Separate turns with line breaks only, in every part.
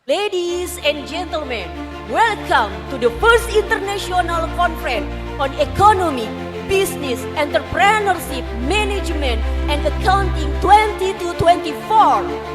Ladies and gentlemen, welcome to the first international conference on economy, business, entrepreneurship, management, and accounting 2024.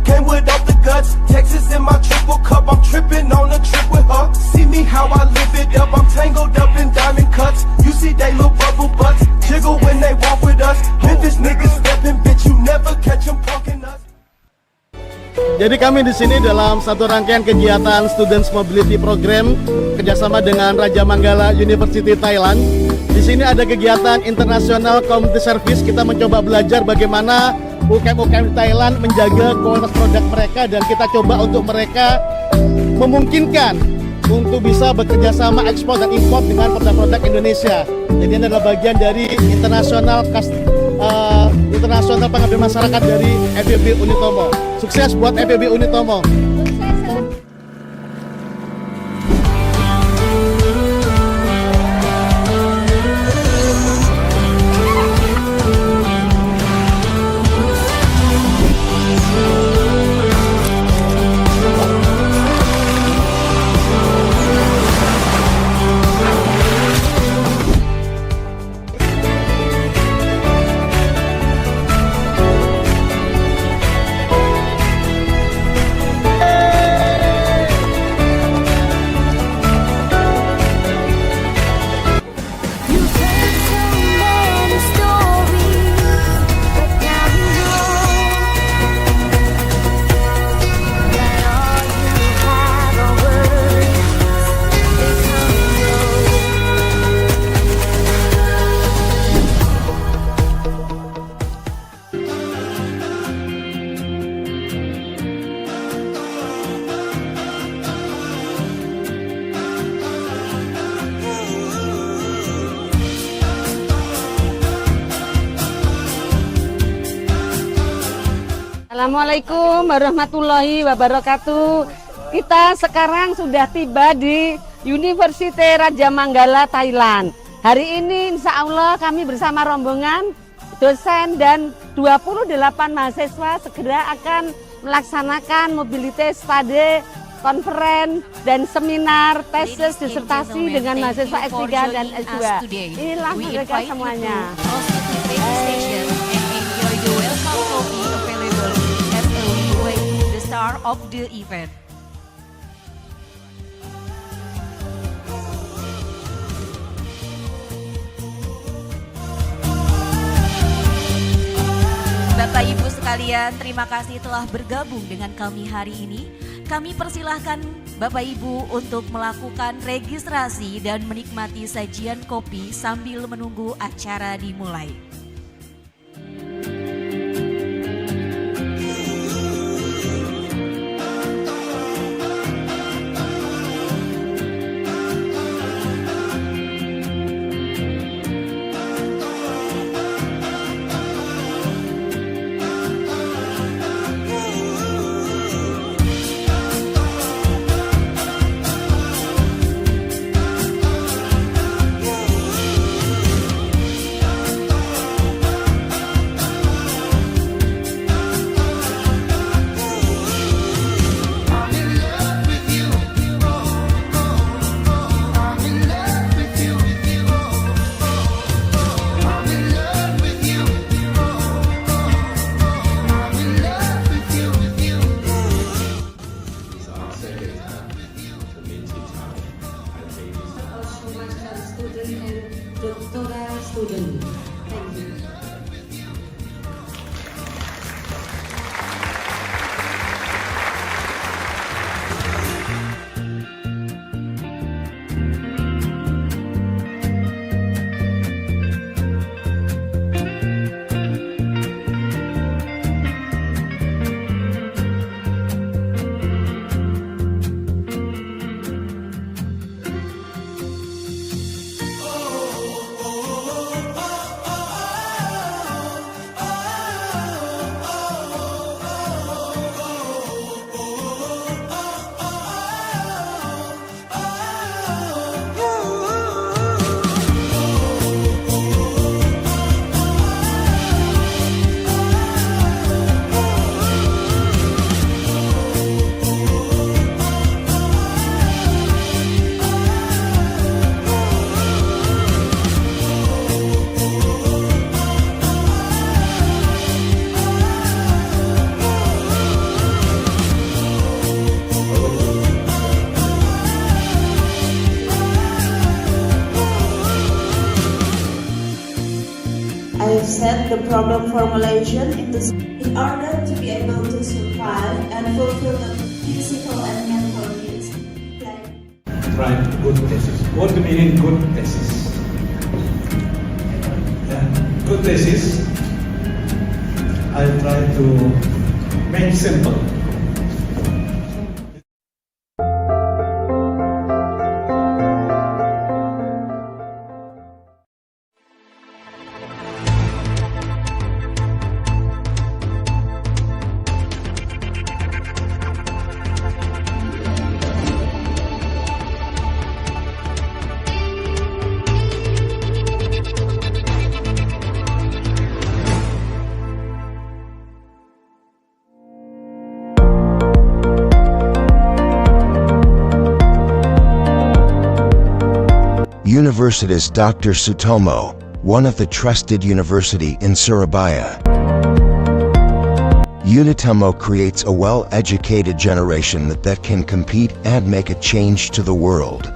Came without the guts, Texas in my triple cup. I'm tripping on a trip with her. See me how I live it up. I'm tangled up in diamond cuts. You see they little bubble butts jiggle when they walk with us. Memphis niggas stepping, bitch. You never catch them punking us.
Jadi kami di sini dalam satu rangkaian kegiatan Students Mobility Program kerjasama dengan Raja Manggala University Thailand. Di sini ada kegiatan International Community Service. Kita mencoba belajar bagaimana UKM-UKM Thailand menjaga kualitas produk mereka, dan kita coba untuk mereka memungkinkan untuk bisa bekerja sama ekspor dan import dengan produk-produk Indonesia. Jadi ini adalah bagian dari internasional pengambil masyarakat dari FEB Unitomo. Sukses buat FEB Unitomo.
Assalamualaikum warahmatullahi wabarakatuh. Kita sekarang sudah tiba di Universitas Raja Manggala, Thailand. Hari ini insya Allah kami bersama rombongan dosen dan 28 mahasiswa segera akan melaksanakan mobilitas study, konferen dan seminar, tesis, disertasi dengan mahasiswa S3 dan S2. Inilah mereka semuanya.
Of the event. Bapak Ibu sekalian, terima kasih telah bergabung dengan kami hari ini. Kami persilahkan Bapak Ibu untuk melakukan registrasi dan menikmati sajian kopi sambil menunggu acara dimulai.
I've set the problem formulation in order to be able to survive and fulfill the physical and mental needs.
Write good thesis. What do you mean good thesis? Yeah. Good thesis, I try to make simple.
Universitas Dr. Sutomo, one of the trusted university in Surabaya. Unitomo creates a well-educated generation that can compete and make a change to the world.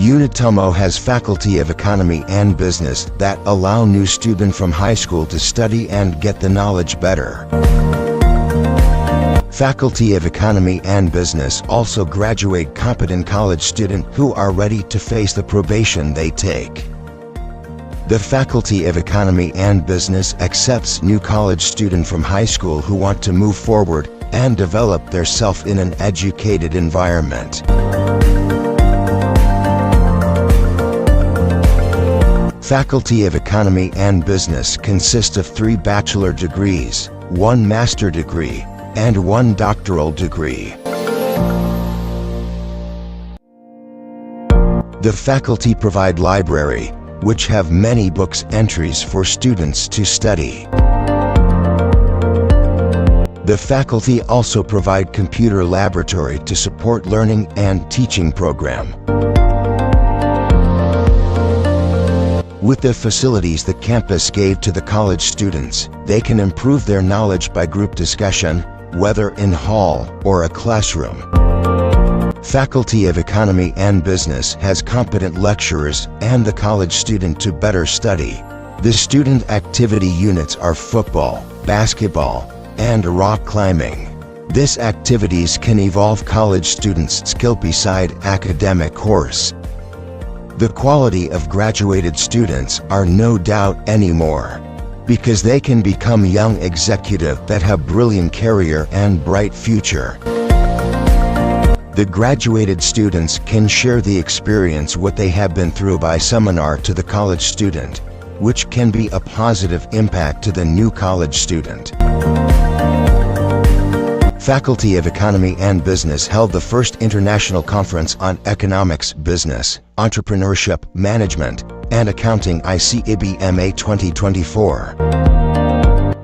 Unitomo has Faculty of Economy and Business that allow new students from high school to study and get the knowledge better. Faculty of Economy and Business also graduate competent college students who are ready to face the probation they take. The Faculty of Economy and Business accepts new college students from high school who want to move forward and develop theirself in an educated environment. Faculty of Economy and Business consist of 3 bachelor degrees, 1 master degree, and 1 doctoral degree. The faculty provide library, which have many books entries for students to study. The faculty also provide computer laboratory to support learning and teaching program. With the facilities the campus gave to the college students, they can improve their knowledge by group discussion, whether in hall or a classroom. Faculty of Economy and Business has competent lecturers and the college student to better study. The student activity units are football, basketball, and rock climbing. These activities can evolve college students' skill beside academic course. The quality of graduated students are no doubt anymore, because they can become young executive that have brilliant career and bright future. The graduated students can share the experience what they have been through by seminar to the college student, which can be a positive impact to the new college student. Faculty of Economy and Business held the first international conference on economics, business, entrepreneurship, management, and accounting ICEBEMA 2024.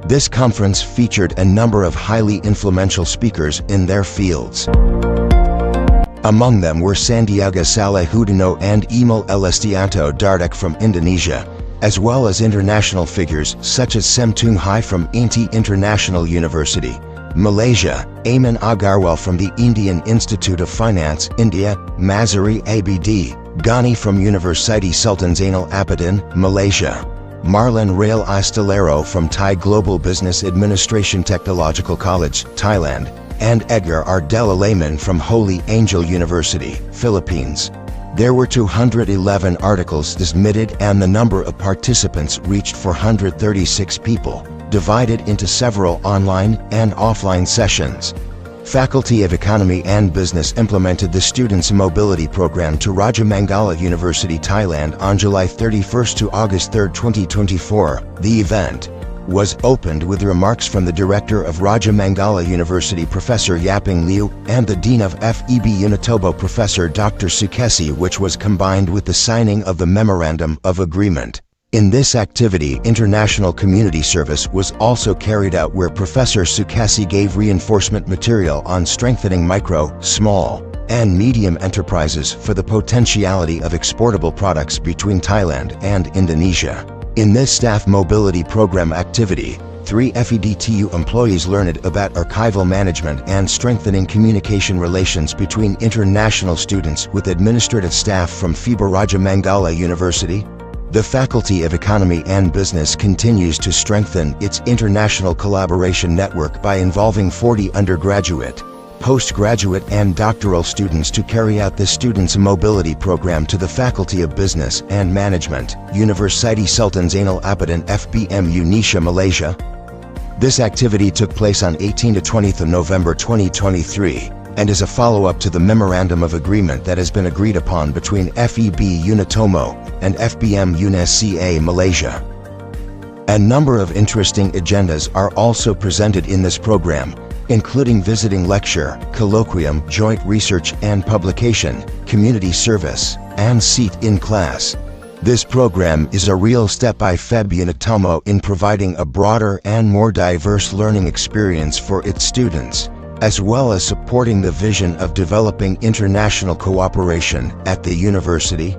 This conference featured a number of highly influential speakers in their fields. Among them were Sandiaga Salahuddin and Emil Elestianto Dardak from Indonesia, as well as international figures such as Sem Tung Hai from Inti International University, Malaysia, Aman Agarwal from the Indian Institute of Finance, India, Mazari Abd Ghani from University Sultan Zainal Abidin, Malaysia, Marlon Rail Astillero from Thai Global Business Administration Technological College, Thailand, and Edgar Ardella Layman from Holy Angel University, Philippines. There were 211 articles submitted and the number of participants reached 436 people, divided into several online and offline sessions. Faculty of Economy and Business implemented the Students' Mobility Program to Rajamangala University, Thailand on July 31 to August 3, 2024. The event was opened with remarks from the Director of Rajamangala University Professor Yaping Liu and the Dean of FEB Unitomo Professor Dr. Sukesi, which was combined with the signing of the Memorandum of Agreement. In this activity, international community service was also carried out where Professor Sukesi gave reinforcement material on strengthening micro, small, and medium enterprises for the potentiality of exportable products between Thailand and Indonesia. In this staff mobility program activity, 3 FEDTU employees learned about archival management and strengthening communication relations between international students with administrative staff from FEB Rajamangala University. The Faculty of Economy and Business continues to strengthen its international collaboration network by involving 40 undergraduate, postgraduate and doctoral students to carry out the Students' Mobility Program to the Faculty of Business and Management, University Sultan Zainal Abidin FBM Unisha, Malaysia. This activity took place on 18 to 20 November 2023 and is a follow-up to the Memorandum of Agreement that has been agreed upon between FEB Unitomo and FBM Unisca, Malaysia. A number of interesting agendas are also presented in this program, including visiting lecture, colloquium, joint research and publication, community service, and seat in class. This program is a real step by FEB Unitomo in providing a broader and more diverse learning experience for its students, as well as supporting the vision of developing international cooperation at the university.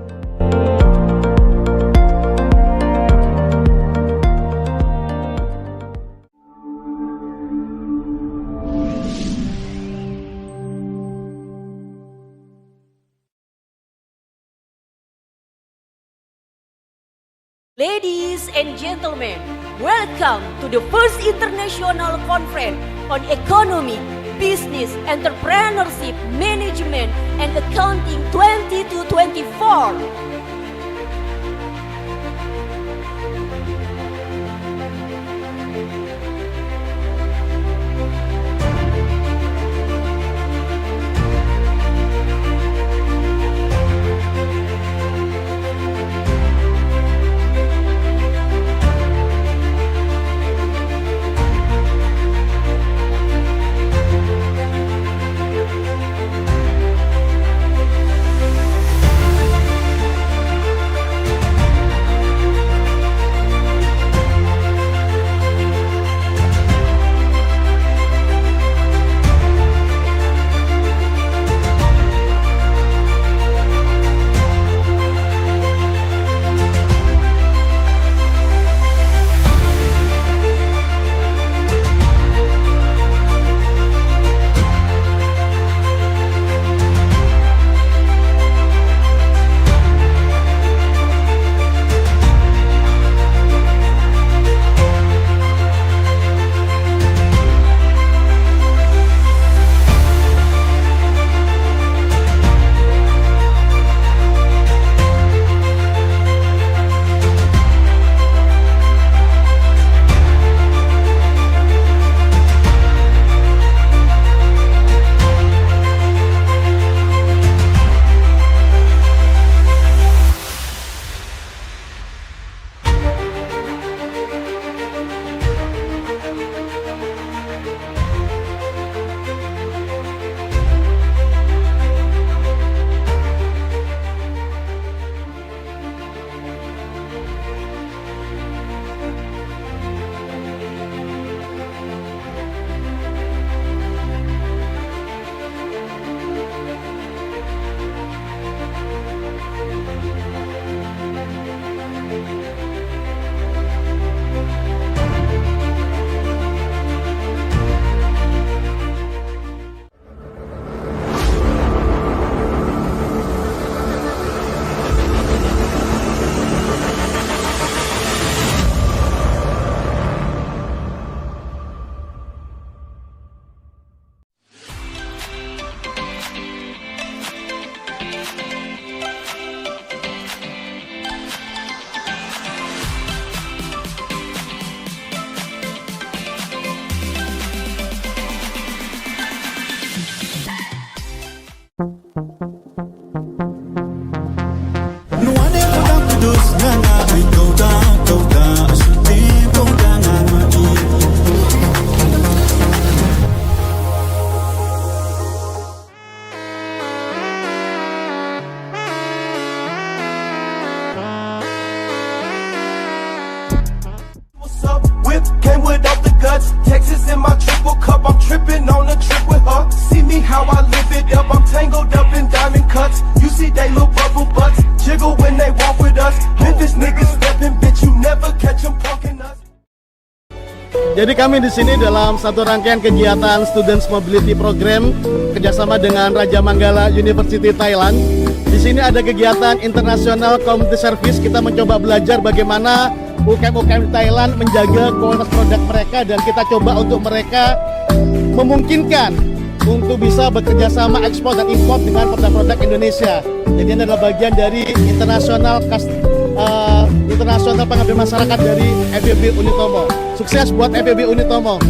Ladies and gentlemen, welcome to the first international conference on economy, business, entrepreneurship, management, and accounting 2024.
What's up? Whip came without the guts. Texas in my triple cup. I'm tripping on the trip with her. See me how I live it up. I'm tangled up in diamond cuts. You see they little bubble butts jiggle when they walk with us. Memphis niggas stepping, bitch. You never catch them punking us.
Jadi kami di sini dalam satu rangkaian kegiatan Students Mobility Program kerjasama dengan Raja Manggala University Thailand. Di sini ada kegiatan International Community Service. Kita mencoba belajar bagaimana UKM-UKM di Thailand menjaga kualitas produk mereka, dan kita coba untuk mereka memungkinkan untuk bisa bekerja sama ekspor dan impor dengan produk-produk Indonesia. Jadi ini adalah bagian dari internasional pengambil masyarakat dari FEB Unitomo. Sukses buat FEB Unitomo.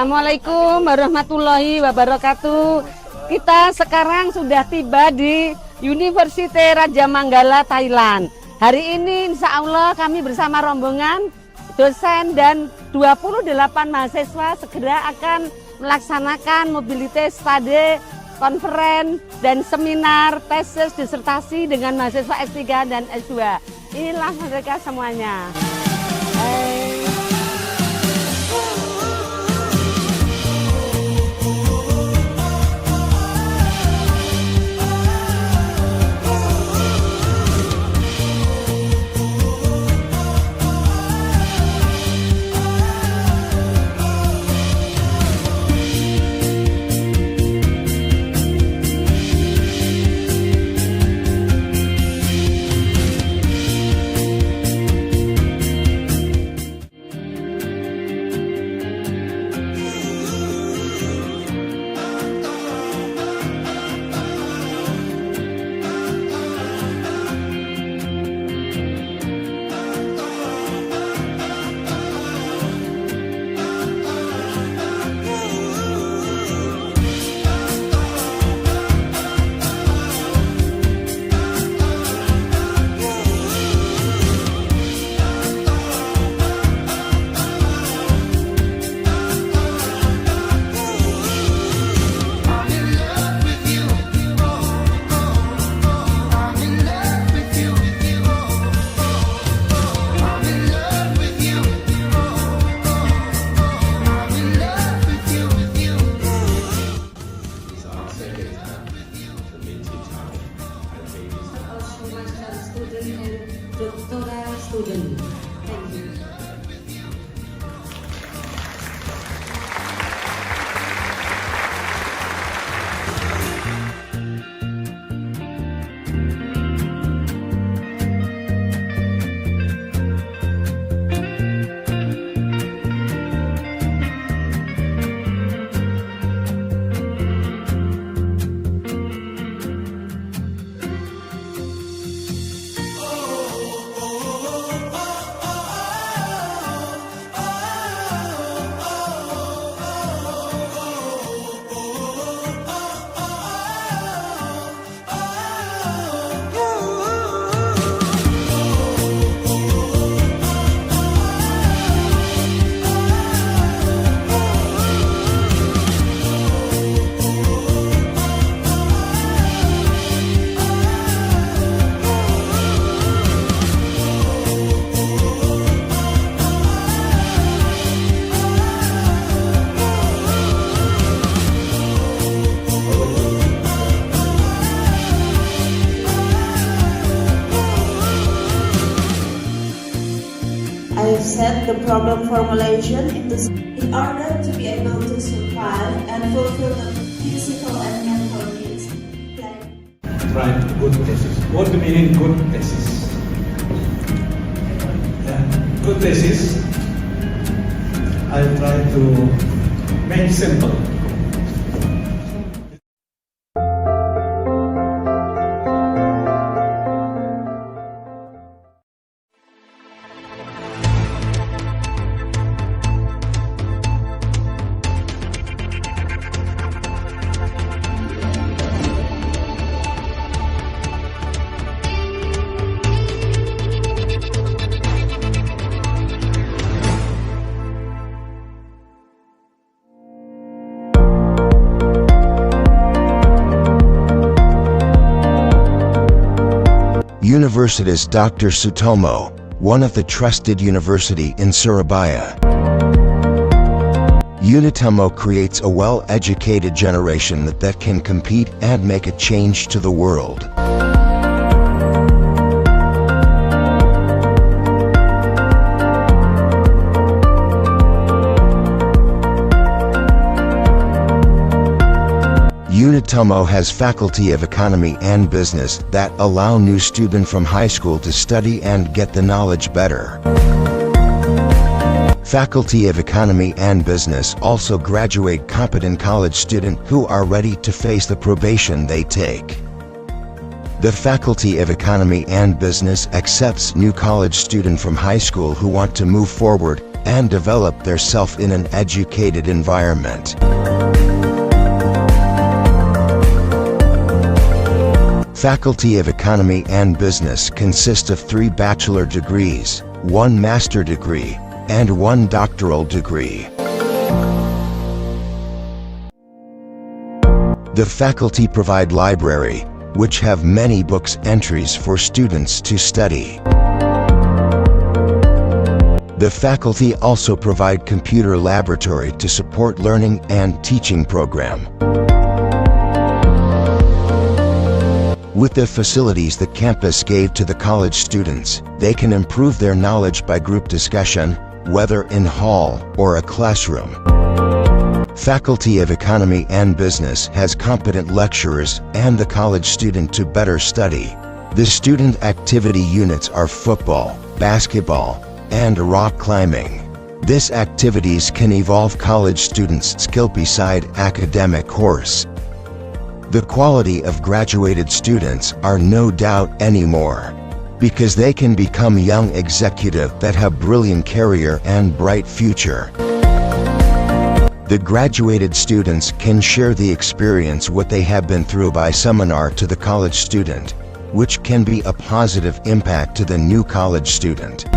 Assalamualaikum warahmatullahi wabarakatuh. Kita sekarang sudah tiba di University Raja Manggala, Thailand. Hari ini insya Allah kami bersama rombongan dosen dan 28 mahasiswa segera akan melaksanakan mobility study, konferen, dan seminar, tesis, disertasi dengan mahasiswa S3 dan S2. Inilah mereka semuanya.
set the problem formulation in order to be able to survive and fulfill the physical and mental needs.
Write good thesis. What do you mean good thesis? Good thesis, I try to make simple.
Universitas Dr. Sutomo, one of the trusted university in Surabaya. Unitomo creates a well-educated generation that can compete and make a change to the world. Unitomo has Faculty of Economy and Business that allow new students from high school to study and get the knowledge better. Faculty of Economy and Business also graduate competent college students who are ready to face the probation they take. The Faculty of Economy and Business accepts new college students from high school who want to move forward and develop theirself in an educated environment. Faculty of Economy and Business consists of 3 bachelor degrees, 1 master degree, and 1 doctoral degree. The faculty provide library, which have many books entries for students to study. The faculty also provide computer laboratory to support learning and teaching program. With the facilities the campus gave to the college students, they can improve their knowledge by group discussion, whether in hall or a classroom. Faculty of Economy and Business has competent lecturers and the college student to better study. The student activity units are football, basketball, and rock climbing. These activities can evolve college students' skill beside academic course. The quality of graduated students are no doubt anymore, because they can become young executive that have brilliant career and bright future. The graduated students can share the experience what they have been through by seminar to the college student, which can be a positive impact to the new college student.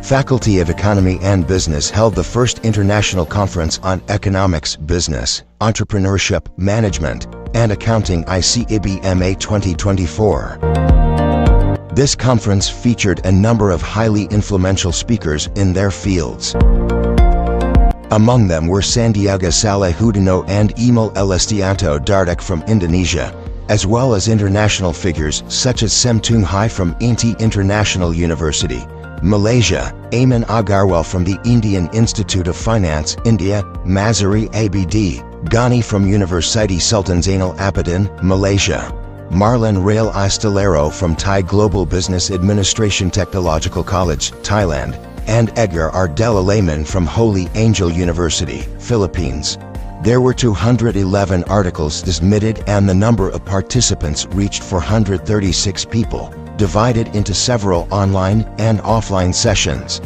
Faculty of Economy and Business held the first international conference on economics, business, entrepreneurship, management, and accounting ICEBEMA 2024. This conference featured a number of highly influential speakers in their fields. Among them were Sandiaga Salahuddin and Emil Elestianto Dardak from Indonesia, as well as international figures such as Sem Tung Hai from Inti International University, Malaysia, Aman Agarwal from the Indian Institute of Finance, India, Mazari Abd Ghani from University Sultan Zainal Abidin, Malaysia, Marlon Rail Astelero from Thai Global Business Administration Technological College, Thailand, and Edgar Ardella Lehman from Holy Angel University, Philippines. There were 211 articles submitted and the number of participants reached 436 people, divided into several online and offline sessions.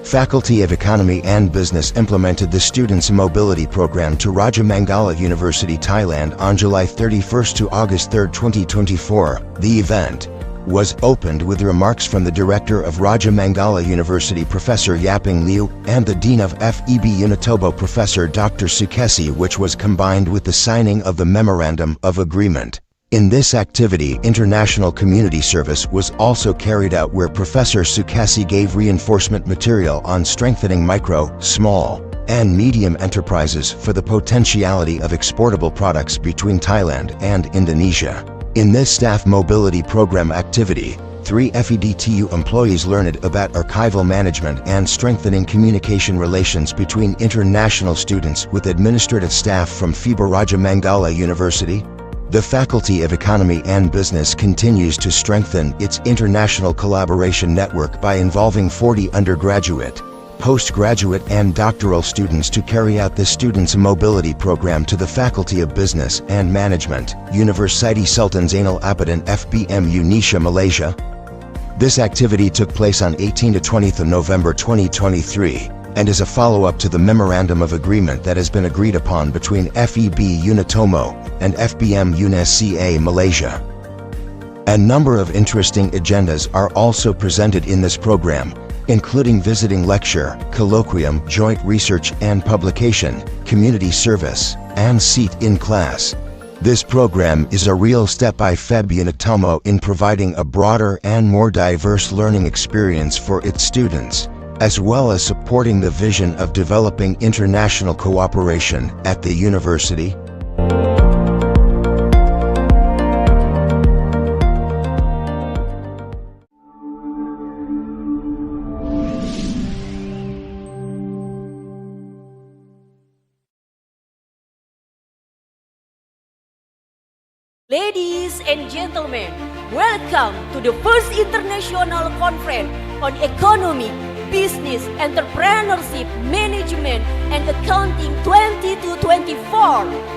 Faculty of Economy and Business implemented the Students' Mobility Program to Rajamangala University, Thailand on July 31 to August 3, 2024. The event was opened with remarks from the Director of Rajamangala University Professor Yaping Liu and the Dean of FEB Unitomo Professor Dr. Sukesi, which was combined with the signing of the Memorandum of Agreement. In this activity, international community service was also carried out where Professor Sukesi gave reinforcement material on strengthening micro, small, and medium enterprises for the potentiality of exportable products between Thailand and Indonesia. In this staff mobility program activity, 3 FEDTU employees learned about archival management and strengthening communication relations between international students with administrative staff from FEB Mangala University. The Faculty of Economy and Business continues to strengthen its international collaboration network by involving 40 undergraduate, postgraduate and doctoral students to carry out the Students' Mobility Program to the Faculty of Business and Management, University Sultan Zainal Abidin FBM Unitoma, Malaysia. This activity took place on 18 to 20 November 2023 and is a follow-up to the Memorandum of Agreement that has been agreed upon between FEB Unitomo and FBM UNISCA Malaysia. A number of interesting agendas are also presented in this program, including visiting lecture, colloquium, joint research and publication, community service, and seat in class. This program is a real step by FEB Unitomo in providing a broader and more diverse learning experience for its students, as well as supporting the vision of developing international cooperation at the university.
Ladies and gentlemen, welcome to the first international conference on economic, business, entrepreneurship, management, and accounting 2024.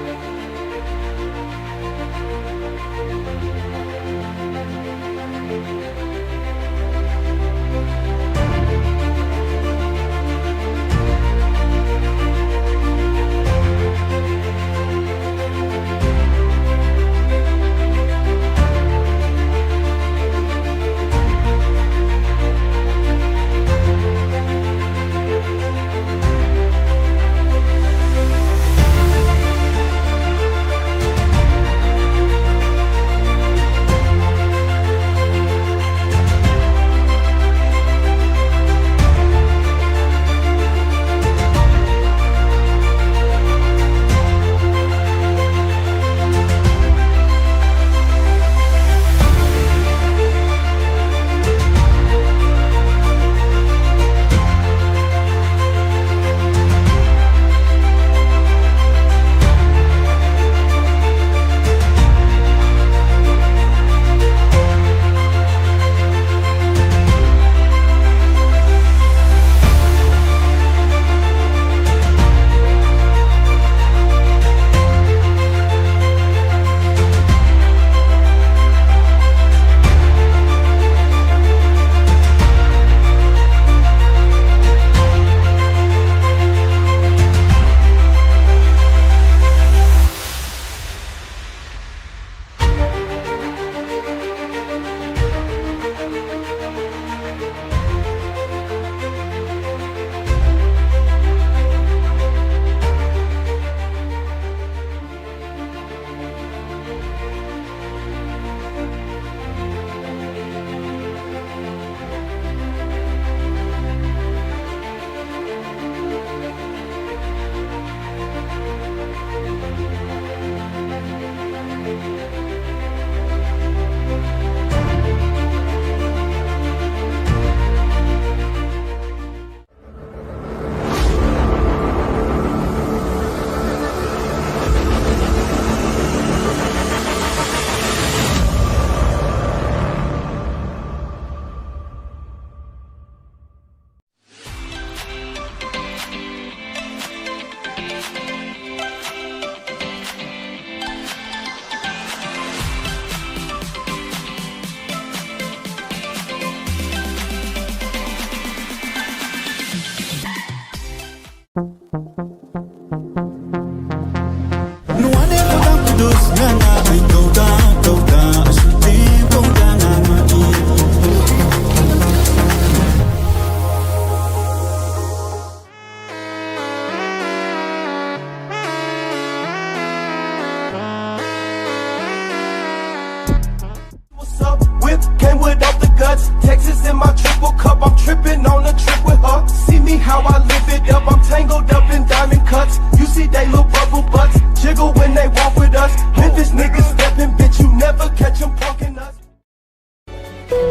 Came without the guts, Texas in my triple cup. I'm tripping on a trip with her. See me how I live it up. I'm tangled up in diamond cuts. You see they little bubble butts jiggle when they walk with us. Memphis niggas stepping, bitch, you never catch them punking us.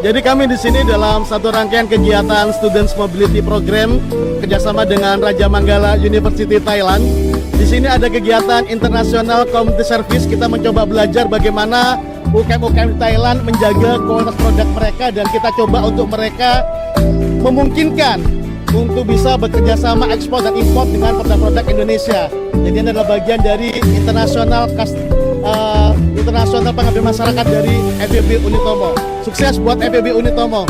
Jadi kami di sini dalam satu rangkaian kegiatan Students Mobility Program kerjasama dengan Raja Manggala University Thailand. Di sini ada kegiatan International Community Service. Kita mencoba belajar bagaimana UKM-UKM di Thailand menjaga kualitas produk mereka, dan kita coba untuk mereka memungkinkan untuk bisa bekerja sama ekspor dan impor dengan produk-produk Indonesia. Jadi ini adalah bagian dari internasional pengabdian masyarakat dari FEB Unitomo. Sukses buat FEB Unitomo.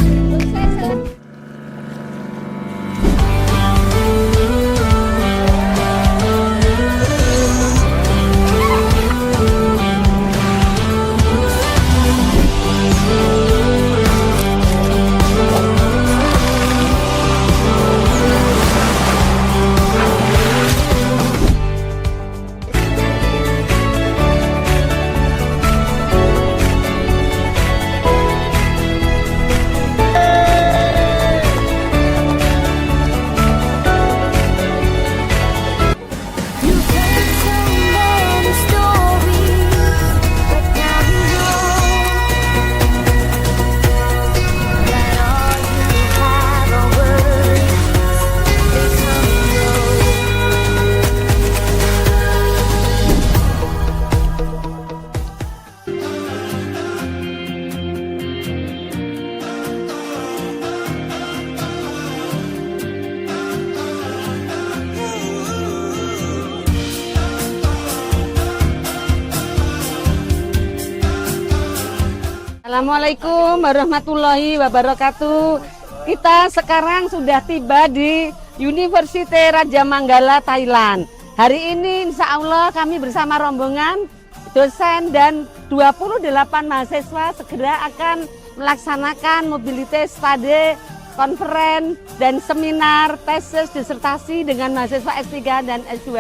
Assalamualaikum warahmatullahi wabarakatuh. Kita sekarang sudah tiba di University Raja Manggala, Thailand. Hari ini insya Allah kami bersama rombongan dosen dan 28 mahasiswa segera akan melaksanakan mobility study, konferen, dan seminar, tesis, disertasi dengan mahasiswa S3 dan S2.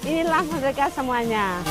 Inilah mereka semuanya.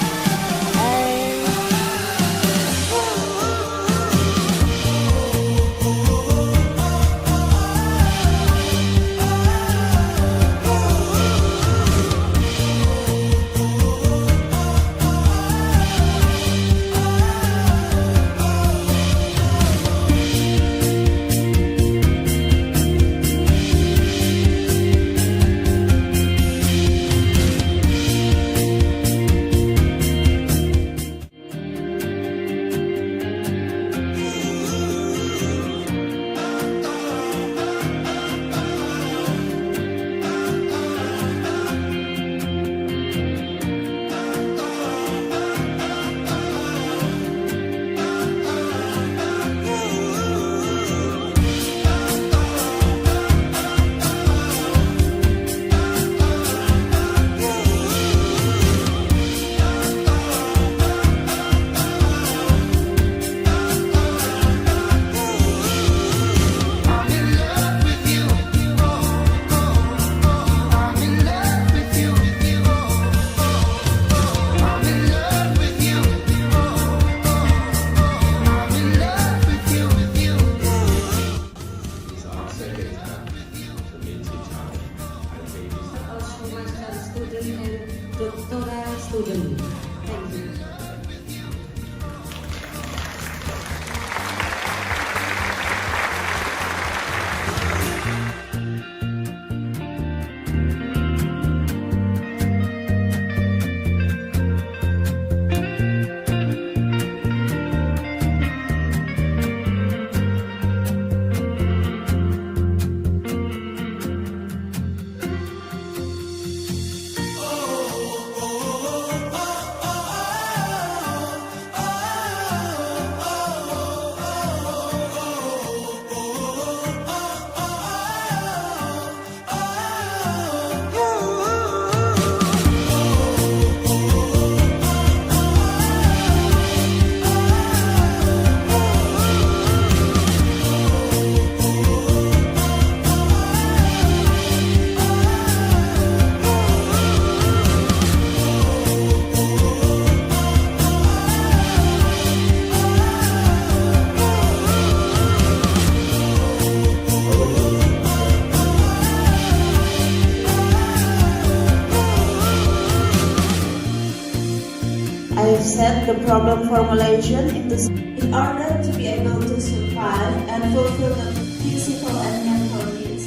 I've set the problem formulation in order to be able to survive survive and fulfill the physical and mental needs.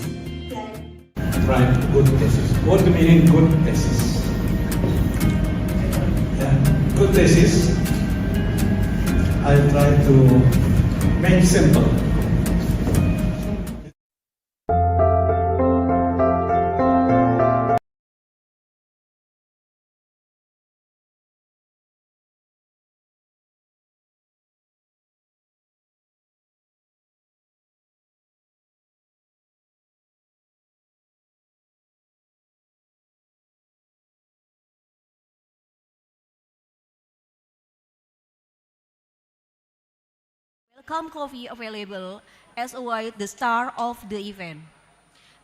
Write good thesis. What do you mean good thesis? Yeah, good thesis, I try to make simple.
Welcome coffee available as award the star of the event.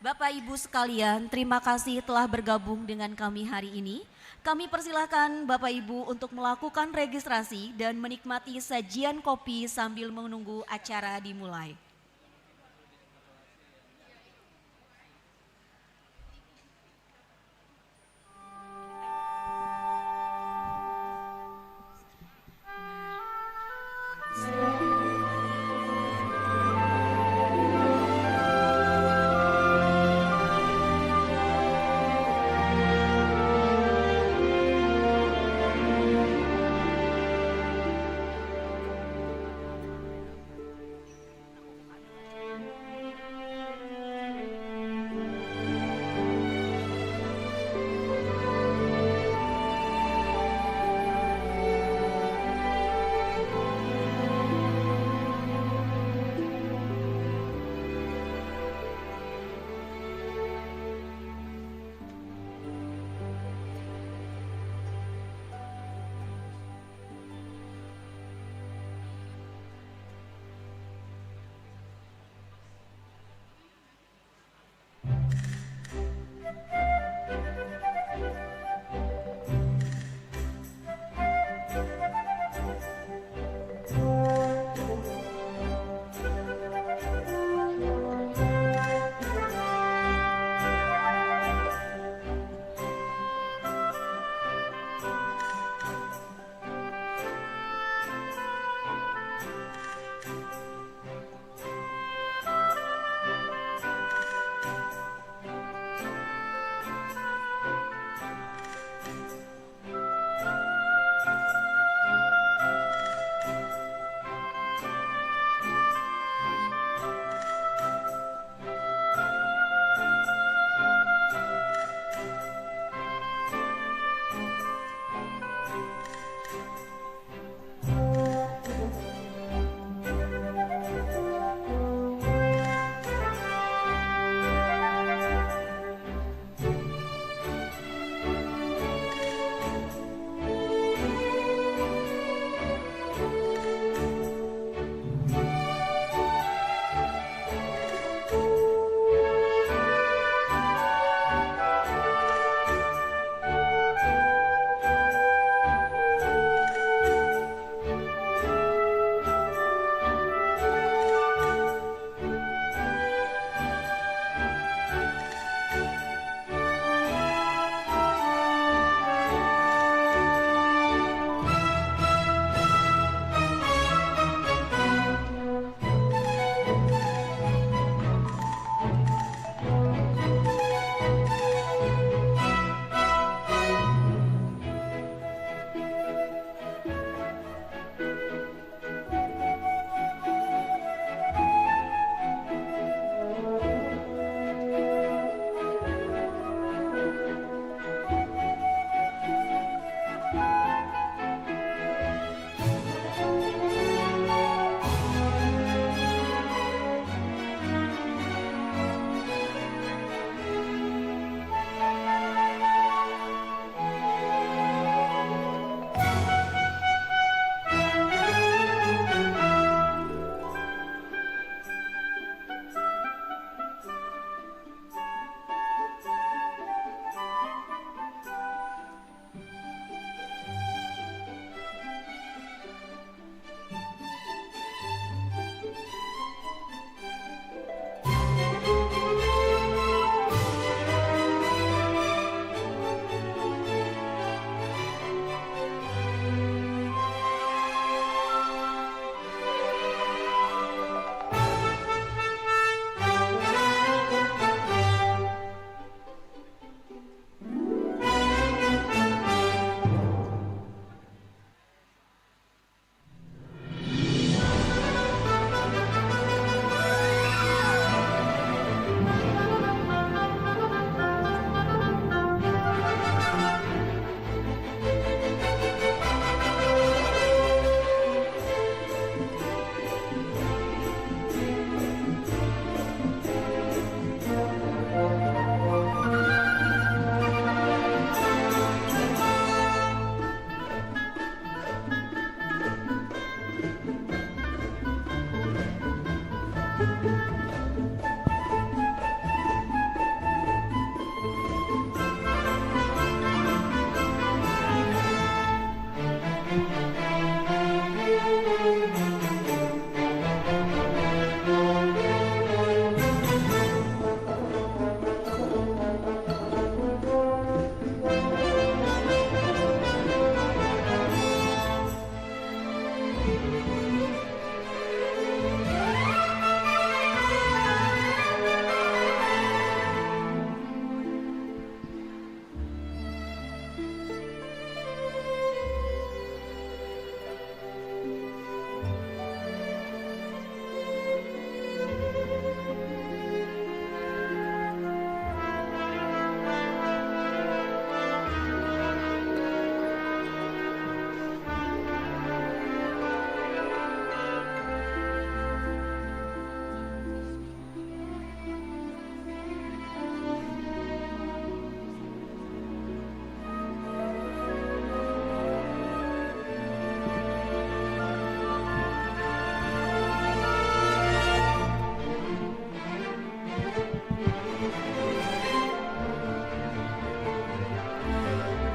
Bapak Ibu sekalian, terima kasih telah bergabung dengan kami hari ini. Kami persilahkan Bapak Ibu untuk melakukan registrasi dan menikmati sajian kopi sambil menunggu acara dimulai.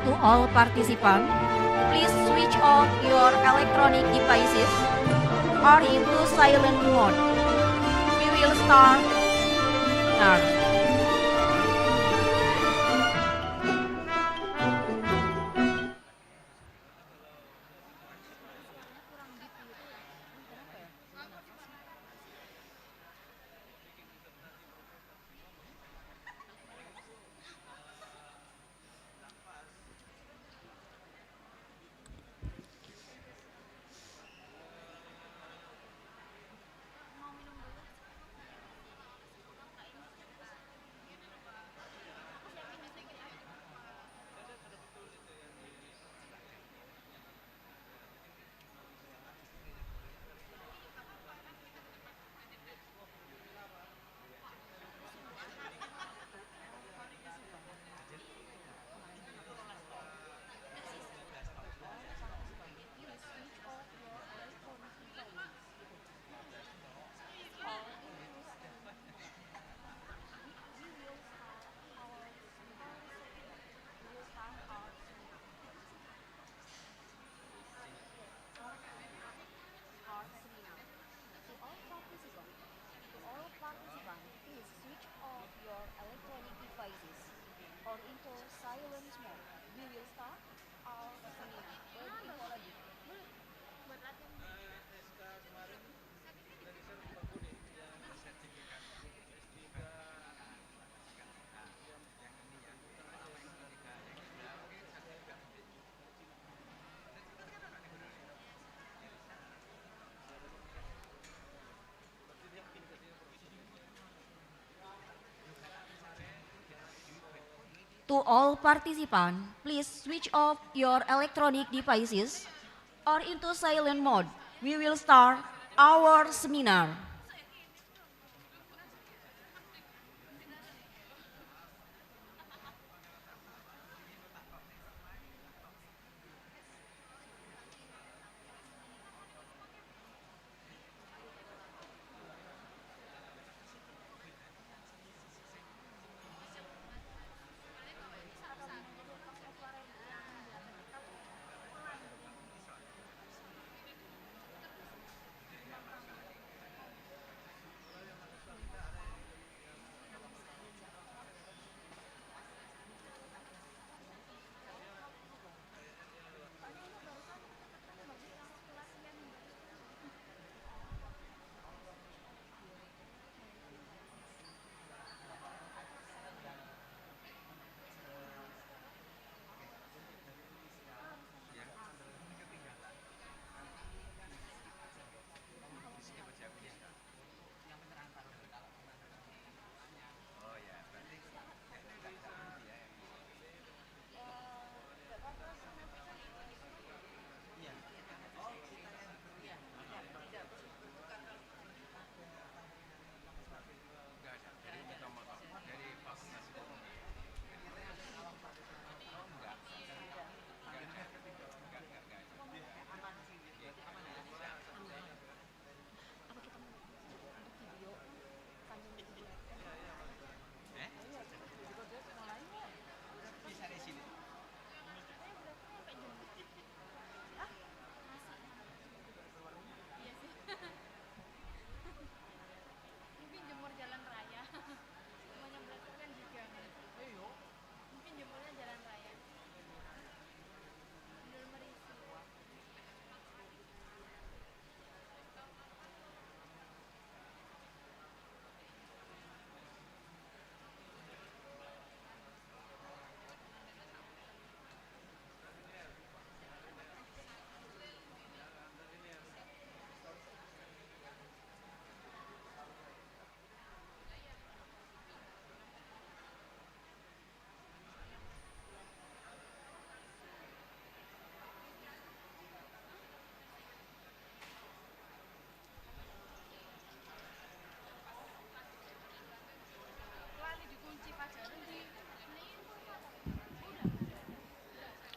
To all participants, please switch off your electronic devices or into silent mode. We will start now. To all participants, please switch off your electronic devices or into silent mode. We will start our seminar.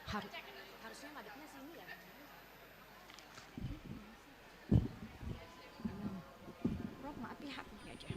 Harusnya madepnya sini ya. Prof, maaf ya, ini aja.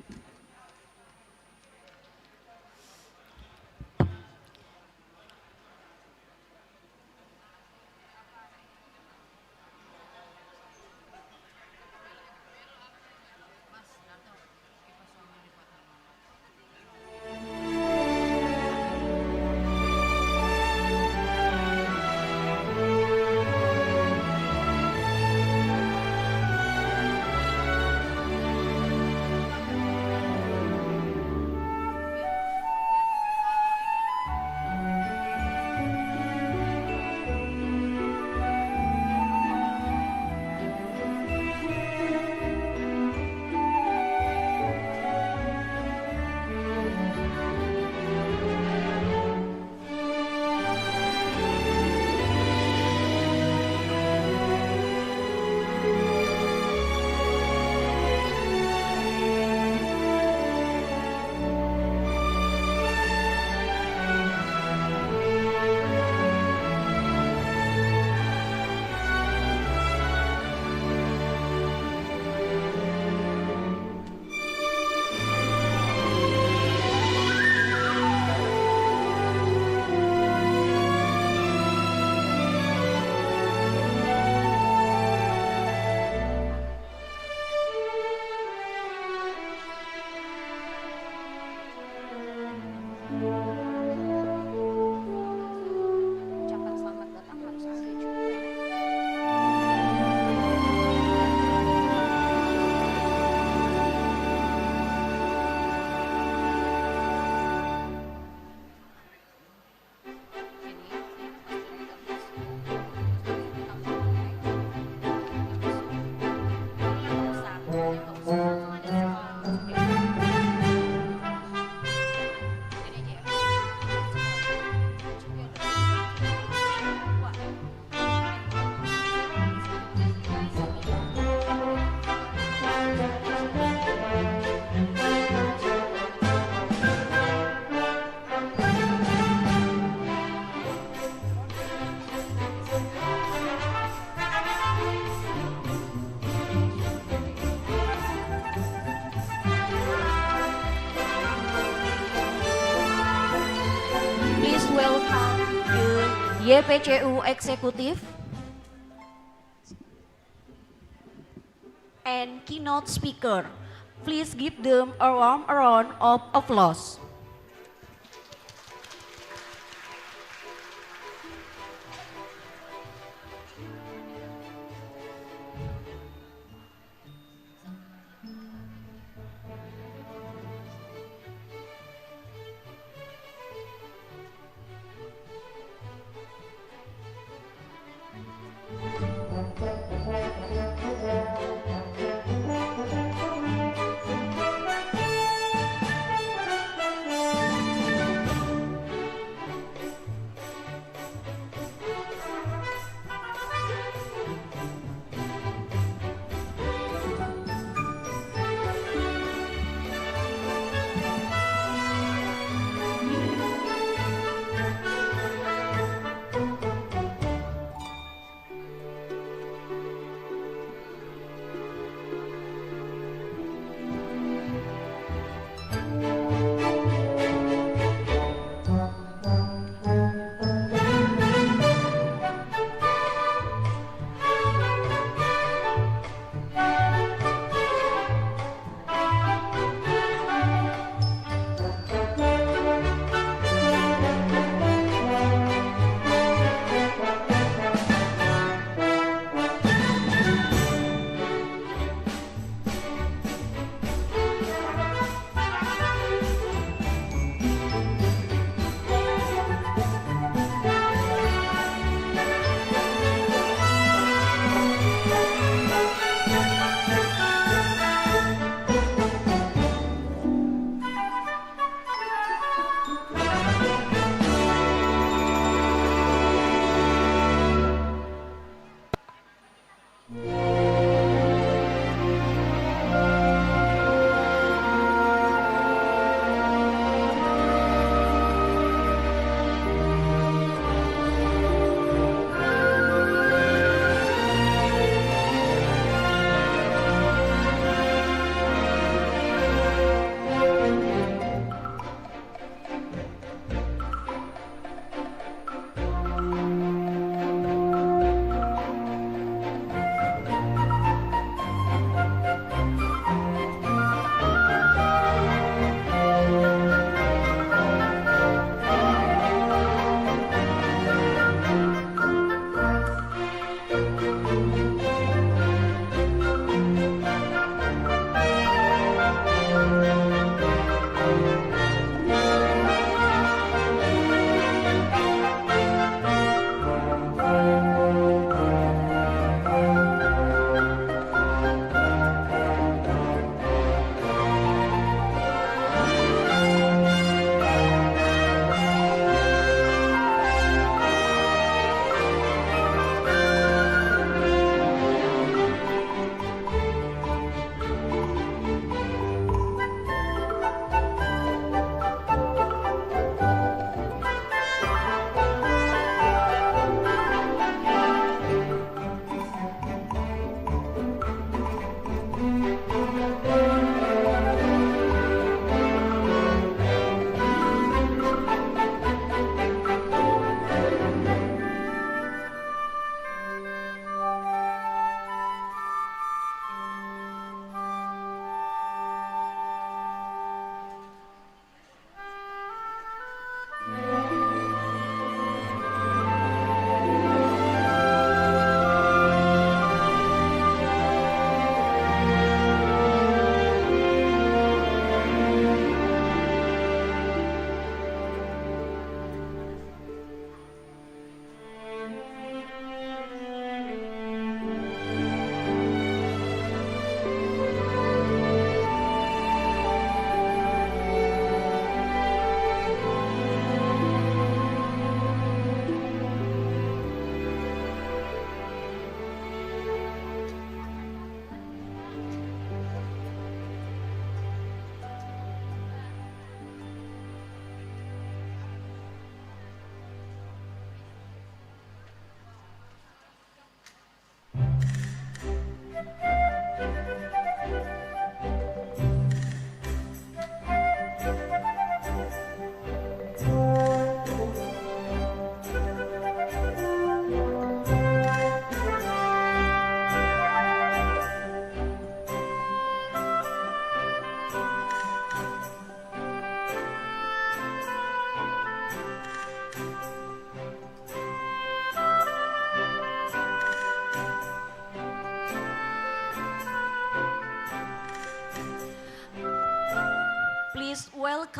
YPCU Eksekutif, and keynote speaker. Please give them a warm round of applause.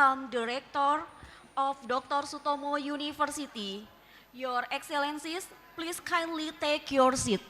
welcome the Rector of Dr. Sutomo University. Your Excellencies, please kindly take your seat.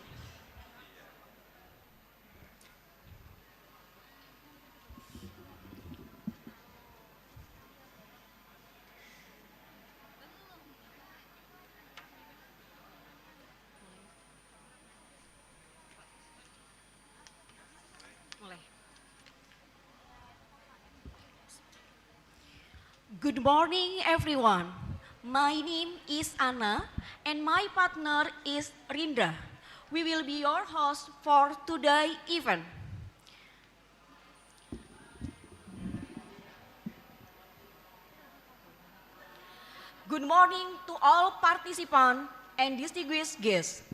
Good morning, everyone. My name is Anna, and my partner is Rindra. We will be your host for today's event. Good morning to all participants and distinguished guests.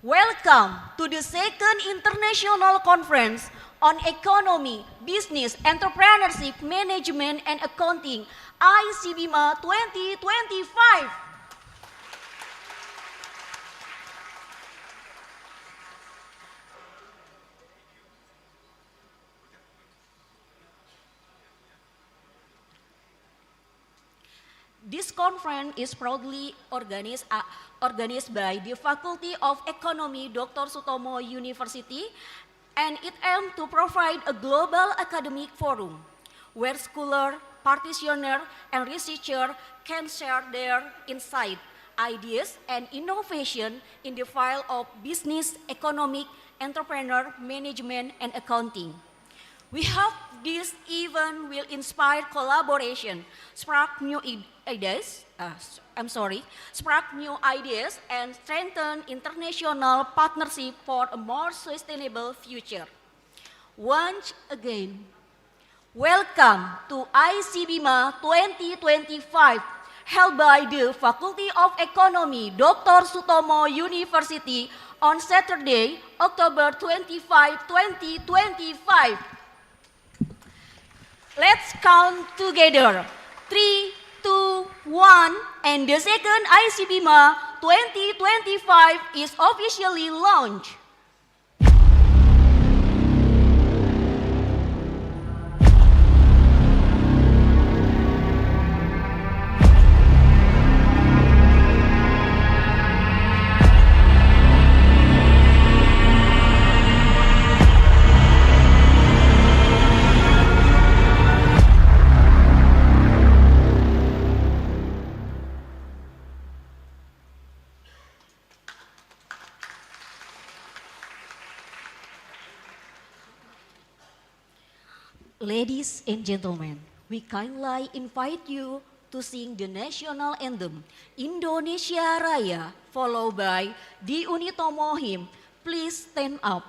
Welcome to the second International Conference on Economy, Business, Entrepreneurship, Management, and Accounting, ICEBEMA 2025. This conference is proudly organized by the Faculty of Economy, Dr. Sutomo University, and it aims to provide a global academic forum where scholars, practitioners, and researchers can share their insight, ideas, and innovation in the field of business, economic, entrepreneur, management, and accounting. We hope this event will inspire collaboration, spark new ideas, and strengthen international partnership for a more sustainable future. Once again, welcome to ICEBEMA 2025, held by the Faculty of Economy, Dr. Sutomo University, on Saturday, October 25, 2025. Let's count together. 3, 2, 1, and the second ICEBEMA 2025 is officially launched. Ladies and gentlemen, we kindly invite you to sing the national anthem, Indonesia Raya, followed by the Unitomo hymn. Please stand up.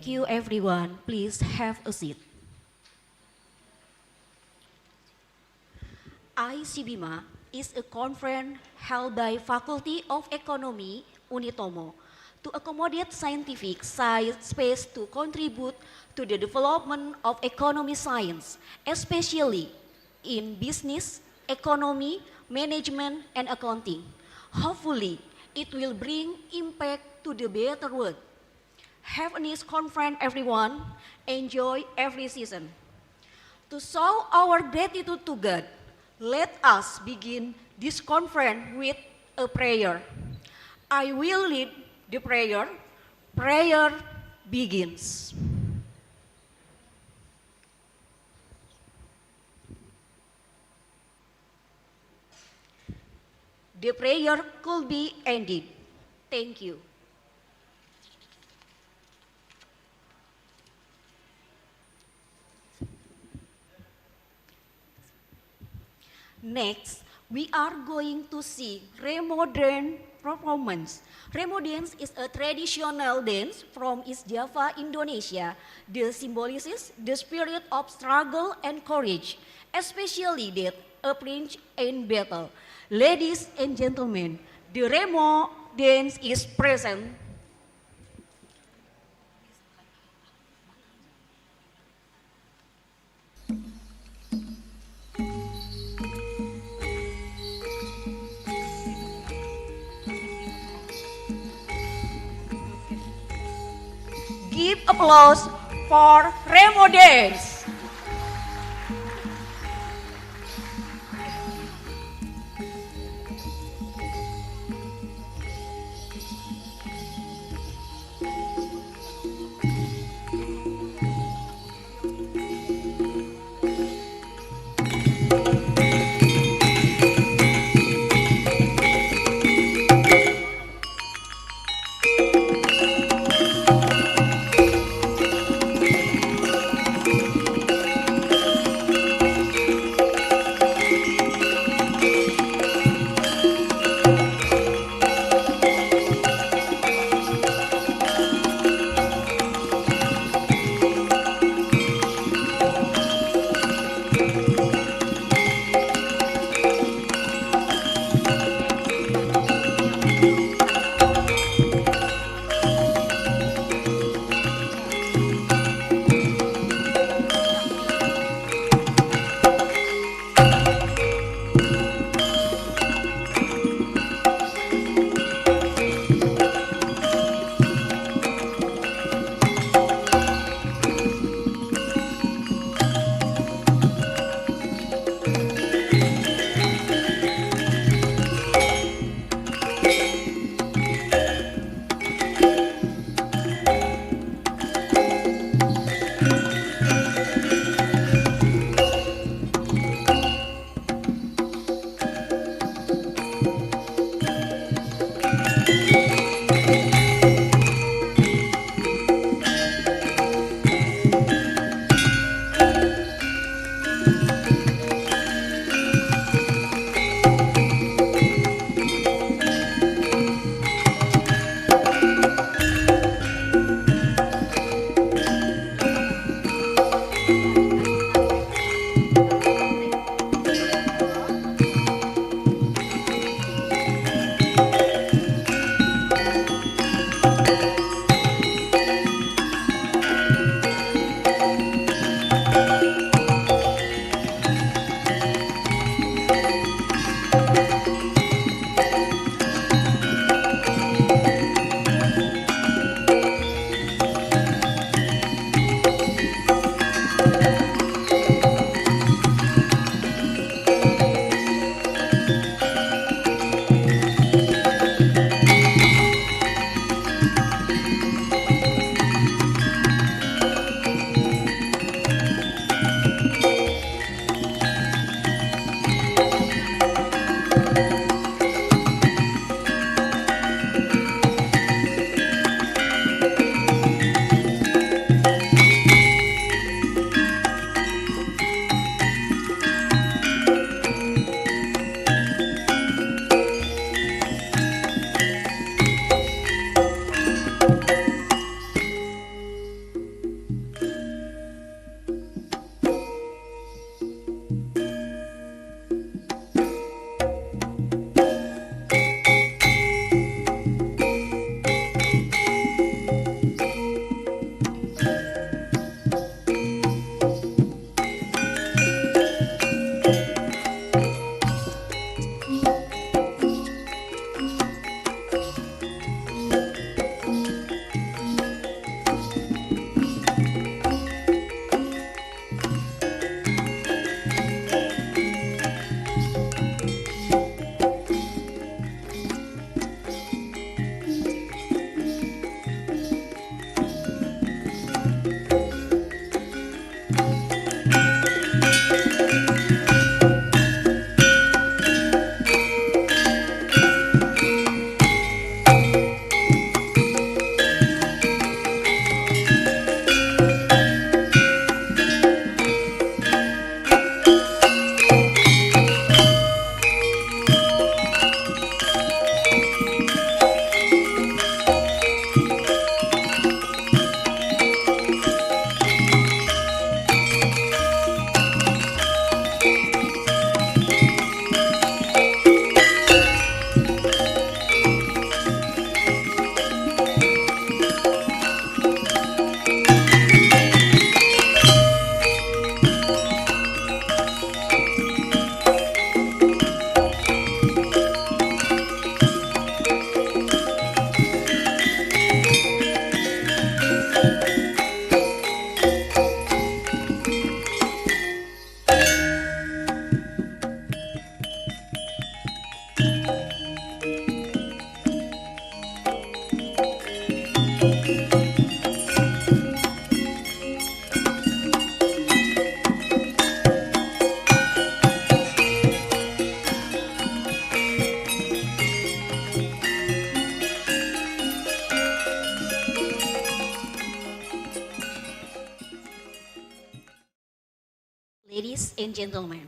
Thank you everyone. Please have a seat. ICEBEMA is a conference held by Faculty of Economy Unitomo to accommodate scientific space to contribute to the development of economy science, especially in business, economy, management, and accounting. Hopefully, it will bring impact to the better world. Have a nice conference, everyone. Enjoy every season. To show our gratitude to God, let us begin this conference with a prayer. I will lead the prayer. Prayer begins. The prayer could be ended. Thank you. Next, we are going to see Remo-dance performance. Remo-dance is a traditional dance from East Java, Indonesia. That symbolizes the spirit of struggle and courage, especially that approach in battle. Ladies and gentlemen, the Remo-dance is present. Give applause for Remo-dance.
gentlemen,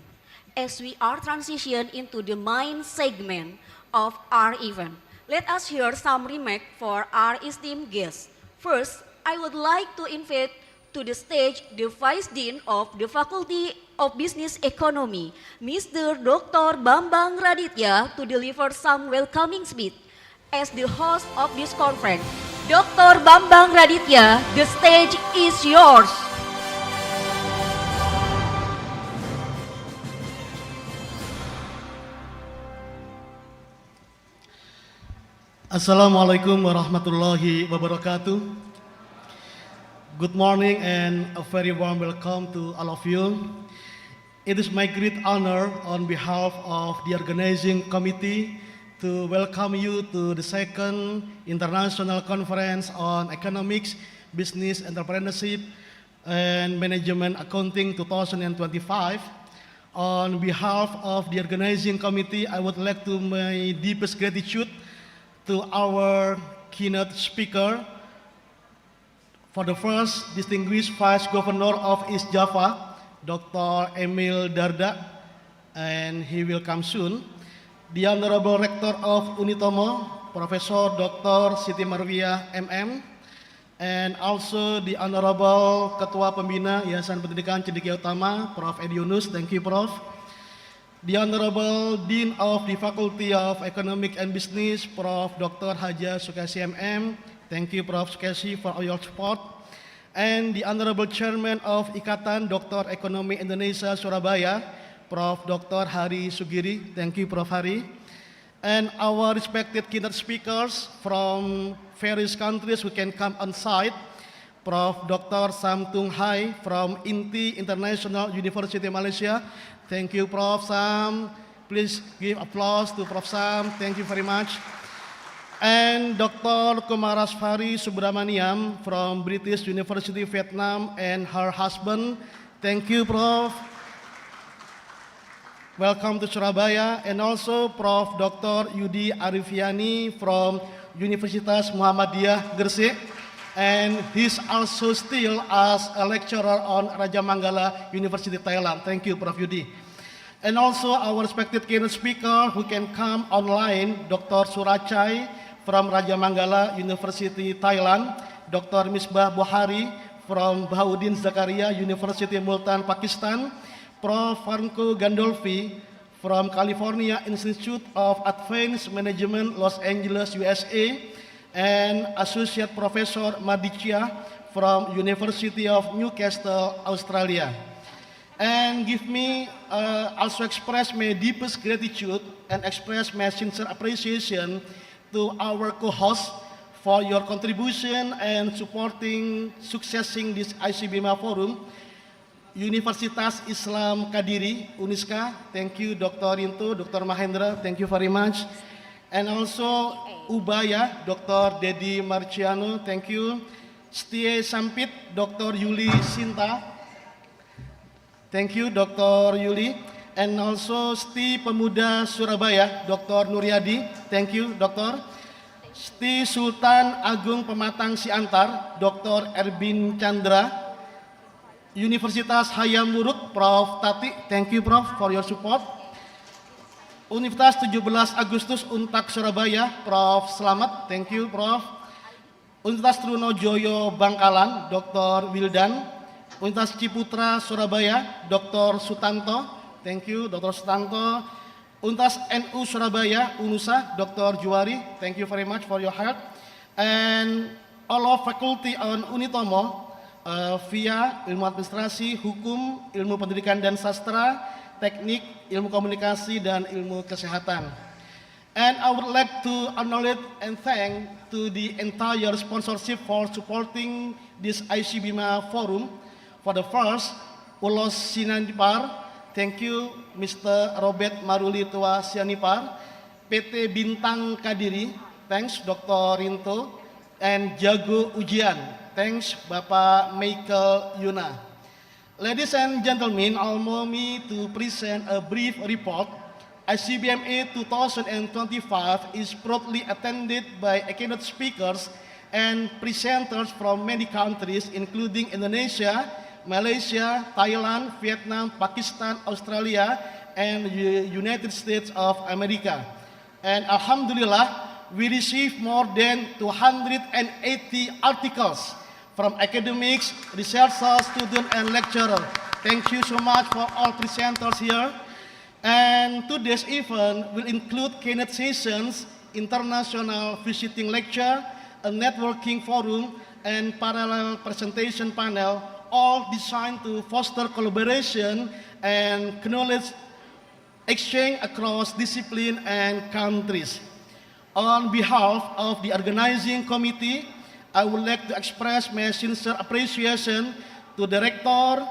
as we are transition into the main segment of our event, let us hear some remarks for our esteemed guests. First, I would like to invite to the stage the Vice Dean of the Faculty of Business Economy, Mr. Dr. Bambang Raditya, to deliver some welcoming speech. As the host of this conference, Dr. Bambang Raditya, the stage is yours.
Assalamualaikum warahmatullahi wabarakatuh. Good morning and a very warm welcome to all of you. It is my great honor on behalf of the organizing committee to welcome you to the second International Conference on Economics, Business, Entrepreneurship, and Management Accounting 2025. On behalf of the organizing committee, I would like to my deepest gratitude to our keynote speaker, for the first distinguished Vice Governor of East Java, Dr. Emil Dardak, and he will come soon. The Honorable Rector of Unitomo, Professor Dr. Siti Marwiyah MM, and also the Honorable Ketua Pembina Yayasan Pendidikan Cendekia Utama, Prof. Edi Yunus, thank you Prof. The Honorable Dean of the Faculty of Economic and Business, Prof. Dr. Haja Sukesi MM, thank you Prof. Sukesi for all your support. And the Honorable Chairman of Ikatan Dr. Ekonomi Indonesia Surabaya, Prof. Dr. Hari Sugiri, thank you Prof. Hari. And our respected keynote speakers from various countries who can come on site, Prof. Dr. Sam Tung Hai from INTI International University Malaysia, thank you Prof. Sam. Please give applause to Prof. Sam, thank you very much. And Dr. Kumaraswari Subramaniam from British University Vietnam and her husband, thank you Prof. Welcome to Surabaya. And also Prof. Dr. Yudi Arifiani from Universitas Muhammadiyah Gresik, and he's also still as a lecturer on Raja Manggala University Thailand. Thank you Prof. Yudi. And also our respected keynote speaker who can come online, Dr. Surachai from Raja Manggala University Thailand, Dr. Misbah Bohari from Bahauddin Zakaria University Multan Pakistan, Prof. Franco Gandolfi from California Institute of Advanced Management, Los Angeles, USA, and Associate Professor Madiccia from University of Newcastle, Australia. And give me also express my deepest gratitude and express my sincere appreciation to our co-hosts for your contribution and supporting successing this ICEBEMA forum. Universitas Islam Kadiri, UNISKA, thank you Dr. Rinto, Dr. Mahendra, thank you very much. And also Ubaya, Dr. Dedi Marciano, thank you. Stie Sampit, Dr. Yuli Sinta, thank you Dr. Yuli. And also Sti Pemuda Surabaya, Dr. Nuryadi, thank you Dr. Sti Sultan Agung Pematang Siantar, Dr. Erbin Chandra. Universitas Hayam Wuruk, Prof. Tati, thank you Prof. for your support. Universitas 17 Agustus Untak Surabaya, Prof. Selamat, thank you Prof. Universitas Trunojoyo Bangkalan, Dr. Wildan. Universitas Ciputra Surabaya, Dr. Sutanto, thank you Dr. Sutanto. Universitas NU Surabaya, UNUSA, Dr. Juwari, thank you very much for your help. And all of faculty on Unitomo, via ilmu administrasi, hukum, ilmu pendidikan dan sastra, teknik, ilmu komunikasi, dan ilmu kesehatan. And I would like to acknowledge and thank to the entire sponsorship for supporting this ICEBEMA forum. For the first, Ulos Sinanipar, thank you Mr. Robert Maruli Tua Sianipar, PT Bintang Kadiri, thanks Dr. Rinto, and Jago Ujian, thanks Bapak Michael Yuna. Ladies and gentlemen, allow me to present a brief report. ICBMA 2025 is proudly attended by keynote speakers and presenters from many countries, including Indonesia, Malaysia, Thailand, Vietnam, Pakistan, Australia, and the United States of America. And Alhamdulillah, we received more than 280 articles from academics, researchers, students, and lecturers. Thank you so much for all presenters here. And today's event will include keynote sessions, international visiting lecture, a networking forum, and parallel presentation panel, all designed to foster collaboration and knowledge exchange across discipline and countries. On behalf of the organizing committee, I would like to express my sincere appreciation to the Rector,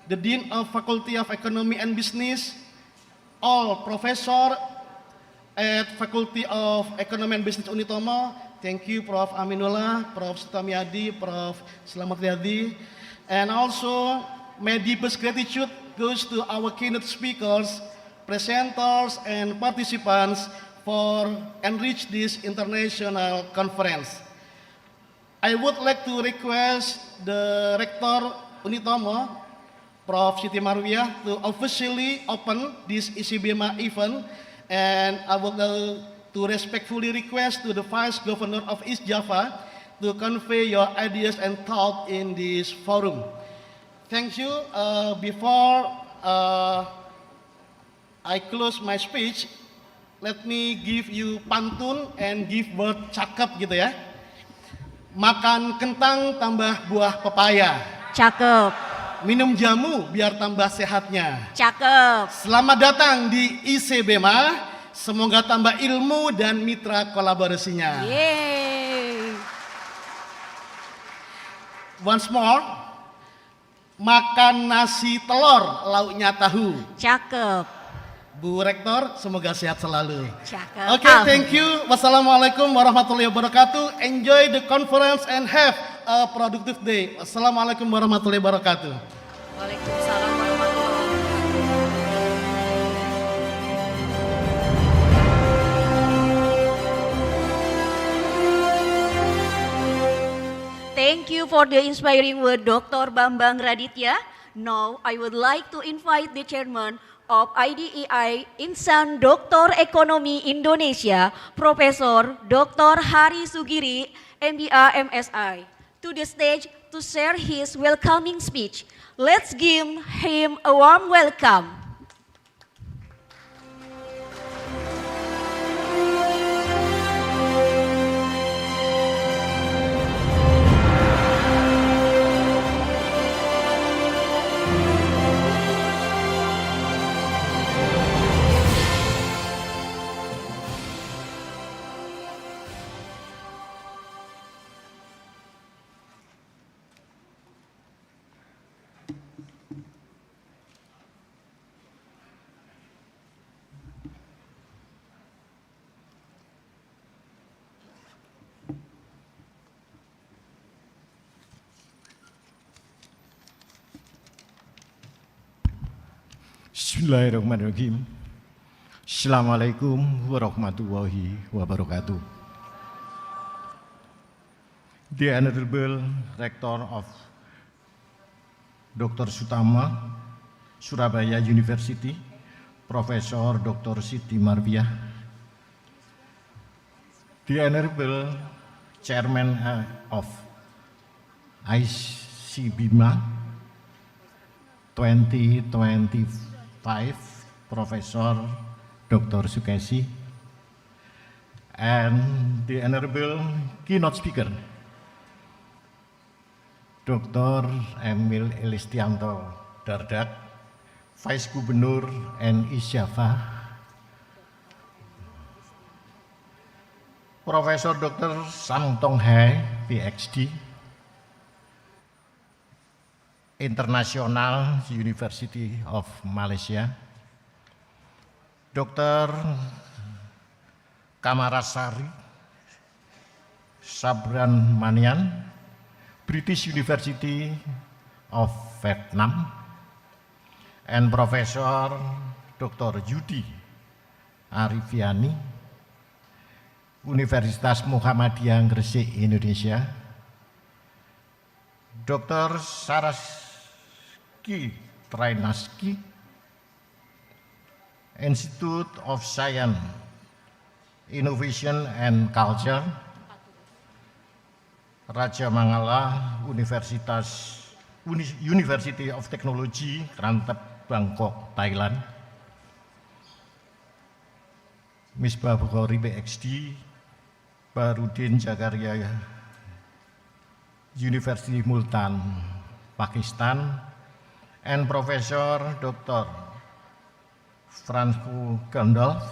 the Dean of Faculty of Economy and Business, all professors at Faculty of Economy and Business Unitomo. Thank you, Prof. Aminullah, Prof. Sutamiadi, Prof. Slamet Riyadi. And also, my deepest gratitude goes to our keynote speakers, presenters, and participants for enrich this international conference. I would like to request the Rector Unitomo, Prof. Siti Marwiah, to officially open this ICEBEMA event, and I would like to respectfully request to the Vice Governor of East Java to convey your ideas and thoughts in this forum. Thank you. Before I close my speech, let me give you pantun and give word cakep gitu ya. Makan kentang tambah buah pepaya.
Cakep.
Minum jamu biar tambah sehatnya.
Cakep.
Selamat datang di ICEBEMA. Semoga tambah ilmu dan mitra kolaborasinya.
Yeay.
Once more, makan nasi telur, lauknya tahu.
Cakep.
Bu Rektor, semoga sehat selalu.
Cakep.
Okay, thank you. Wassalamualaikum warahmatullahi wabarakatuh. Enjoy the conference and have a productive day. Wassalamualaikum warahmatullahi wabarakatuh.
Waalaikumsalam warahmatullahi wabarakatuh. Thank you for the inspiring word, Dr. Bambang Raditya. Now, I would like to invite the chairman of IDEI Insan Doktor Ekonomi Indonesia, Profesor Dr. Hari Sugiri, MBA MSI, to the stage to share his welcoming speech. Let's give him a warm welcome.
Bismillahirrahmanirrahim. Assalamualaikum warahmatullahi wabarakatuh. The Honorable Rector of Dr. Sutama, Surabaya University, Profesor Dr. Siti Marwiah, the Honorable Chairman of ICEBEMA 2025, Professor Dr. Sukesi, and the Honorable keynote speaker, Dr. Emil Elistianto Dardak, Vice Gubernur NI Java, Profesor Dr. Sam Tong Hai, PhD, International University of Malaysia, Dr. Kamarasari Sabranmanian, British University of Vietnam, and Professor Dr. Yudi Arifiani, Universitas Muhammadiyah Gresik, Indonesia, Dr. Ki Trainaski, Institute of Science, Innovation and Culture, Raja Mangala University of Technology, Krantep, Bangkok, Thailand, Misbah Bukhari PhD, Barudin Zakaria, University Multan, Pakistan, and Professor Dr. Franco Gandalf,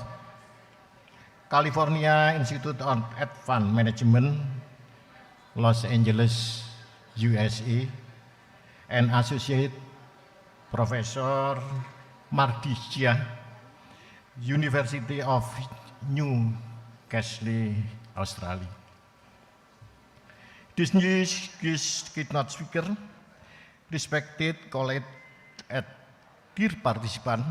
California Institute of Advanced Management, Los Angeles, USA, and Associate Professor Mardisya, University of Newcastle, Australia. Distinguished keynote speaker, respected colleagues and dear participants,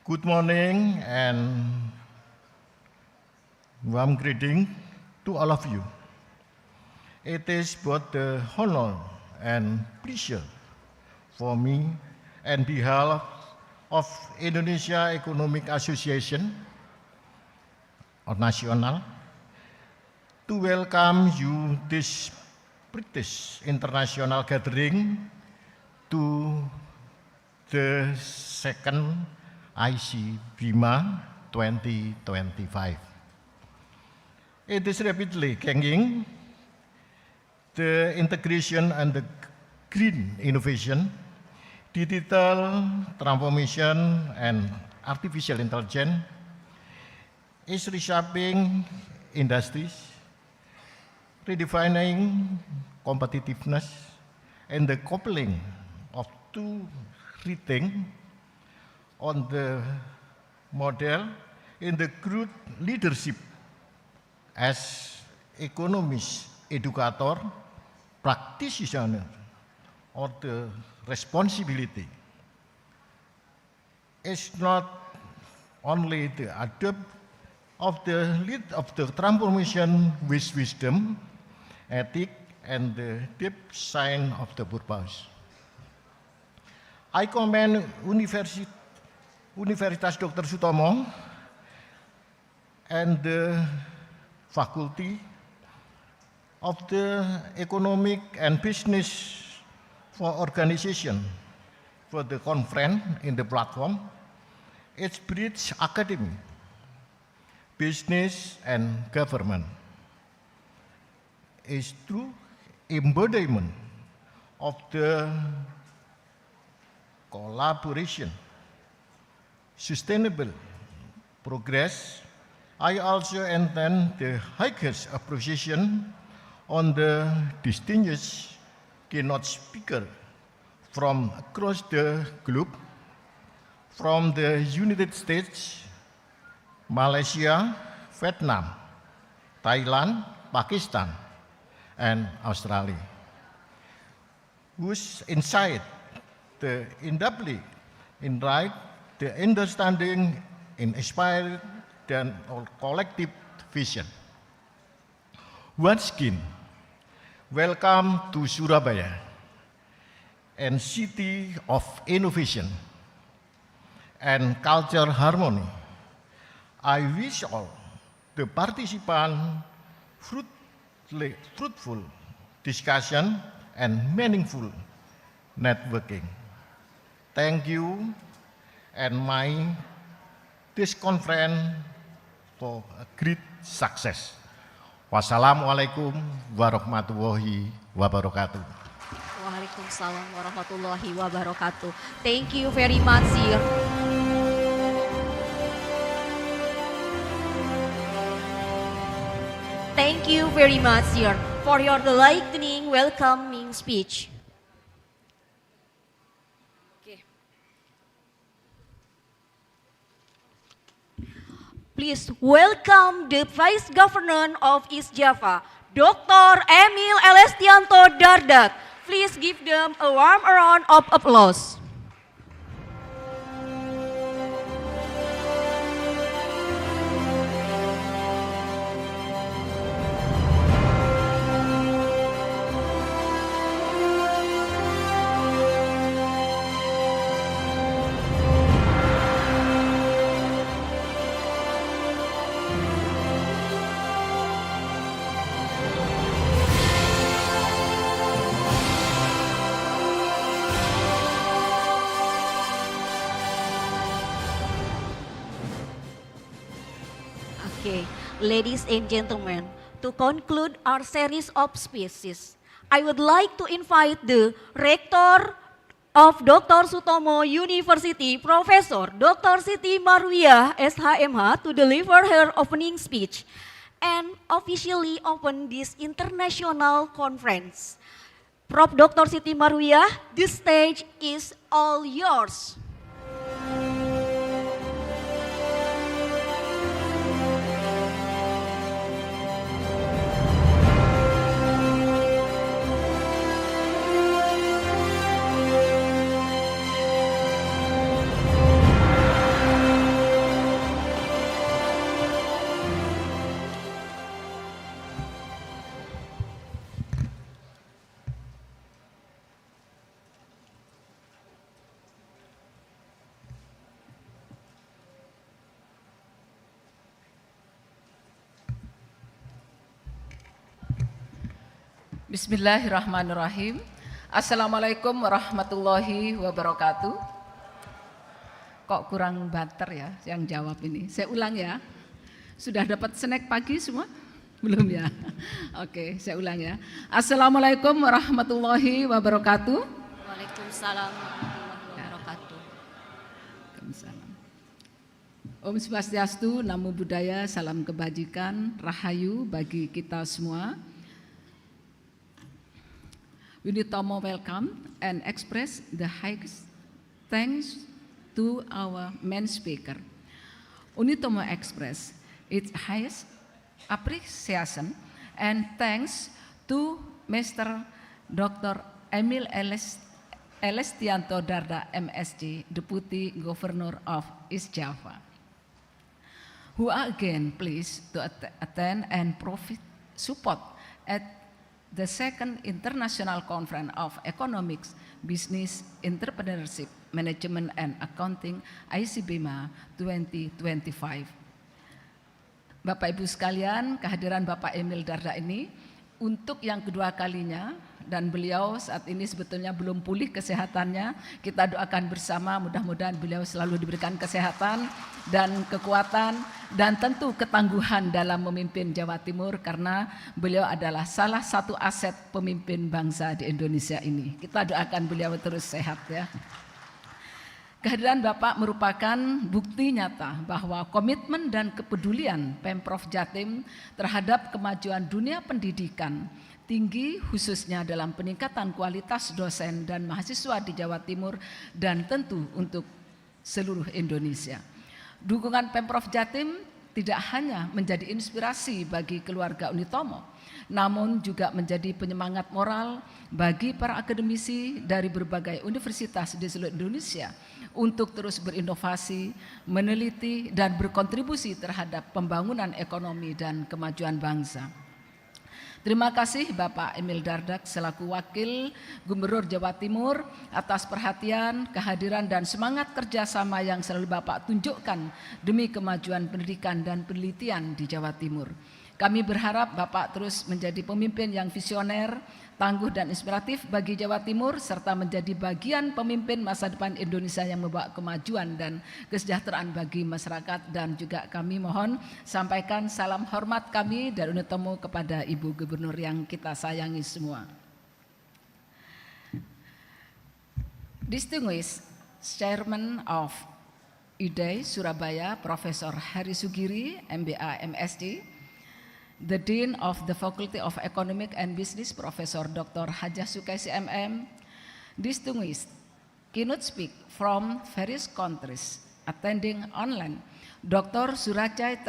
good morning and warm greeting to all of you. It is both the honor and pleasure for me on behalf of Indonesia Economic Association or National to welcome you this British international gathering to the second ICEBEMA 2025. It is rapidly gaining the integration and the green innovation, digital transformation, and artificial intelligence is reshaping industries, redefining competitiveness, and the coupling of two rethink on the model in the growth leadership as economist, educator, practitioner, or the responsibility is not only the adopt of the lead of the transformation with wisdom, ethic, and the deep sign of the purpose. I commend Universitas Dr. Sutomo and the Faculty of the Economic and Business for organization for the conference in the platform. It's bridge academy, business, and government is true embodiment of the collaboration, sustainable progress. I also intend the highest appreciation on the distinguished keynote speaker from across the globe, from the United States, Malaysia, Vietnam, Thailand, Pakistan, and Australia, whose insight, the industry, insight, the understanding, and inspired and collective vision. Once again, welcome to Surabaya and city of innovation and culture harmony. I wish all the participants fruitful discussion and meaningful networking. Thank you, and this conference for a great success. Wassalamualaikum warahmatullahi wabarakatuh.
Waalaikumsalam warahmatullahi wabarakatuh. Thank you very much, sir. Thank you very much, sir, for your enlightening, welcoming speech. Please welcome the Vice Governor of East Java, Dr. Emil Elestianto Dardak. Please give them a warm round of applause. Okay, ladies and gentlemen, to conclude our series of speeches, I would like to invite the Rector of Dr. Sutomo University, Professor Dr. Siti Marwiah, SHMH, to deliver her opening speech and officially open this international conference. Prof. Dr. Siti Marwiah, this stage is all yours.
Bismillahirrahmanirrahim. Assalamualaikum warahmatullahi wabarakatuh. Kok kurang banter ya yang jawab ini? Saya ulang ya. Sudah dapat snack pagi semua? Belum ya? Oke, saya ulang ya. Assalamualaikum warahmatullahi wabarakatuh.
Waalaikumsalam warahmatullahi wabarakatuh.
Waalaikumsalam. Om Swastiastu, Namo Buddhaya, salam kebajikan, rahayu bagi kita semua. Unitomo welcome and express the highest thanks to our main speaker. Unitomo express its highest appreciation and thanks to Mr. Dr. Emil Elestianto Darda, MSc, Deputy Governor of East Java, who are again pleased to attend and provide support at the second International Conference of Economics, Business, Entrepreneurship, Management and Accounting, ICEBEMA 2025. Bapak Ibu sekalian, kehadiran Bapak Emil Darda ini untuk yang kedua kalinya, dan beliau saat ini sebetulnya belum pulih kesehatannya. Kita doakan bersama, mudah-mudahan beliau selalu diberikan kesehatan dan kekuatan dan tentu ketangguhan dalam memimpin Jawa Timur, karena beliau adalah salah satu aset pemimpin bangsa di Indonesia ini. Kita doakan beliau terus sehat ya. Kehadiran Bapak merupakan bukti nyata bahwa komitmen dan kepedulian Pemprov Jatim terhadap kemajuan dunia pendidikan tinggi, khususnya dalam peningkatan kualitas dosen dan mahasiswa di Jawa Timur dan tentu untuk seluruh Indonesia. Dukungan Pemprov Jatim tidak hanya menjadi inspirasi bagi keluarga Unitomo, namun juga menjadi penyemangat moral bagi para akademisi dari berbagai universitas di seluruh Indonesia untuk terus berinovasi, meneliti, dan berkontribusi terhadap pembangunan ekonomi dan kemajuan bangsa. Terima kasih Bapak Emil Dardak selaku Wakil Gubernur Jawa Timur atas perhatian, kehadiran dan semangat kerjasama yang selalu Bapak tunjukkan demi kemajuan pendidikan dan penelitian di Jawa Timur. Kami berharap Bapak terus menjadi pemimpin yang visioner, tangguh dan inspiratif bagi Jawa Timur, serta menjadi bagian pemimpin masa depan Indonesia yang membawa kemajuan dan kesejahteraan bagi masyarakat. Dan juga kami mohon sampaikan salam hormat kami dari Unitomo kepada Ibu Gubernur yang kita sayangi semua. Distinguished Chairman of IDEI Surabaya, Profesor Hari Sugiri, MBA, MSc, the Dean of the Faculty of Economic and Business, Professor Dr. Hajah Sukaisi MM, distinguished keynote speak from various countries attending online, Dr. Surajai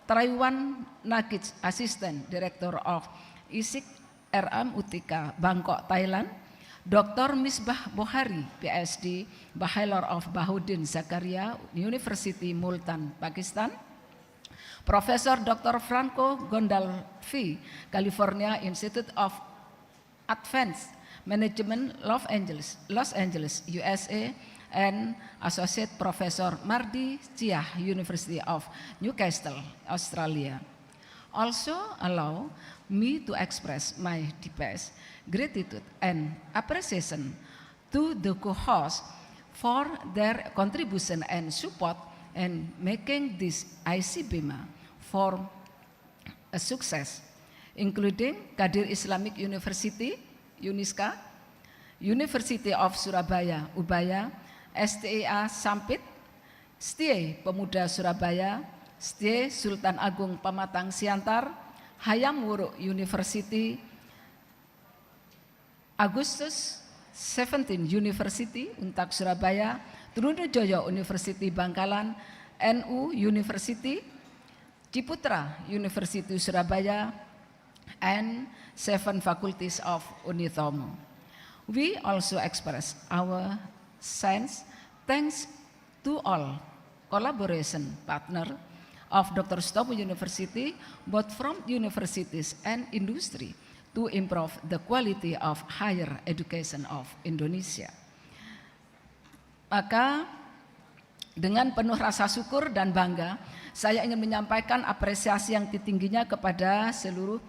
Traiwan Nakij, Assistant Director of ISIC RM Utika, Bangkok, Thailand, Dr. Misbah Bohari, PhD, Bachelor of Bahudin Zakaria, University Multan, Pakistan, Profesor Dr. Franco Gondolfi, California Institute of Advanced Management, Los Angeles, USA, and Associate Professor Mardi Chiah, University of Newcastle, Australia. Also allow me to express my deepest gratitude and appreciation to the co-hosts for their contribution and support in making this ICEBEMA for a success, including Kadir Islamic University, UNISKA, University of Surabaya, Ubaya, STIA Sampit, STIE Pemuda Surabaya, STIE Sultan Agung Pematang Siantar, Hayam Wuruk University, Agustus 17 University, Untak Surabaya, Trunojoyo University Bangkalan, NU University, Ciputra University Surabaya, and 7 faculties of Unitomo. We also express our thanks to all collaboration partner of Dr. Sutomo University, both from universities and industry, to improve the quality of higher education of Indonesia. Maka dengan penuh rasa syukur dan bangga, saya ingin menyampaikan apresiasi yang tingginya kepada seluruh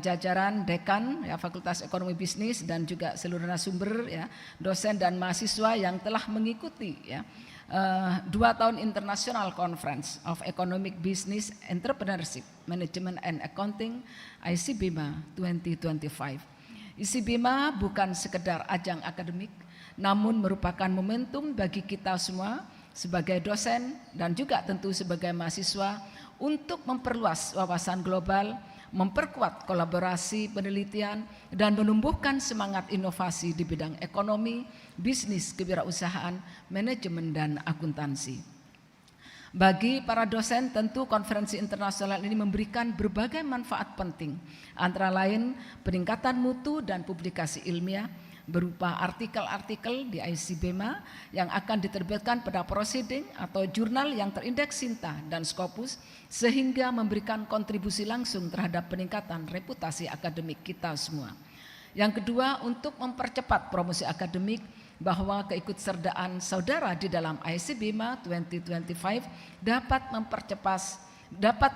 jajaran dekan ya, Fakultas Ekonomi Bisnis dan juga seluruh narasumber ya, dosen dan mahasiswa yang telah mengikuti ya 2 tahun International Conference of Economic Business Entrepreneurship Management and Accounting ICEBEMA 2025. ICEBEMA bukan sekedar ajang akademik, namun merupakan momentum bagi kita semua sebagai dosen dan juga tentu sebagai mahasiswa untuk memperluas wawasan global, memperkuat kolaborasi penelitian, dan menumbuhkan semangat inovasi di bidang ekonomi, bisnis, kewirausahaan, manajemen, dan akuntansi. Bagi para dosen, tentu konferensi internasional ini memberikan berbagai manfaat penting, antara lain peningkatan mutu dan publikasi ilmiah, berupa artikel-artikel di ICEBEMA yang akan diterbitkan pada proceeding atau jurnal yang terindeks Sinta dan Scopus, sehingga memberikan kontribusi langsung terhadap peningkatan reputasi akademik kita semua. Yang kedua, untuk mempercepat promosi akademik, bahwa keikutsertaan saudara di dalam ICEBEMA 2025 dapat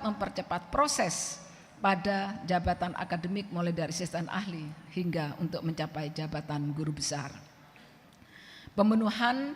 mempercepat proses pada jabatan akademik mulai dari asisten ahli hingga untuk mencapai jabatan guru besar. Pemenuhan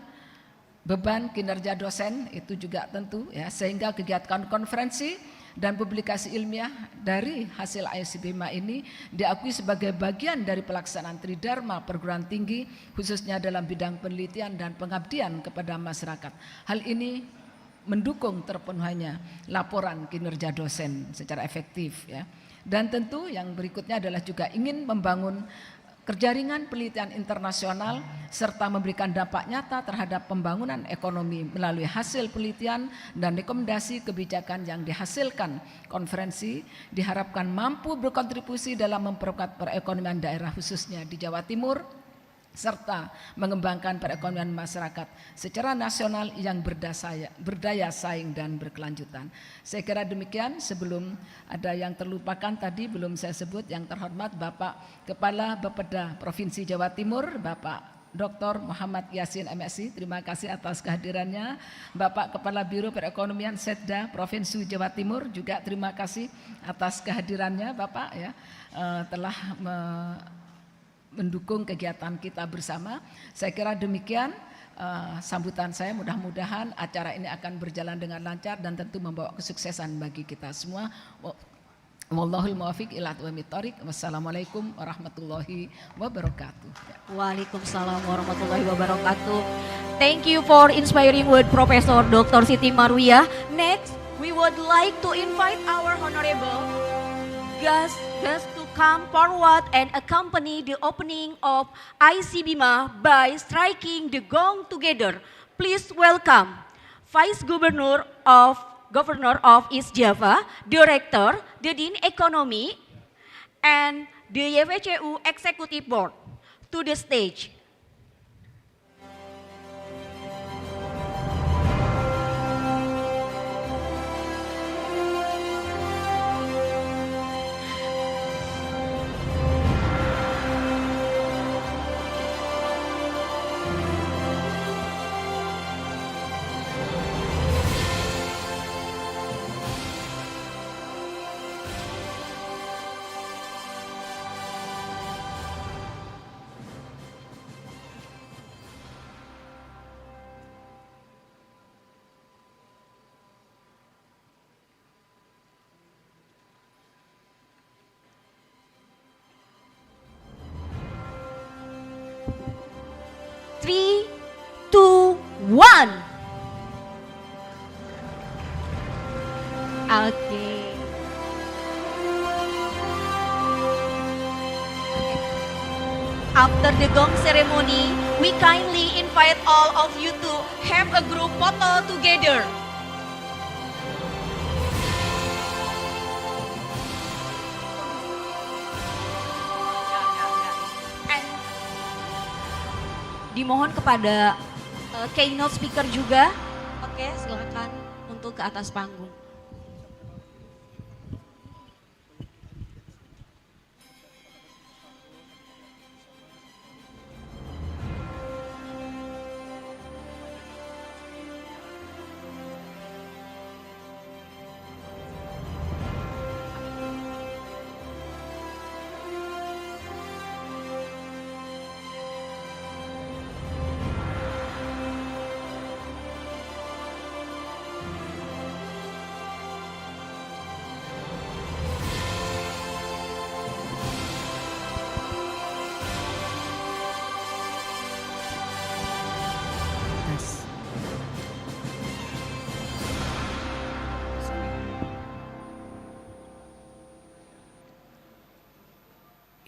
beban kinerja dosen itu juga tentu ya, sehingga kegiatan konferensi dan publikasi ilmiah dari hasil ICEBEMA ini diakui sebagai bagian dari pelaksanaan Tridharma perguruan tinggi, khususnya dalam bidang penelitian dan pengabdian kepada masyarakat. Hal ini mendukung terpenuhnya laporan kinerja dosen secara efektif ya. Dan tentu yang berikutnya adalah juga ingin membangun kejaringan penelitian internasional serta memberikan dampak nyata terhadap pembangunan ekonomi melalui hasil penelitian dan rekomendasi kebijakan yang dihasilkan. Konferensi diharapkan mampu berkontribusi dalam memperkuat perekonomian daerah khususnya di Jawa Timur, serta mengembangkan perekonomian masyarakat secara nasional yang berdaya saing dan berkelanjutan. Saya kira demikian. Sebelum ada yang terlupakan tadi belum saya sebut, yang terhormat Bapak Kepala Bapeda Provinsi Jawa Timur, Bapak Dr. Muhammad Yasin MSI, terima kasih atas kehadirannya. Bapak Kepala Biro Perekonomian Setda Provinsi Jawa Timur juga terima kasih atas kehadirannya Bapak ya, telah mendukung kegiatan kita bersama. Saya kira demikian sambutan saya, mudah-mudahan acara ini akan berjalan dengan lancar dan tentu membawa kesuksesan bagi kita semua. Wallahul muwaffiq ila aqwamit thoriq. Wassalamualaikum warahmatullahi wabarakatuh.
Waalaikumsalam warahmatullahi wabarakatuh. Thank you for inspiring word Profesor Dr. Siti Marwiyah. Next, we would like to invite our honorable guests to come forward and accompany the opening of ICEBEMA by striking the gong together. Please welcome Vice Governor of East Java, Director, the Dean Economy, and the YVCU Executive Board to the stage. 3, 2, 1. Okay. After the gong ceremony, we kindly invite all of you to have a group photo together. And dimohon kepada keynote speaker juga. Oke, silakan untuk ke atas panggung.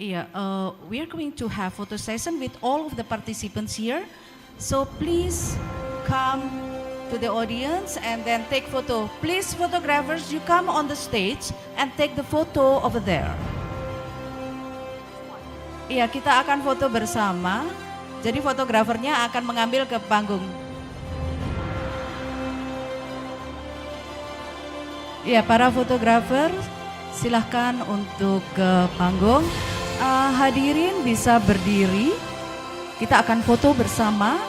Yeah, we are going to have photo session with all of the participants here. So please come to the audience and then take photo. Please, photographers, you come on the stage and take the photo over there. Iya, kita akan foto bersama. Jadi fotografernya akan mengambil ke panggung. Iya, para fotografer silahkan untuk ke panggung. Hadirin bisa berdiri, kita akan foto bersama.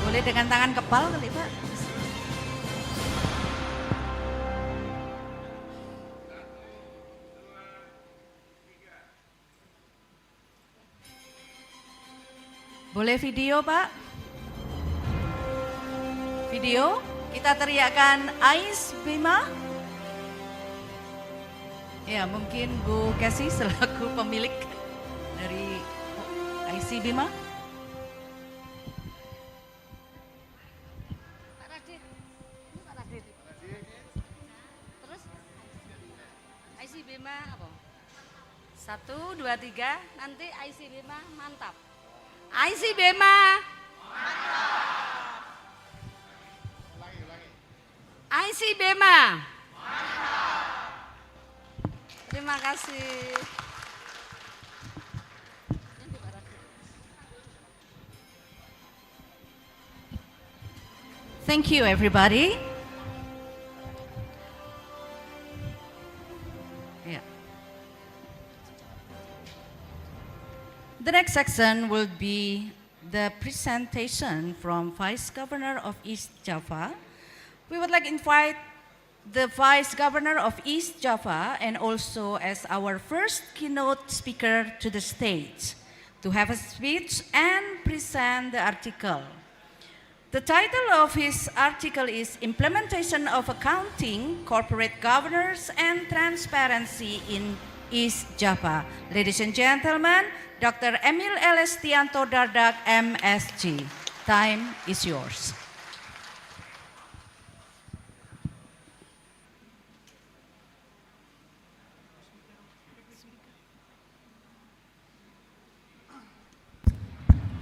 Boleh dengan tangan kepal kali Pak? Boleh video Pak? Video? Kita teriakkan ICEBEMA. Ya, mungkin Bu Casey selaku pemilik dari ICEBEMA.
Terus ICEBEMA apa? 1, 2, 3, nanti ICEBEMA mantap. ICEBEMA mantap. ICEBEMA mantap. Terima kasih.
Thank you everybody. Yeah. The next section will be the presentation from Vice Governor of East Java. We would like to invite the Vice Governor of East Java and also as our first keynote speaker to the stage to have a speech and present the article. The title of his article is Implementation of Accounting, Corporate Governance and Transparency in East Java. Ladies and gentlemen, Dr. Emil Elestianto Dardak, MSc. Time is yours.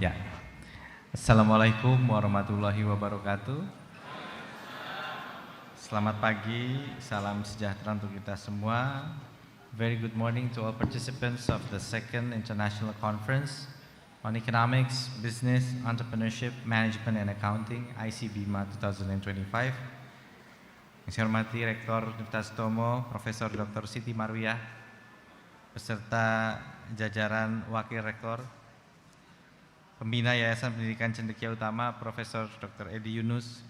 Ya. Assalamualaikum warahmatullahi wabarakatuh. Selamat pagi, salam sejahtera untuk kita semua. Very good morning to all participants of the second International Conference on Economics, Business, Entrepreneurship, Management and Accounting, ICEBEMA 2025. Yang saya hormati Rektor Universitas Tomo, Profesor Dr. Siti Marwiyah, beserta jajaran Wakil Rektor, Pembina Yayasan Pendidikan Cendekia Utama, Profesor Dr. Edi Yunus,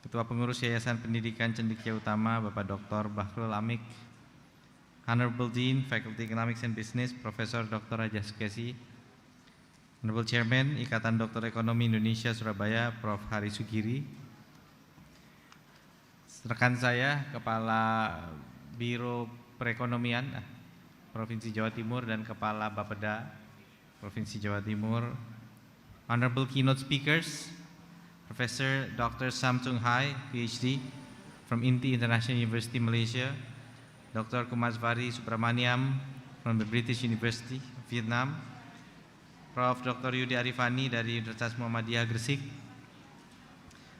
Ketua Pengurus Yayasan Pendidikan Cendekia Utama, Bapak Dr. Bahrul Amik, Honorable Dean, Faculty Economics and Business, Profesor Dr. Raja Sukesi, Honorable Chairman, Ikatan Dokter Ekonomi Indonesia Surabaya, Prof. Hari Sugiri, rekan saya, Kepala Biro Perekonomian Provinsi Jawa Timur dan Kepala Bapeda Provinsi Jawa Timur, Honorable Keynote Speakers, Professor Dr. Samsung Hai, PhD from INTI International University, Malaysia, Dr. Kumasvari Subramaniam from the British University, Vietnam, Prof. Dr. Yudi Arifani dari Universitas Muhammadiyah Gresik,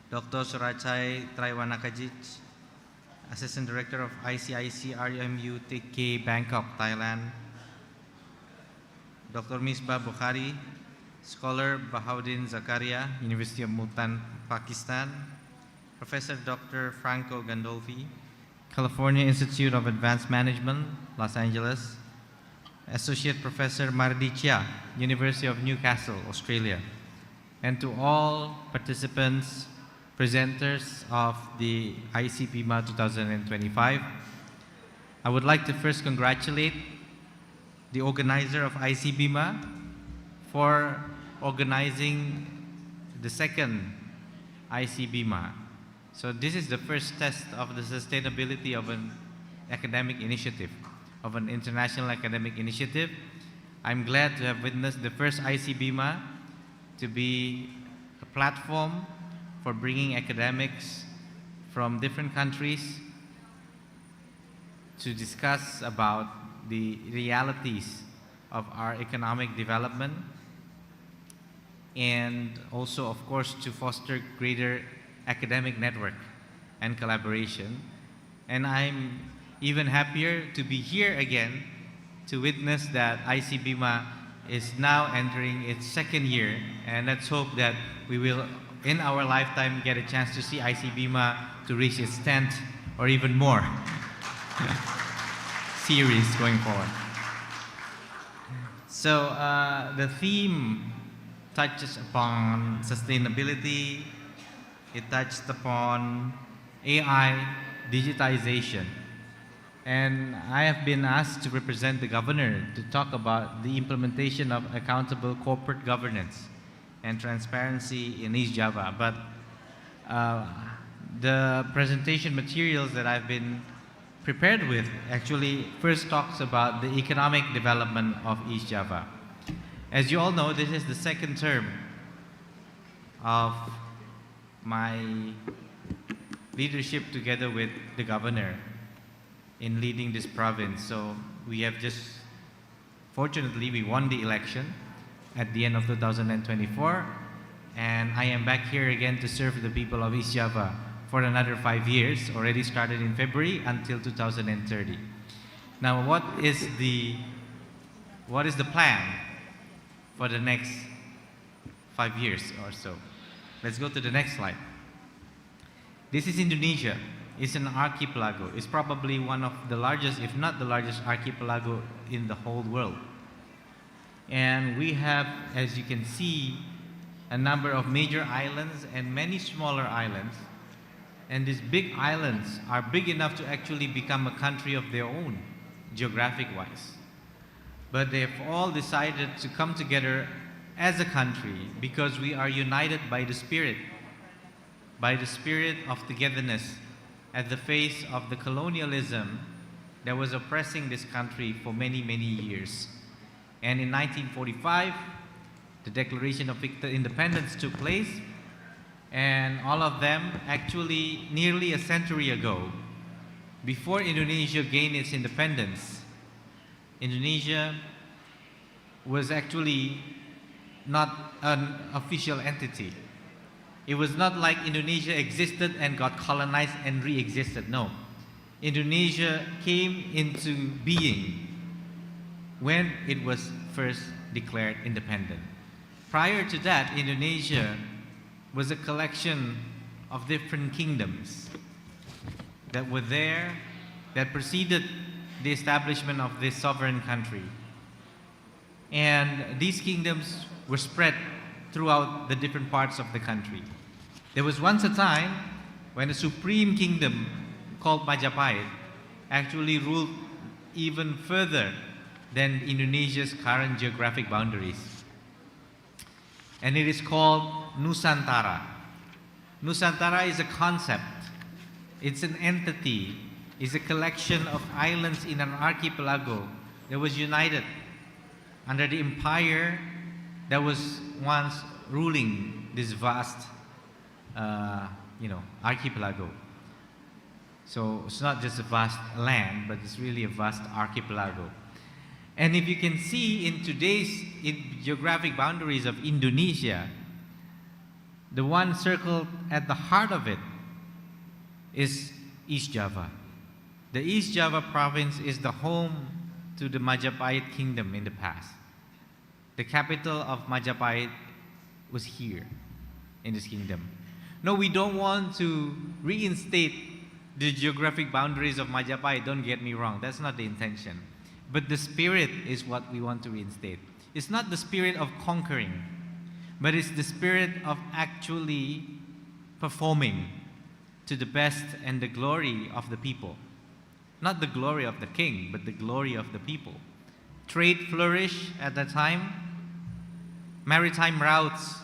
Dr. Surachai Traiwanakajic, Assistant Director of ICIC RMU TK Bangkok, Thailand, Dr. Misbah Bukhari, Scholar Bahauddin Zakaria, University of Multan, Pakistan, Professor Dr. Franco Gandolfi, California Institute of Advanced Management, Los Angeles, Associate Professor Mardi Chia, University of Newcastle, Australia, and to all participants, presenters of the ICEBEMA 2025. I would like to first congratulate the organizer of ICEBEMA for organizing the second ICEBEMA. So this is the first test of the sustainability of an academic initiative, of an international academic initiative. I'm glad to have witnessed the first ICEBEMA to be a platform for bringing academics from different countries to discuss about the realities of our economic development, and also, of course, to foster greater academic network and collaboration. And I'm even happier to be here again to witness that ICEBEMA is now entering its second year, and let's hope that we will, in our lifetime, get a chance to see ICEBEMA to reach its 10th or even more series going forward. So the theme touches upon sustainability, it touched upon AI, digitization. And I have been asked to represent the governor to talk about the implementation of accountable corporate governance and transparency in East Java. But the presentation materials that I've been prepared with actually first talks about the economic development of East Java. As you all know, this is the second term of my leadership together with the governor in leading this province. So we have just, fortunately, we won the election at the end of 2024, and I am back here again to serve the people of East Java for another 5 years, already started in February until 2030. Now, what is the plan for the next 5 years or so? Let's go to the next slide. This is Indonesia. It's an archipelago. It's probably one of the largest, if not the largest archipelago in the whole world. And we have, as you can see, a number of major islands and many smaller islands. And these big islands are big enough to actually become a country of their own, geographic-wise. But they've all decided to come together as a country because we are united by the spirit of togetherness at the face of the colonialism that was oppressing this country for many, many years. And in 1945, the Declaration of Independence took place, and all of them actually nearly a century ago, before Indonesia gained its independence. Indonesia was actually not an official entity. It was not like Indonesia existed and got colonized and re-existed. No. Indonesia came into being when it was first declared independent. Prior to that, Indonesia was a collection of different kingdoms that were there, that preceded the establishment of this sovereign country. And these kingdoms were spread throughout the different parts of the country. There was once a time when a supreme kingdom called Majapahit actually ruled even further than Indonesia's current geographic boundaries. And it is called Nusantara. Nusantara is a concept. It's an entity. It's a collection of islands in an archipelago that was united under the empire that was once ruling this vast, archipelago. So it's not just a vast land, but it's really a vast archipelago. And if you can see in today's geographic boundaries of Indonesia, the one circled at the heart of it is East Java. The East Java province is the home to the Majapahit kingdom in the past. The capital of Majapahit was here in this kingdom. No, we don't want to reinstate the geographic boundaries of Majapahit, don't get me wrong, that's not the intention. But the spirit is what we want to reinstate. It's not the spirit of conquering, but it's the spirit of actually performing to the best and the glory of the people. Not the glory of the king, but the glory of the people. Trade flourished at that time. Maritime routes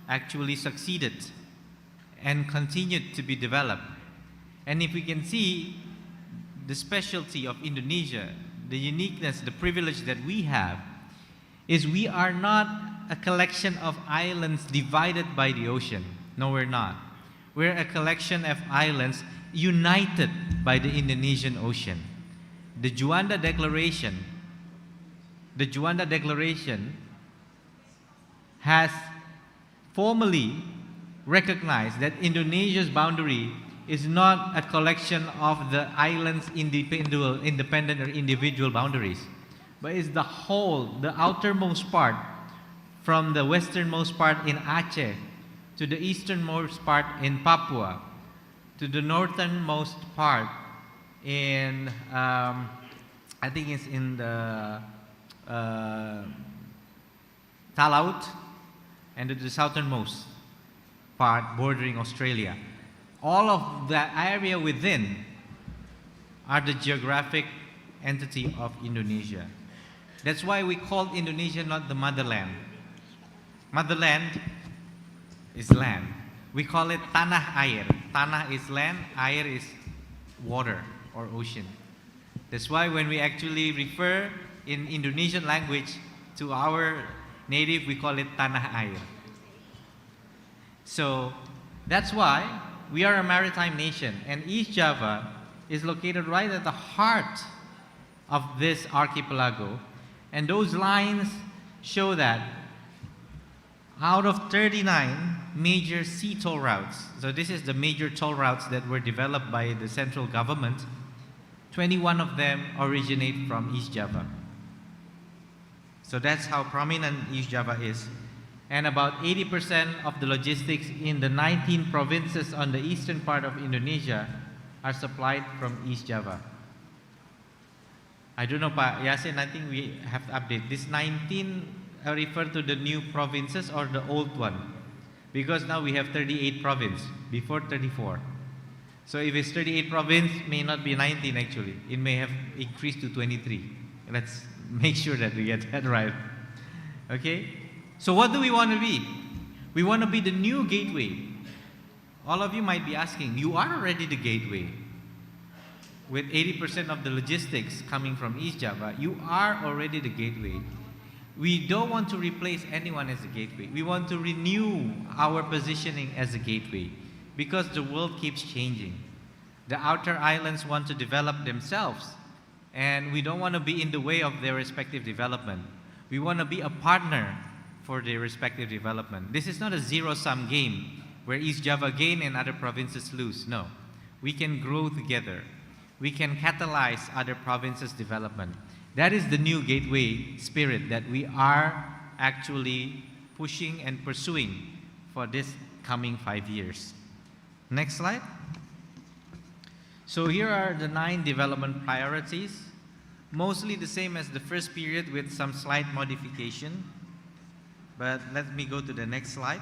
actually succeeded and continued to be developed. And if we can see the specialty of Indonesia, the uniqueness, the privilege that we have, is we are not a collection of islands divided by the ocean. No, we're not. We're a collection of islands united by the Indonesian Ocean. The Juanda Declaration has formally recognized that Indonesia's boundary is not a collection of the islands' independent or individual boundaries, but is the whole, the outermost part, from the westernmost part in Aceh to the easternmost part in Papua to the northernmost part in, I think it's in the Talaut, and to the southernmost part bordering Australia. All of that area within are the geographic entity of Indonesia. That's why we call Indonesia not the motherland. Motherland is land. We call it tanah air. Tanah is land, air is water or ocean. That's why when we actually refer in Indonesian language to our native, we call it tanah air. So that's why we are a maritime nation, and East Java is located right at the heart of this archipelago. And those lines show that out of 39 major sea toll routes, so this is the major toll routes that were developed by the central government, 21 of them originate from East Java. So that's how prominent East Java is. And about 80% of the logistics in the 19 provinces on the eastern part of Indonesia are supplied from East Java. I don't know, Pak Yasin, I think we have to update. This 19 refer to the new provinces or the old one? Because now we have 38 provinces, before 34. So if it's 38 province, may not be 19 actually. It may have increased to 23. Let's make sure that we get that right. Okay? So what do we want to be? We want to be the new gateway. All of you might be asking, you are already the gateway. With 80% of the logistics coming from East Java, you are already the gateway. We don't want to replace anyone as a gateway. We want to renew our positioning as a gateway because the world keeps changing. The outer islands want to develop themselves, and we don't want to be in the way of their respective development. We want to be a partner for their respective development. This is not a zero-sum game where East Java gain and other provinces lose. No, we can grow together. we can catalyze other provinces' development. That is the new gateway spirit that we are actually pushing and pursuing for this coming 5 years. Next slide. So here are the 9 development priorities, mostly the same as the first period with some slight modification. But let me go to the next slide.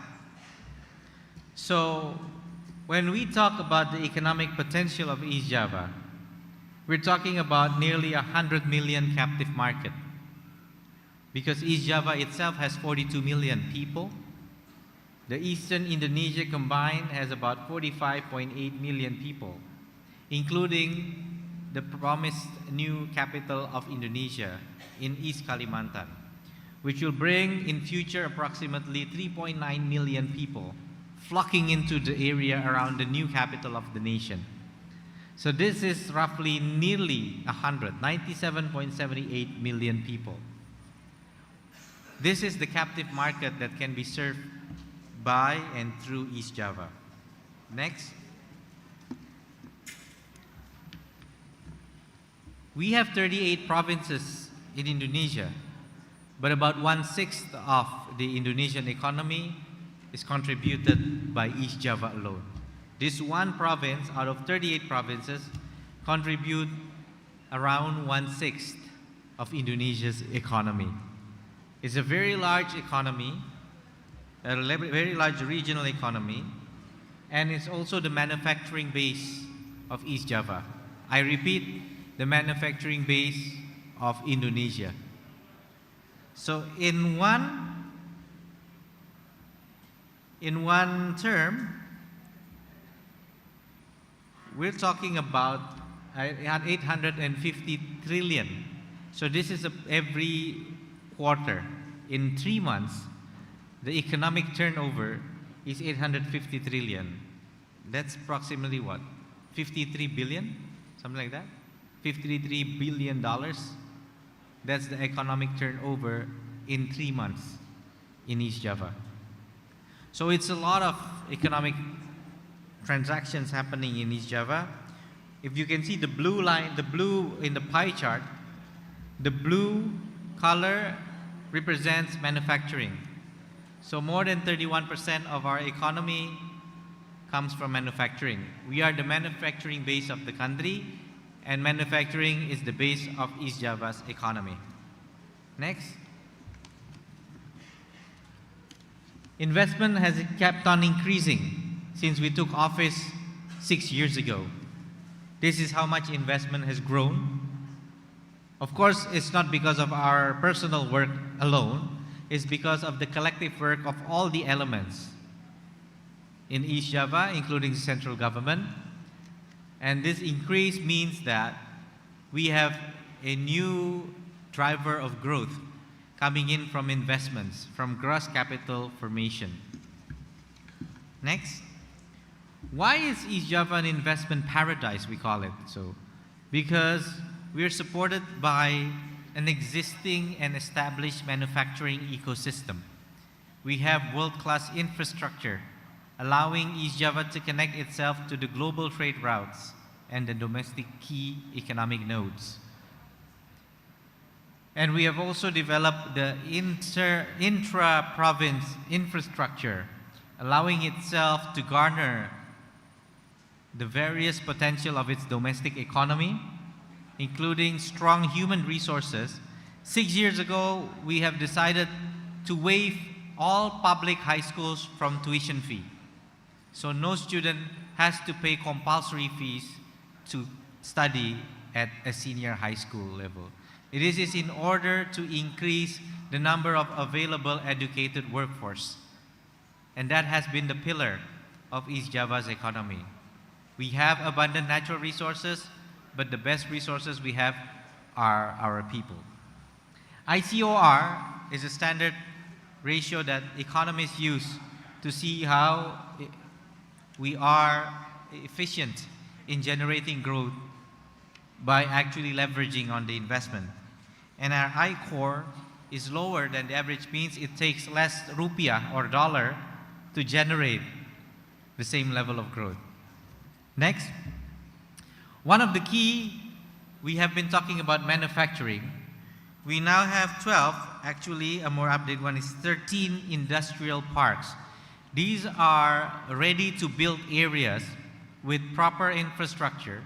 So when we talk about the economic potential of East Java, we're talking about nearly 100 million captive market, because East Java itself has 42 million people. The Eastern Indonesia combined has about 45.8 million people, including the promised new capital of Indonesia in East Kalimantan, which will bring in future approximately 3.9 million people flocking into the area around the new capital of the nation. So this is roughly nearly 97.78 million people. This is the captive market that can be served by and through East Java. Next. We have 38 provinces in Indonesia, but about 1/6 of the Indonesian economy is contributed by East Java alone. This one province out of 38 provinces contribute around 1/6 of Indonesia's economy. It's a very large economy, a very large regional economy, and it's also the manufacturing base of East Java. I repeat, the manufacturing base of Indonesia. So in one term, we're talking about 850 trillion. So this is every quarter. In 3 months, the economic turnover is 850 trillion. That's approximately what? 53 billion? Something like that? $53 billion. That's the economic turnover in 3 months in East Java. So it's a lot of economic transactions happening in East Java. If you can see the blue line, the blue in the pie chart, the blue color represents manufacturing. So more than 31% of our economy comes from manufacturing. We are the manufacturing base of the country, and manufacturing is the base of East Java's economy. Next. Investment has kept on increasing since we took office 6 years ago. This is how much investment has grown. Of course, it's not because of our personal work alone. It's because of the collective work of all the elements in East Java, including the central government. And this increase means that we have a new driver of growth coming in from investments, from gross capital formation. Next. Why is East Java an investment paradise, we call it so? Because we are supported by an existing and established manufacturing ecosystem. We have world-class infrastructure, allowing East Java to connect itself to the global trade routes and the domestic key economic nodes. And we have also developed the intra-province infrastructure, allowing itself to garner the various potential of its domestic economy, including strong human resources. 6 years ago, we have decided to waive all public high schools from tuition fee. So no student has to pay compulsory fees to study at a senior high school level. It is in order to increase the number of available educated workforce. And that has been the pillar of East Java's economy. We have abundant natural resources, but the best resources we have are our people. ICOR is a standard ratio that economists use to see how we are efficient in generating growth by actually leveraging on the investment. And our I-core is lower than the average, means it takes less rupiah or dollar to generate the same level of growth. Next. One of the key, we have been talking about manufacturing. We now have 12, actually a more updated one is 13 industrial parks. These are ready to build areas with proper infrastructure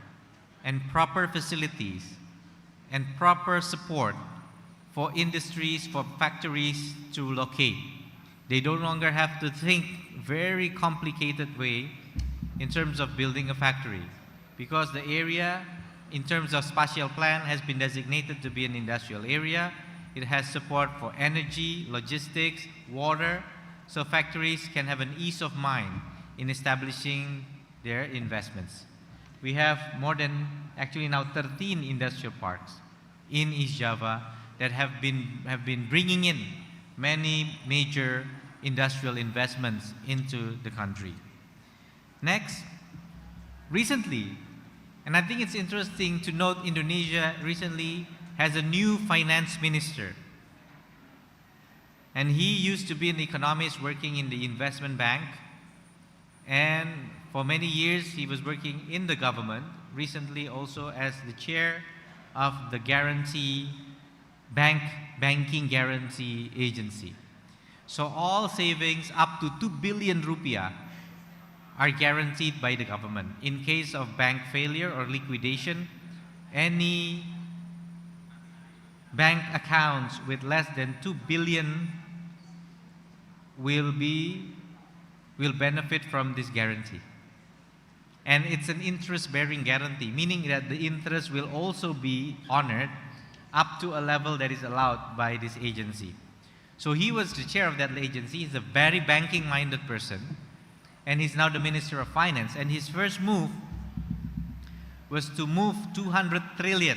and proper facilities and proper support for industries, for factories to locate. They no longer have to think very complicated way in terms of building a factory, because the area in terms of spatial plan has been designated to be an industrial area. It has support for energy, logistics, water, so factories can have an ease of mind in establishing their investments. We have more than, actually now 13 industrial parks in East Java that have been bringing in many major industrial investments into the country. Next, recently, and I think it's interesting to note, Indonesia recently has a new finance minister. And he used to be an economist working in the investment bank. And for many years, he was working in the government, recently also as the chair of the banking guarantee agency. So all savings up to 2 billion rupiah are guaranteed by the government. In case of bank failure or liquidation, any bank accounts with less than 2 billion will benefit from this guarantee. And it's an interest-bearing guarantee, meaning that the interest will also be honored up to a level that is allowed by this agency. So he was the chair of that agency. He's a very banking-minded person, and he's now the Minister of Finance. And his first move was to move 200 trillion.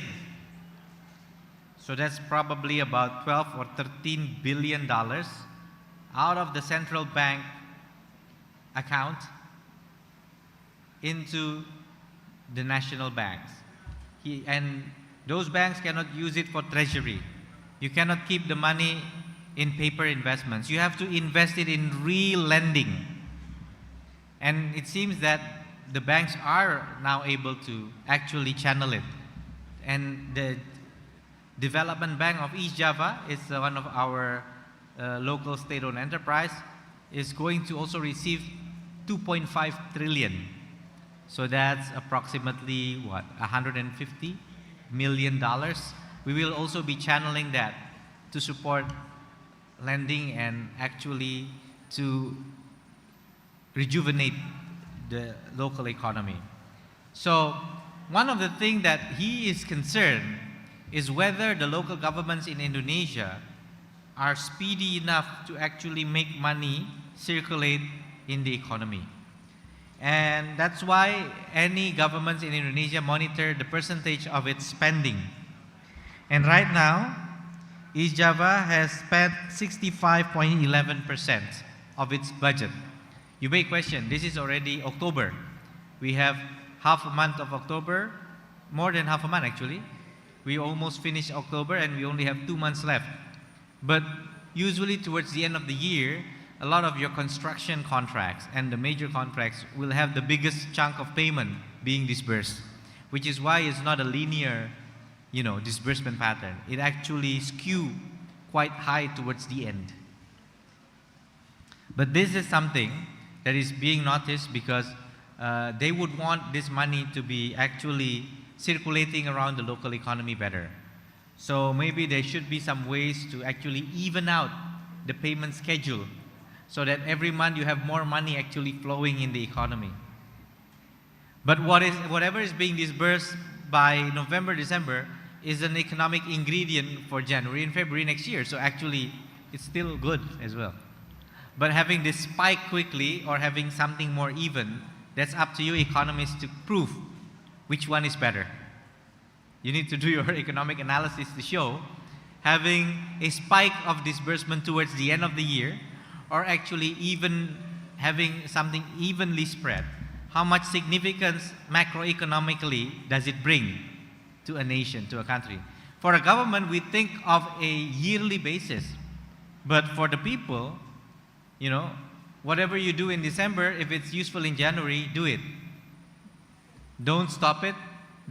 So that's probably about 12 or 13 billion dollars out of the central bank account into the national banks. And those banks cannot use it for treasury. You cannot keep the money in paper investments. You have to invest it in real lending. And it seems that the banks are now able to actually channel it. And the Development Bank of East Java is one of our local state-owned enterprise, is going to also receive 2.5 trillion. So that's approximately what, $150 million. We will also be channeling that to support lending and actually to rejuvenate the local economy. So one of the things that he is concerned is whether the local governments in Indonesia are speedy enough to actually make money circulate in the economy. And that's why any governments in Indonesia monitor the percentage of its spending. And right now, East Java has spent 65.11% of its budget. You may question, this is already October. We have half a month of October, more than half a month actually. We almost finished October and we only have 2 months left. But usually towards the end of the year, a lot of your construction contracts and the major contracts will have the biggest chunk of payment being disbursed, which is why it's not a linear, disbursement pattern. It actually skew quite high towards the end. But this is something that is being noticed because they would want this money to be actually circulating around the local economy better. So maybe there should be some ways to actually even out the payment schedule so that every month you have more money actually flowing in the economy. But whatever is being disbursed by November, December is an economic ingredient for January and February next year. So actually, it's still good as well. But having this spike quickly or having something more even, that's up to you economists to prove which one is better. You need to do your economic analysis to show having a spike of disbursement towards the end of the year or actually even having something evenly spread. How much significance macroeconomically does it bring to a nation, to a country? For a government, we think of a yearly basis. But for the people, whatever you do in December, if it's useful in January, do it. Don't stop it.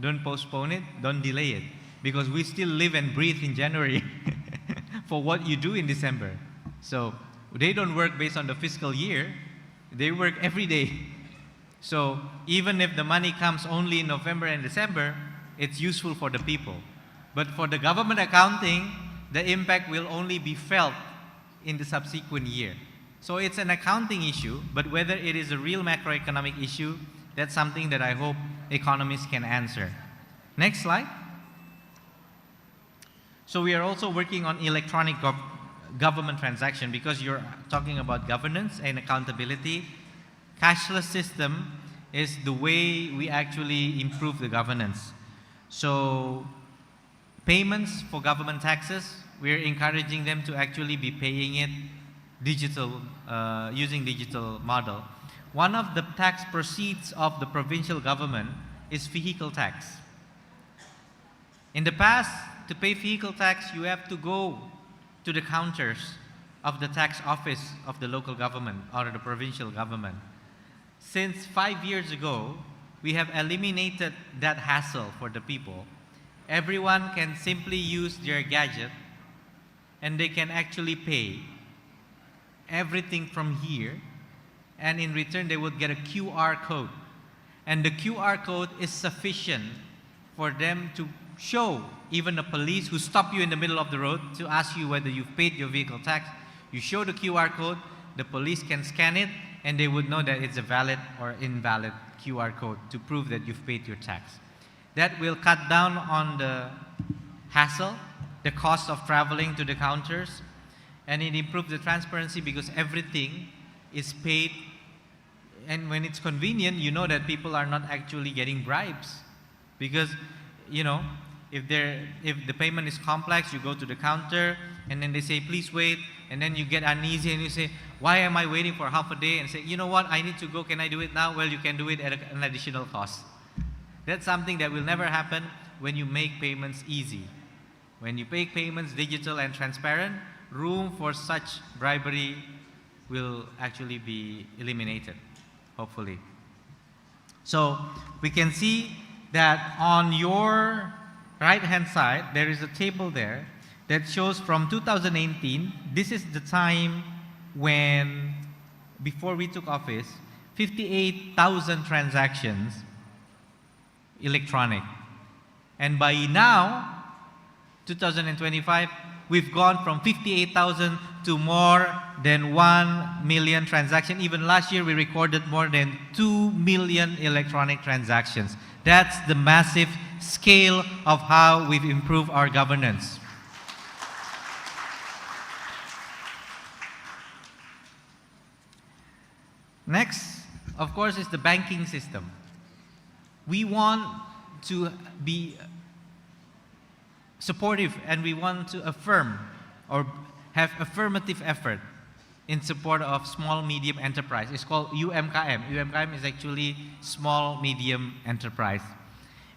don't postpone it, don't delay it, because we still live and breathe in January for what you do in December. So they don't work based on the fiscal year, they work every day. So even if the money comes only in November and December, it's useful for the people. But for the government accounting, the impact will only be felt in the subsequent year. So it's an accounting issue, but whether it is a real macroeconomic issue, that's something that I hope economists can answer. Next slide. So we are also working on electronic government transaction, because you're talking about governance and accountability. Cashless system is the way we actually improve the governance. So payments for government taxes, we're encouraging them to actually be paying it digital, using digital model. One of the tax proceeds of the provincial government is vehicle tax. In the past, to pay vehicle tax, you have to go to the counters of the tax office of the local government or the provincial government. Since 5 years ago, we have eliminated that hassle for the people. Everyone can simply use their gadget and they can actually pay everything from here, and in return they would get a QR code. And the QR code is sufficient for them to show even a police who stop you in the middle of the road to ask you whether you've paid your vehicle tax. You show the QR code, the police can scan it, and they would know that it's a valid or invalid QR code to prove that you've paid your tax. That will cut down on the hassle, the cost of traveling to the counters, and it improves the transparency because everything is paid. And when it's convenient, you know that people are not actually getting bribes. Because, you know, if the payment is complex, you go to the counter and then they say, please wait, and then you get uneasy and you say, why am I waiting for half a day? And say, you know what, I need to go, can I do it now? Well, you can do it at an additional cost. That's something that will never happen when you make payments easy. When you make payments digital and transparent, room for such bribery will actually be eliminated, hopefully. So we can see that on your right-hand side, there is a table there that shows from 2018, this is the time when, before we took office, 58,000 transactions electronic. And by now, 2025, we've gone from 58,000 to more than 1 million transactions. Even last year, we recorded more than 2 million electronic transactions. That's the massive scale of how we've improved our governance. Next, of course, is the banking system. We want to be supportive and we want to affirm or have affirmative effort in support of small medium enterprise. It's called UMKM. UMKM is actually small medium enterprise.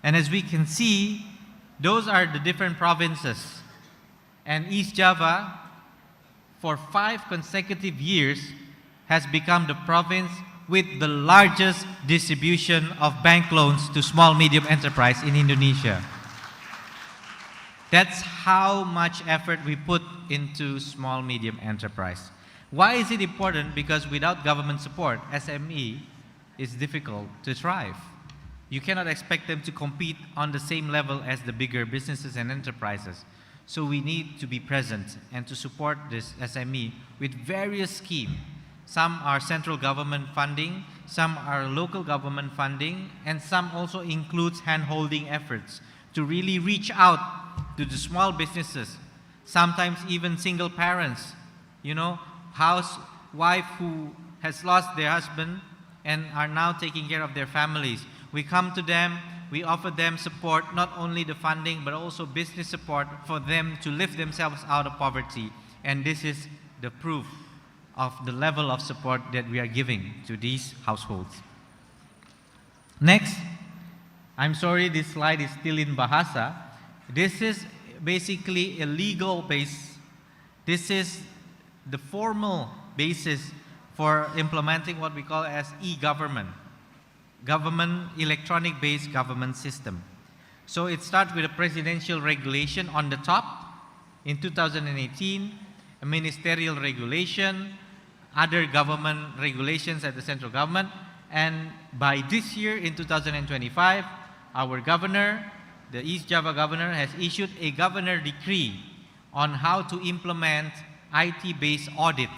And as we can see, those are the different provinces. And East Java, for 5 consecutive years, has become the province with the largest distribution of bank loans to small medium enterprise in Indonesia. That's how much effort we put into small medium enterprise. Why is it important? Because without government support, SME is difficult to thrive. You cannot expect them to compete on the same level as the bigger businesses and enterprises. So we need to be present and to support this SME with various schemes. Some are central government funding, some are local government funding, and some also includes hand-holding efforts to really reach out to the small businesses, sometimes even single parents, you know, housewife who has lost their husband and are now taking care of their families. We come to them, we offer them support, not only the funding, but also business support for them to lift themselves out of poverty. And this is the proof of the level of support that we are giving to these households. Next, I'm sorry this slide is still in Bahasa. This is basically a legal base. This is the formal basis for implementing what we call as e-government, electronic-based government system. So it starts with a presidential regulation on the top in 2018, a ministerial regulation, other government regulations at the central government, and by this year in 2025, our governor, the East Java governor, has issued a governor decree on how to implement IT-based audit.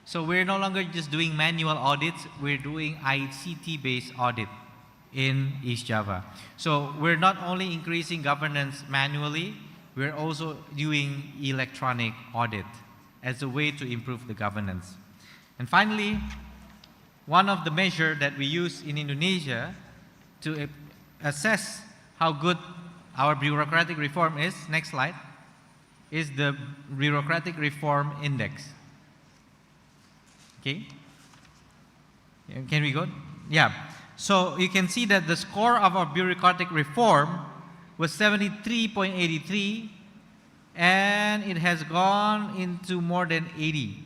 So we're no longer just doing manual audits, we're doing ICT-based audit in East Java. So we're not only increasing governance manually, we're also doing electronic audit as a way to improve the governance. And finally, one of the measures that we use in Indonesia to assess how good our bureaucratic reform is, next slide, is the Bureaucratic Reform Index. Okay? Can we go? Yeah. So you can see that the score of our bureaucratic reform was 73.83, and it has gone into more than 80.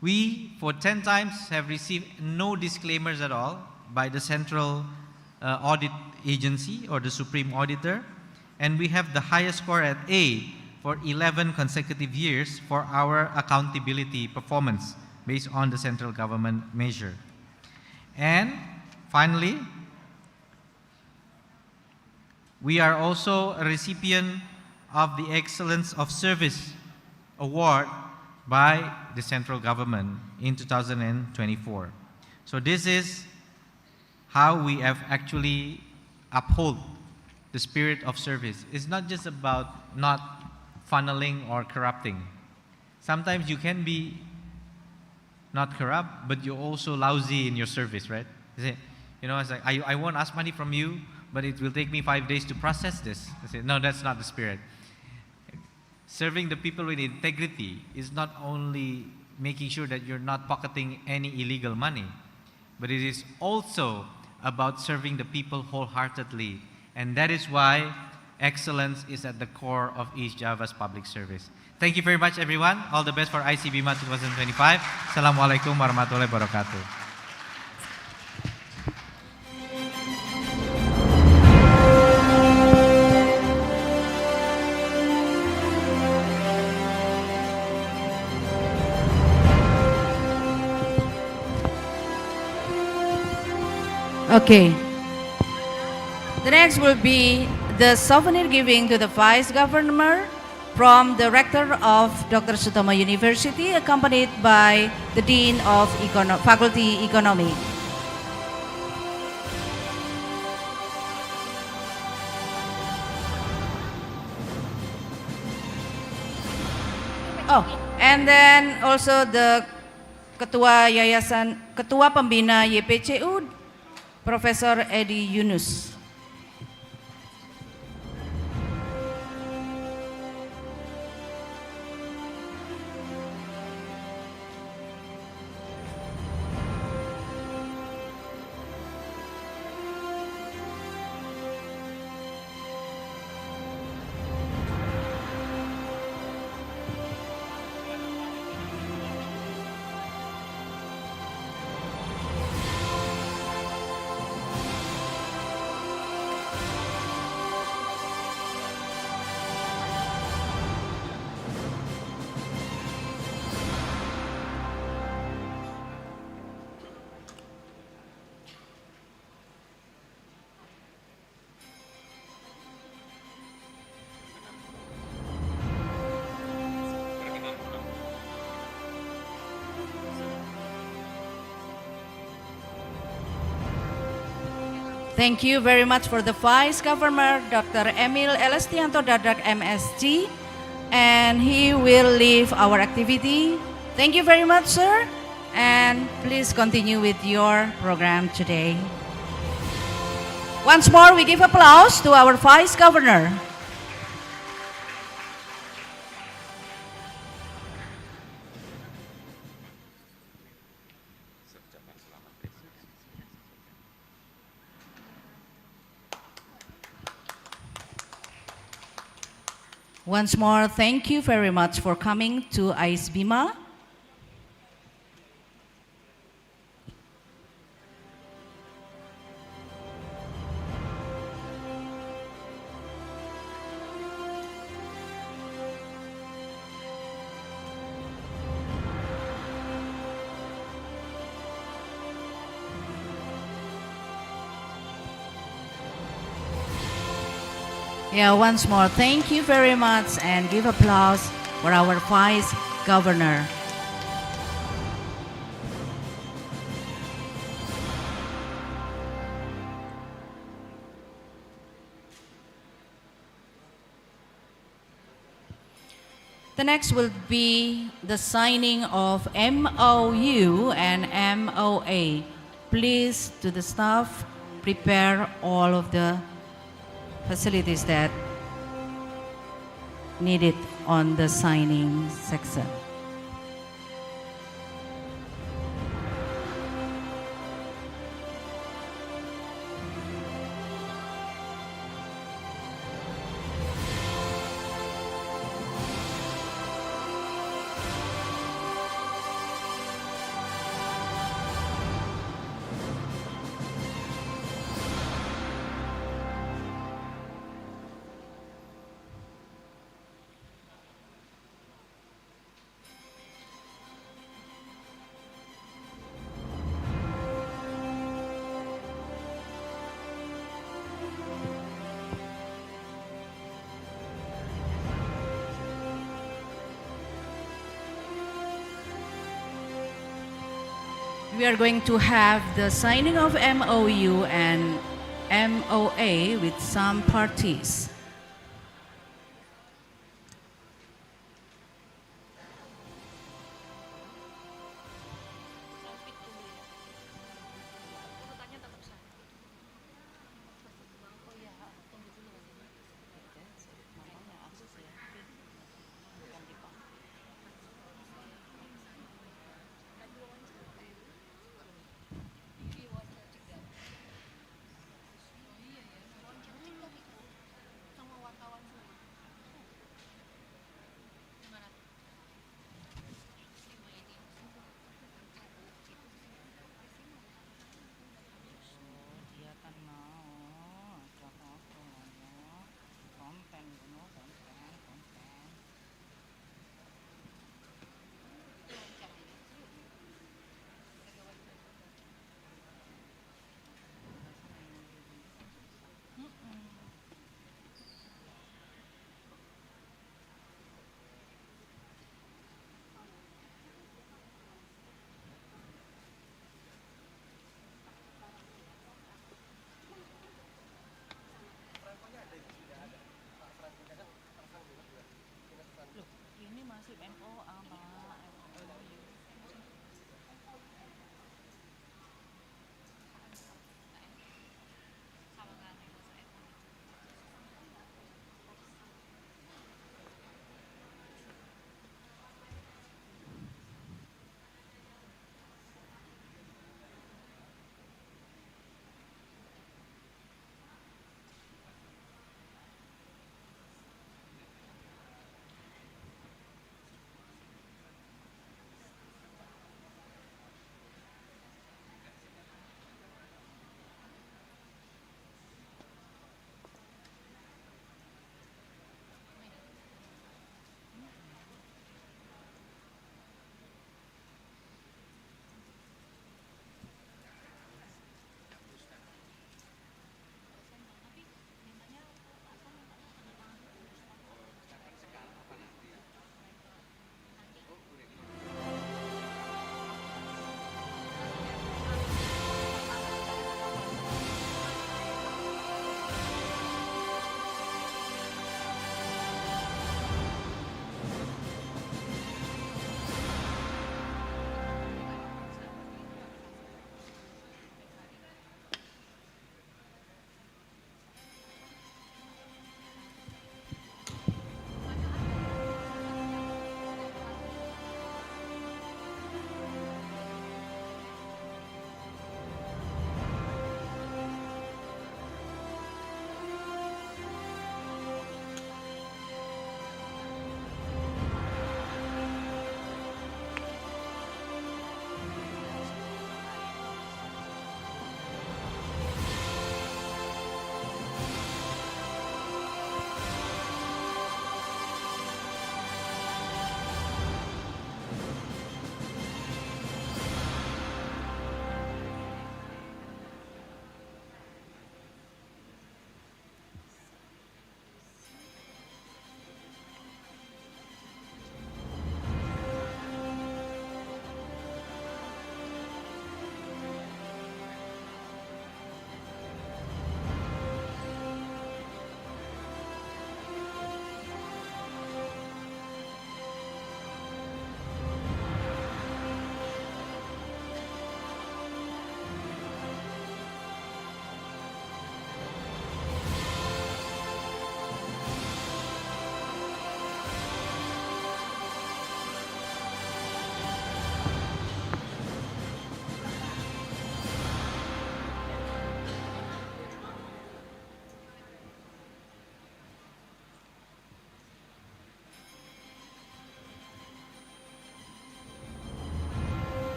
We, for 10 times, have received no disclaimers at all by the Central Audit Agency or the Supreme Auditor, and we have the highest score at A for 11 consecutive years for our accountability performance based on the central government measure. And finally, we are also a recipient of the Excellence of Service Award by the central government in 2024. So this is how we have actually uphold the spirit of service. It's not just about not funneling or corrupting. Sometimes you can be not corrupt, but you're also lousy in your service, right? You know, it's like, I won't ask money from you, but it will take me 5 days to process this. I say, no, that's not the spirit. Serving the people with integrity is not only making sure that you're not pocketing any illegal money, but it is also about serving the people wholeheartedly. And that is why excellence is at the core of East Java's public service. Thank you very much, everyone. All the best for ICEBEMA 2025. Assalamualaikum warahmatullahi wabarakatuh.
Okay. The next will be the souvenir giving to the Vice Governor from the Rector of Dr. Sutomo University, accompanied by the Dean of Faculty Economy. Oh, and then also the Ketua Pembina YPCU, Professor Edi Yunus. Thank you very much for the Vice Governor, Dr. Emil Elestianto Dadak, MSc, and he will leave our activity. Thank you very much, sir, and please continue with your program today. Once more, we give applause to our Vice Governor. Once more, thank you very much for coming to ICEBEMA. Yeah, once more, thank you very much and give applause for our Vice Governor. The next will be the signing of MOU and MOA. Please, to the staff, prepare all of the facilities that needed on the signing section. We are going to have the signing of MOU and MOA with some parties.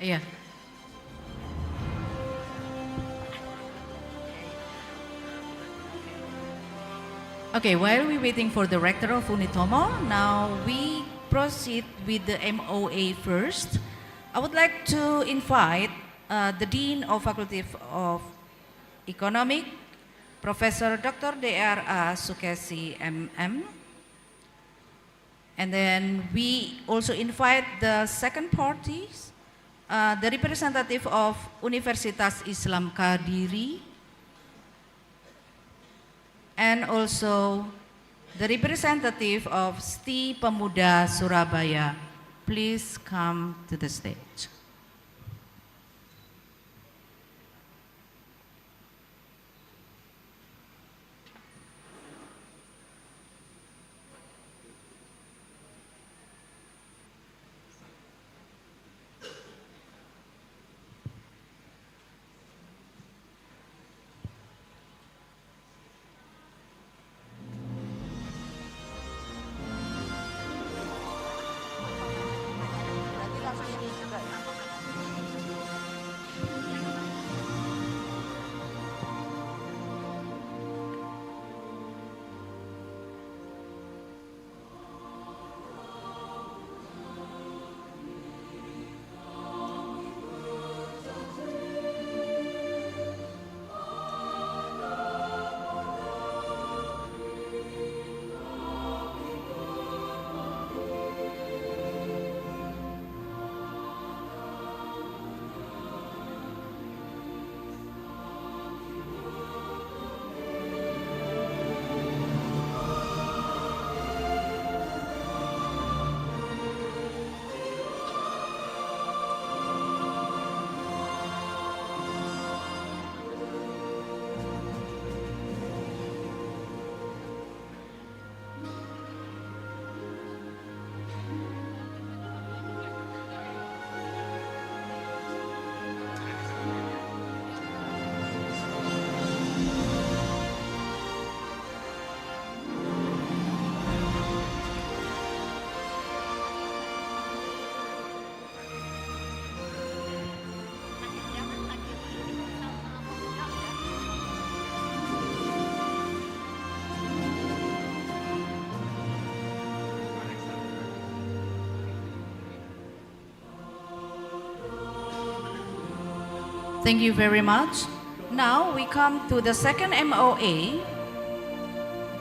Iya. Okay, while we're waiting for the rector of Unitomo, now we proceed with the MOA first. I would like to invite the Dean of Faculty of Economic, Professor Dr. Dr. Sukesi MM. And then we also invite the second parties, the representative of Universitas Islam Kadiri, and also the representative of STI Pemuda Surabaya. Please come to the stage. Thank you very much. Now we come to the second MOA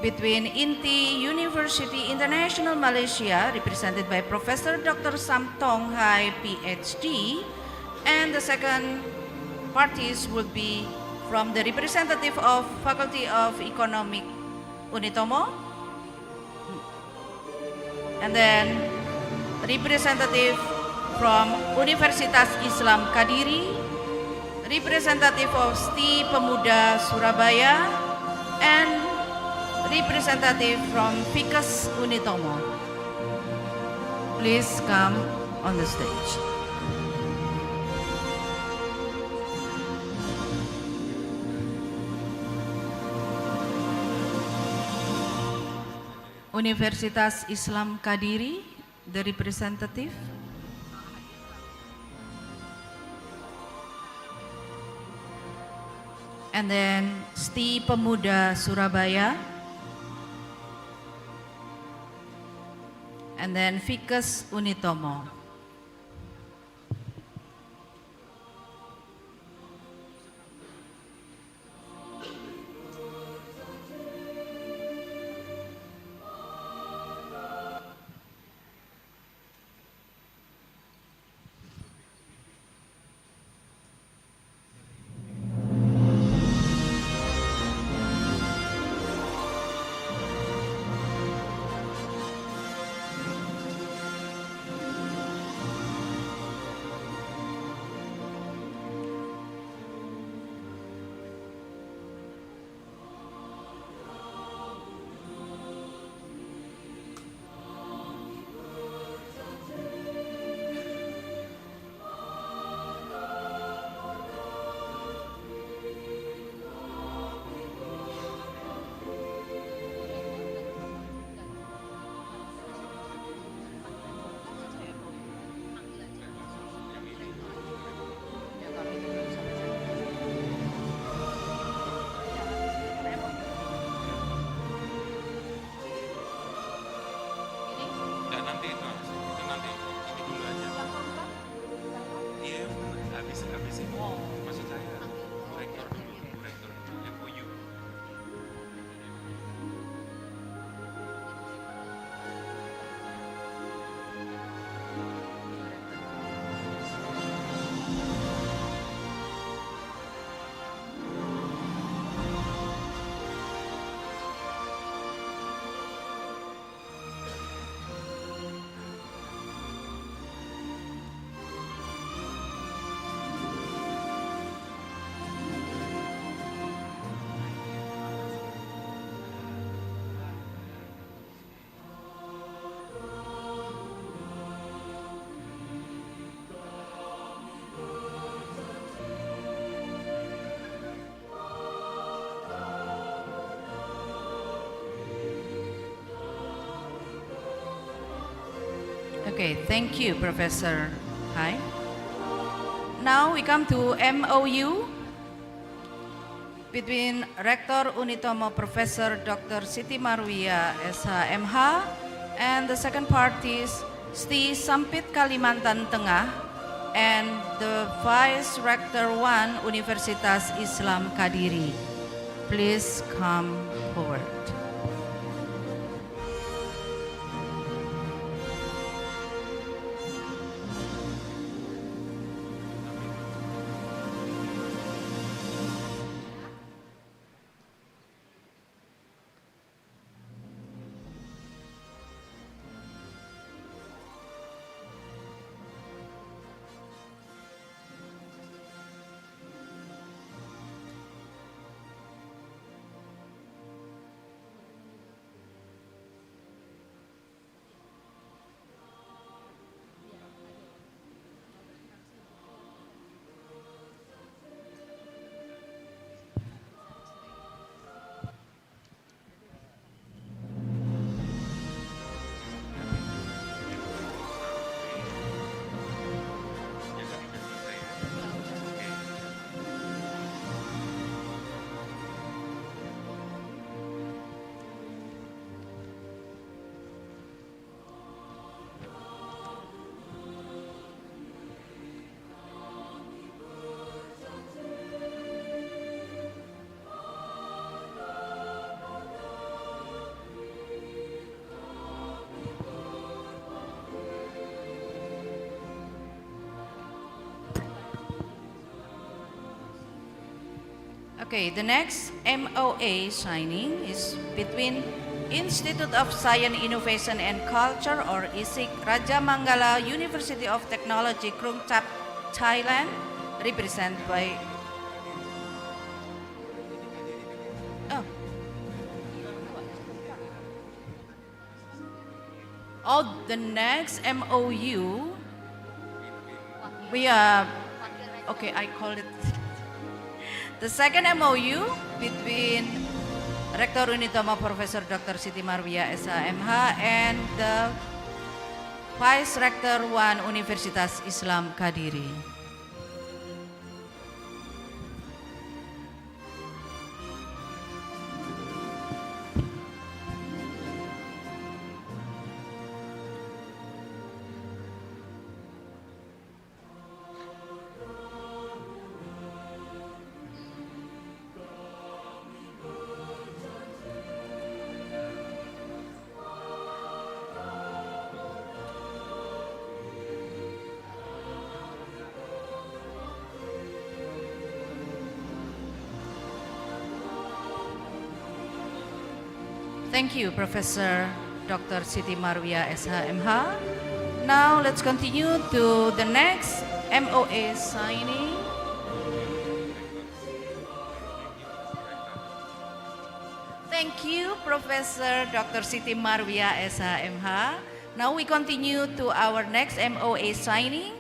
between INTI University International Malaysia, represented by Professor Dr. Sam Tong Hai, PhD, and the second parties would be from the representative of Faculty of Economic Unitomo, and then representative from Universitas Islam Kadiri, representative of STI Pemuda Surabaya, and representative from FIKES Unitomo. Please come on the stage. Universitas Islam Kadiri, the representative. And then STI Pemuda Surabaya, and then FIKES Unitomo. Okay, thank you, Professor Hai. Now we come to MOU between Rector Unitomo Professor Dr. Siti Marwia SHMH and the second parties STI Sampit Kalimantan Tengah and the Vice Rector 1 Universitas Islam Kadiri. Please come forward. Okay, the next MOA signing is between Institute of Science, Innovation and Culture or ISIC Raja Manggala University of Technology, Krung Thap, Thailand, represented by the next MOU we are okay, I call it the second MOU between Rector Unitomo Professor Dr. Siti Marwia SHMH and the Vice Rector 1 Universitas Islam Kadiri. Thank you, Professor Dr. Siti Marwia SHMH. Now let's continue to the next MOA signing. Thank you, Professor Dr. Siti Marwia SHMH. Now we continue to our next MOA signing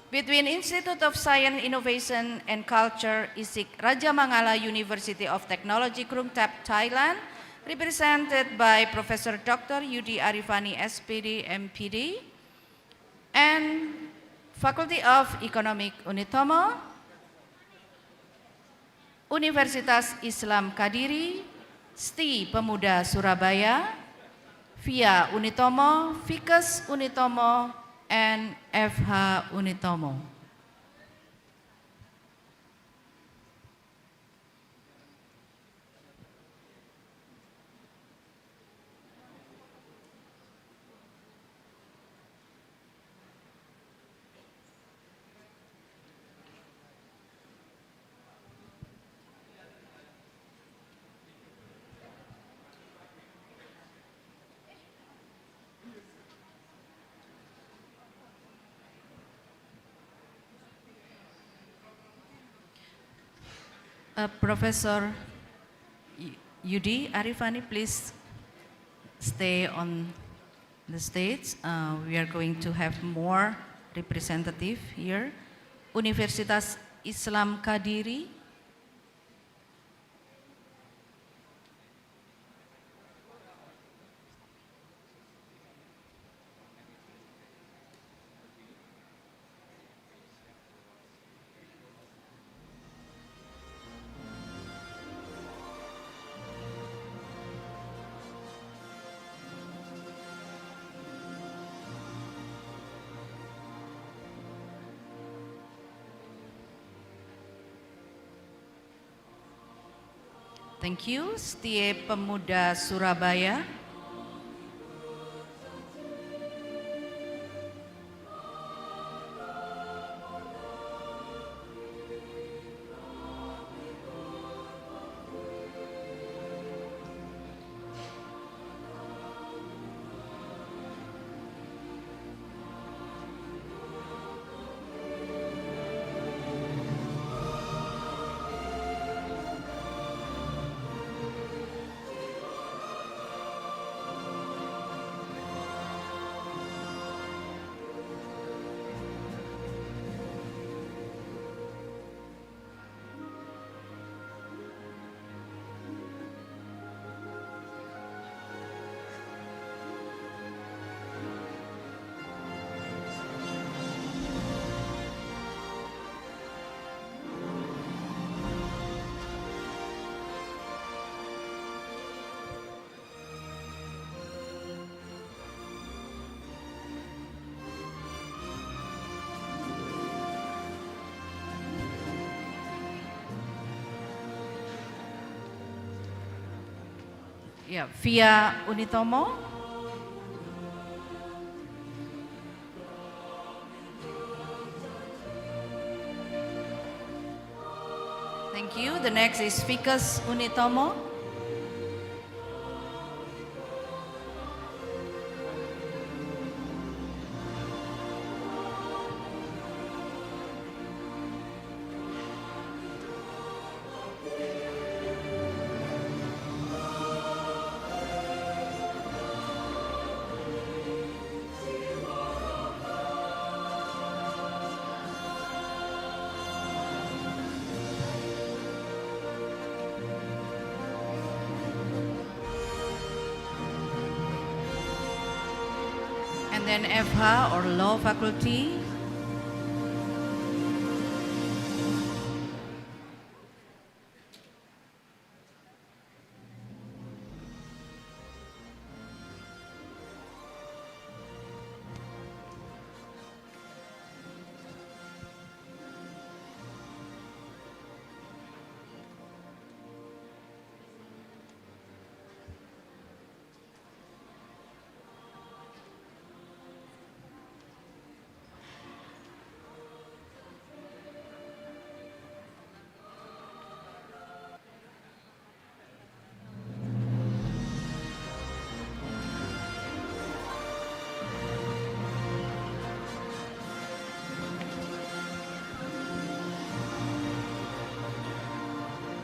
between Institute of Science, Innovation and Culture, ISIC Raja Mangala University of Technology, Krung Thap, Thailand, represented by Professor Dr. Yudi Arifani, SPD, MPD, and Faculty of Economic Unitomo, Universitas Islam Kadiri, STI Pemuda Surabaya, VIA Unitomo, Fikes Unitomo, and FH Unitomo. Professor Yudi Arifani, please stay on the stage. We are going to have more representative here. Universitas Islam Kadiri. Thank you, Setie Pemuda Surabaya. Ya, via Unitomo. Thank you. The next is Ficus Unitomo. And then FH or Law Faculty.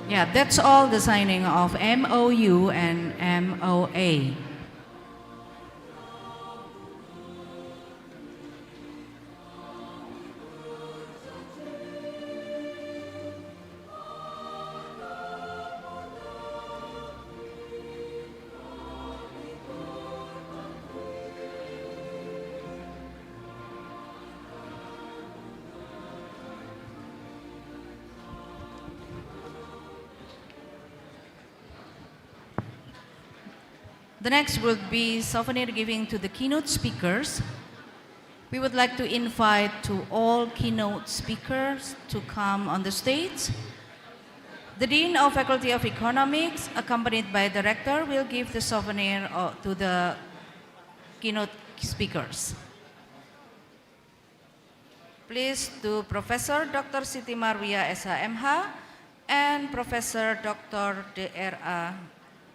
Yeah, that's all the signing of MOU and MOA. The next will be souvenir giving to the keynote speakers. We would like to invite to all keynote speakers to come on the stage. The Dean of Faculty of Economics, accompanied by Director, will give the souvenir to the keynote speakers. Please to Professor Dr. Siti Marwia SHMH and Professor Dr. Dra.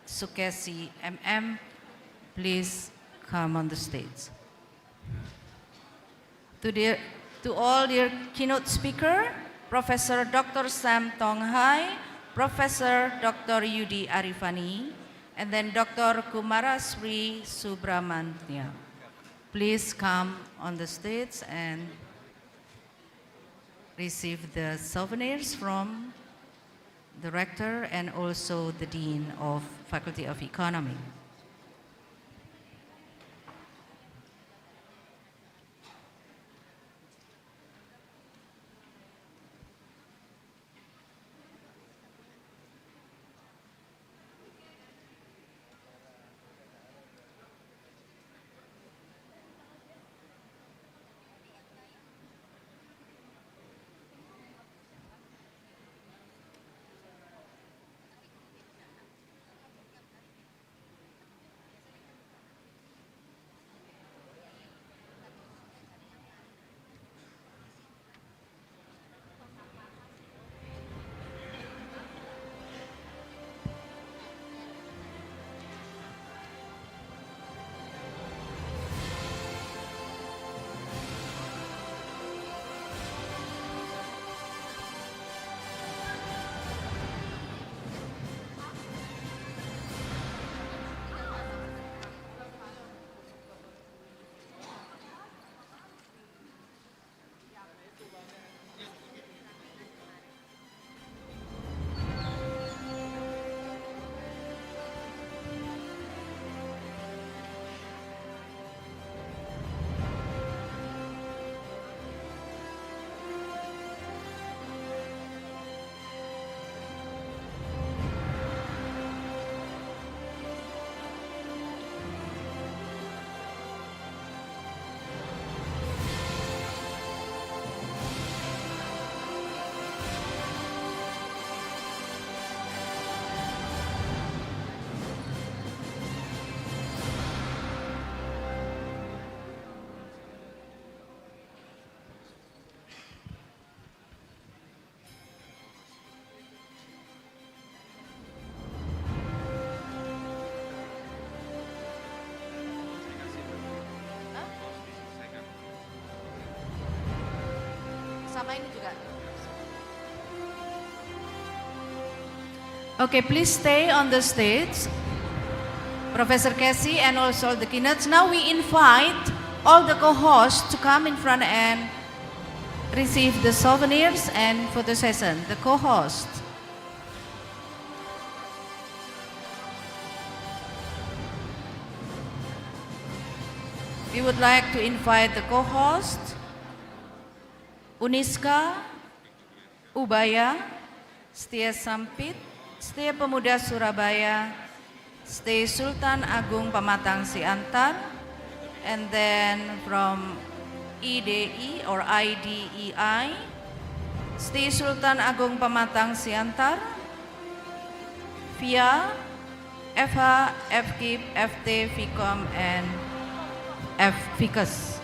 Sukesi MM, please come on the stage. To all dear keynote speaker, Professor Dr. Sam Tong Hai, Professor Dr. Yudi Arifani, and then Dr. Kumarasri Subramanya. Please come on the stage and receive the souvenirs from the Rector and also the Dean of Faculty of Economy.
Sama ini juga.
Okay, please stay on the stage, Professor Casey and also the keynotes. Now we invite all the co-hosts to come in front and receive the souvenirs and photo session. The co-host. We would like to invite the co-host, Uniska, Ubaya, Setia Sampit, Setia Pemuda Surabaya, Setia Sultan Agung Pamatang Siantar, and then from IDI or IDEI, Setia Sultan Agung Pamatang Siantar, via FH, FKIP, FT, FICOM, and FICUS.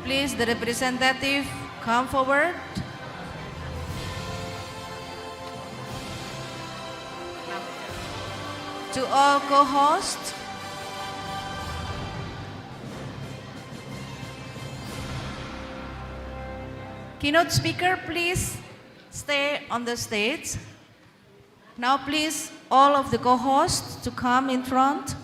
Please, the representative, come forward. To all co-hosts, keynote speaker, please stay on the stage. Now please, all of the co-hosts to come in front.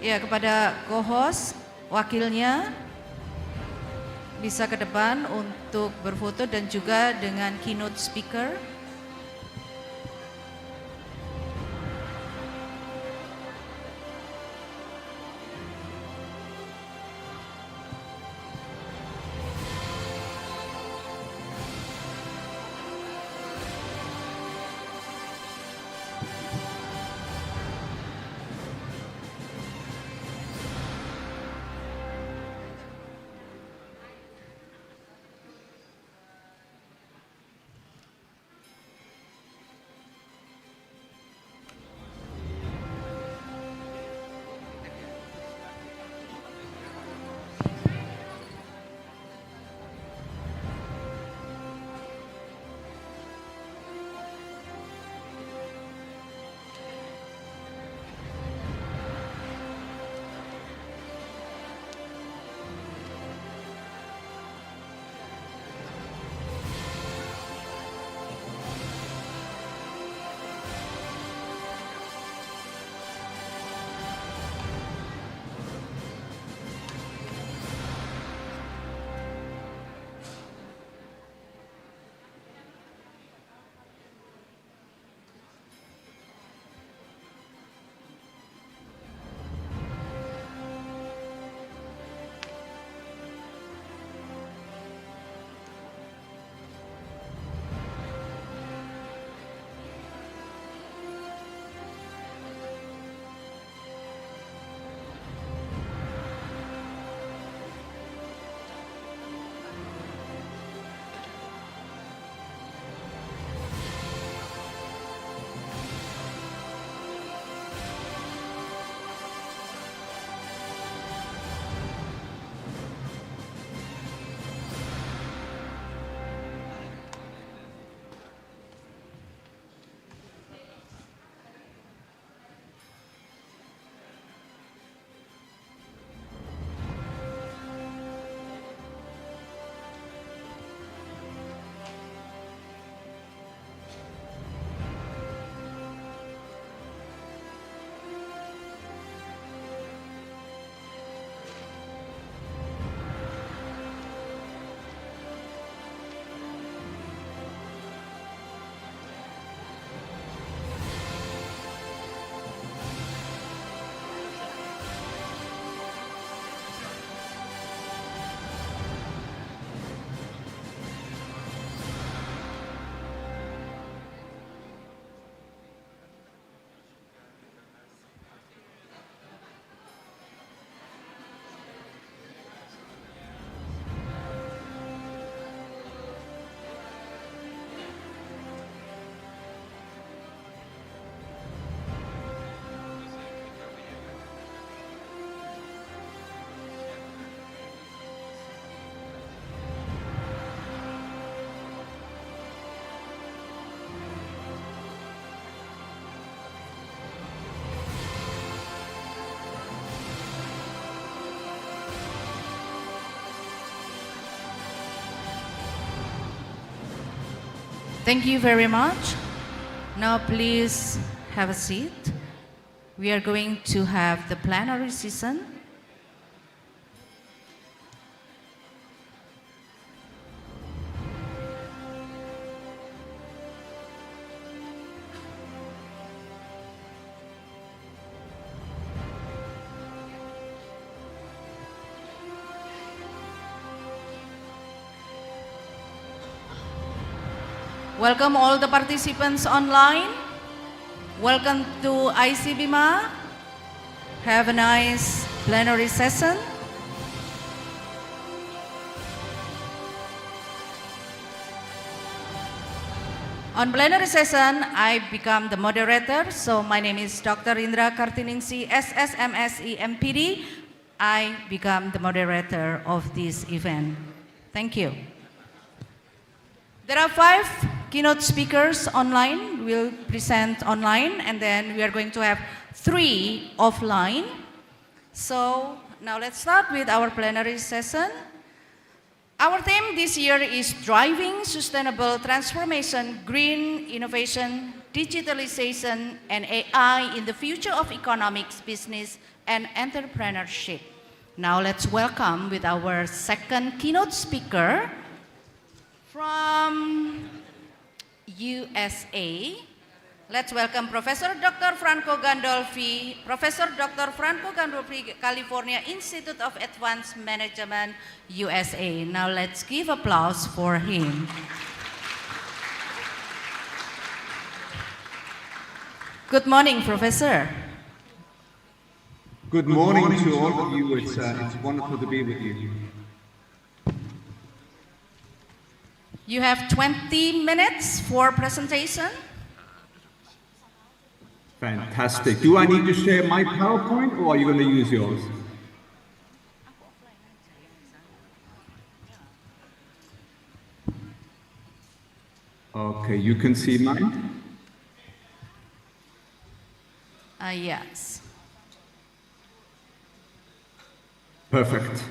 Ya, kepada co-host, wakilnya bisa ke depan untuk berfoto dan juga dengan keynote speaker. Thank you very much. Now please have a seat. We are going to have the plenary session. Welcome all the participants online. Welcome to ICEBEMA. Have a nice plenary session. On plenary session, I become the moderator. So my name is Dr. Indra Kartiningsi, SSMSE MPD. I become the moderator of this event. Thank you. There are 5 keynote speakers online. We'll present online, and then we are going to have 3 offline. So now let's start with our plenary session. Our theme this year is Driving Sustainable Transformation, Green Innovation, Digitalization, and AI in the Future of Economics, Business, and Entrepreneurship. Now let's welcome with our second keynote speaker from USA. Let's welcome Professor Dr. Franco Gandolfi, Professor Dr. Franco Gandolfi, California Institute of Advanced Management, USA. Now let's give applause for him. Good morning, Professor.
Good morning to all of you. It's wonderful to be with you.
You have 20 minutes for presentation.
Fantastic. Do I need to share my PowerPoint or are you going to use yours? Okay, you can see mine?
Yes.
Perfect.